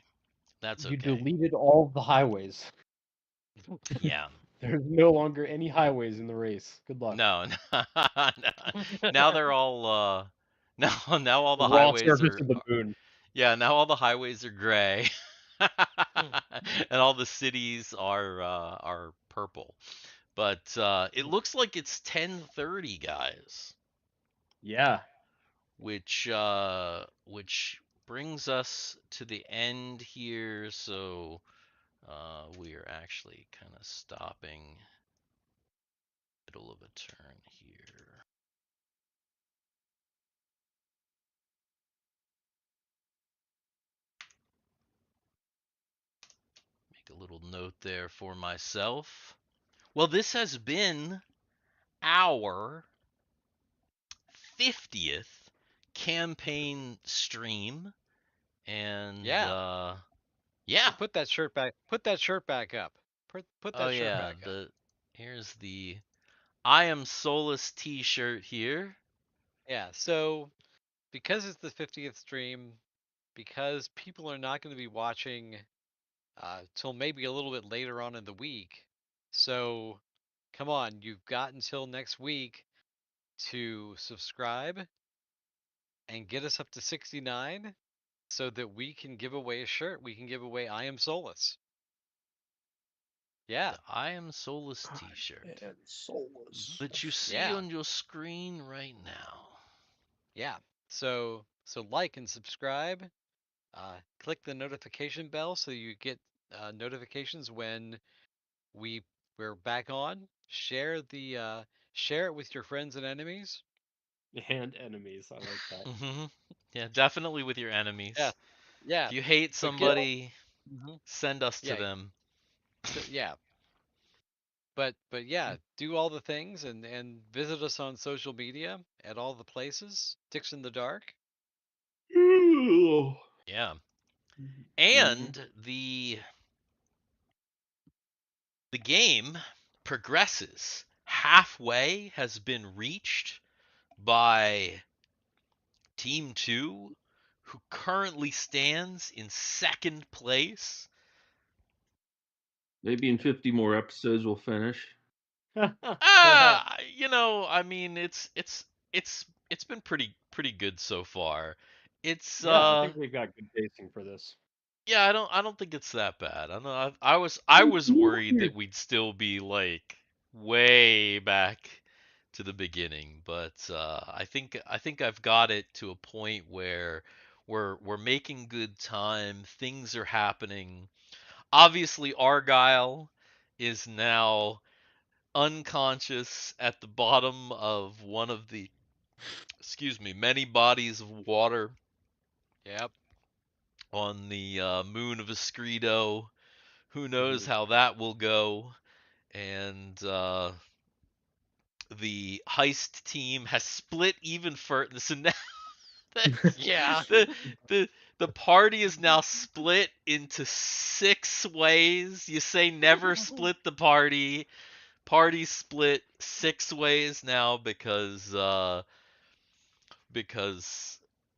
That's You okay. deleted all of the highways. Yeah. There's no longer any highways in the race. Good luck. No, no, now they're all now all The the raw highways surface are of the moon. yeah, now all the highways are gray. And all the cities are purple. But it looks like it's 10:30, guys. Yeah. Which brings us to the end here. So we are actually kind of stopping middle of a turn here. Make a little note there for myself. Well, this has been our 50th campaign stream, and Yeah. yeah. Put that shirt back. Put that shirt back up. Put Oh that shirt yeah, back up. here's the I am Solus t-shirt here. Yeah. So because it's the 50th stream, because people are not going to be watching till maybe a little bit later on in the week. So come on, you've got until next week to subscribe and get us up to 69 so that we can give away a shirt. We can give away I Am Solus. Yeah. The I am Solus t-shirt And soulless. that you see Yeah. on your screen right now. Yeah. So like and subscribe. Click the notification bell so you get notifications when we're back on. Share it with your friends and enemies. And enemies. I like that. Yeah, definitely with your enemies. Yeah. Yeah. If you hate But get somebody, Mhm. send us to Yeah. them. Yeah. But yeah, do all the things and visit us on social media at all the places. Dix in the Dark. Yeah. Mm-hmm. And the game progresses. Halfway has been reached by Team 2, who currently stands in second place. Maybe in 50 more episodes we'll finish. I mean, it's been pretty good so far. It's Yeah, I think we've got good pacing for this. yeah, I don't think it's that bad. I know I was worried that we'd still be like way back to the beginning, but I think I've got it to a point where we're making good time. Things are happening. Obviously, Argyle is now unconscious at the bottom of one of the, excuse me, many bodies of water Yep. on the moon of Escrido. Who knows Mhm. how that will go? And the heist team has split even further. So now, Yeah. The party is now split into 6 ways. You say never split the party. Party split 6 ways now because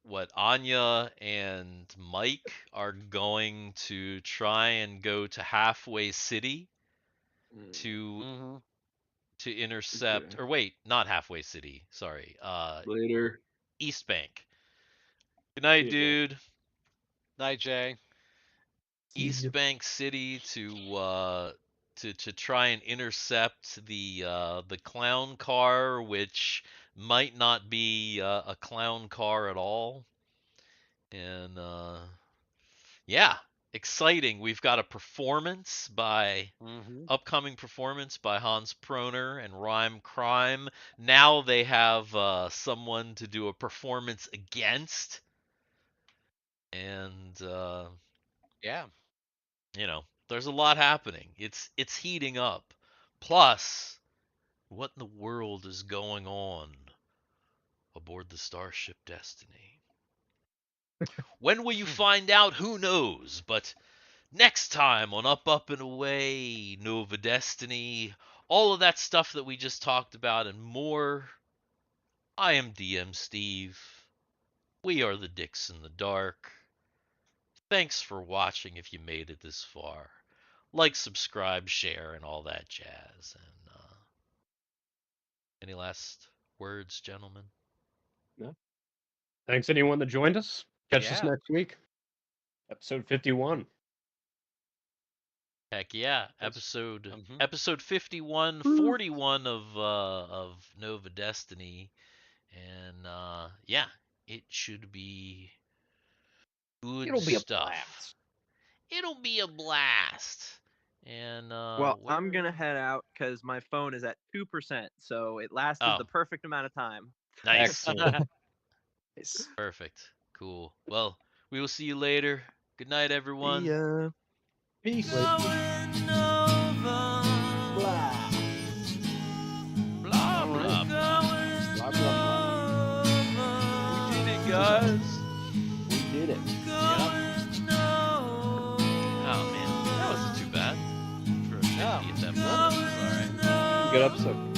what Anya and Mike are going to try and go to Halfway City to Mm-hmm. intercept, Okay. or wait, not Halfway City, sorry. Later. East Bank. Good See night, ya, Jay. dude. Night, Jay. See East ya. Bank City to try and intercept the clown car, which might not be a clown car at all. And yeah, exciting. We've got a Mm-hmm. upcoming performance by Hans Proner and Rhyme Crime. Now they have someone to do a performance against, and Yeah. there's a lot happening. It's heating up. Plus, what in the world is going on aboard the Starship Destiny? When will you find out? Who knows? But next time on Up, Up, and Away, Nova Destiny, all of that stuff that we just talked about and more. I am DM Steve. We are the Dix in the Dark. Thanks for watching if you made it this far. Like, subscribe, share, and all that jazz. And any last words, gentlemen? No. Thanks anyone that joined us. Catch us Yeah. next week. Episode 51. Heck yeah! That's- Mhm. Episode 51, 41 of Nova Destiny, and yeah, it should be good It'll be a stuff. blast. It'll be a blast. And Well, I'm where- gonna head out because my phone is at 2%, so it lasted Oh. the perfect amount of time. Nice, Excellent. Nice. perfect, cool. Well, we will see you later. Good night, everyone. See ya. Peace. Blah blah blah. Blah, blah, blah. We did it, guys. We did it. Yep. Oh man, that wasn't too bad for a 50th episode. It was all right. Good episode.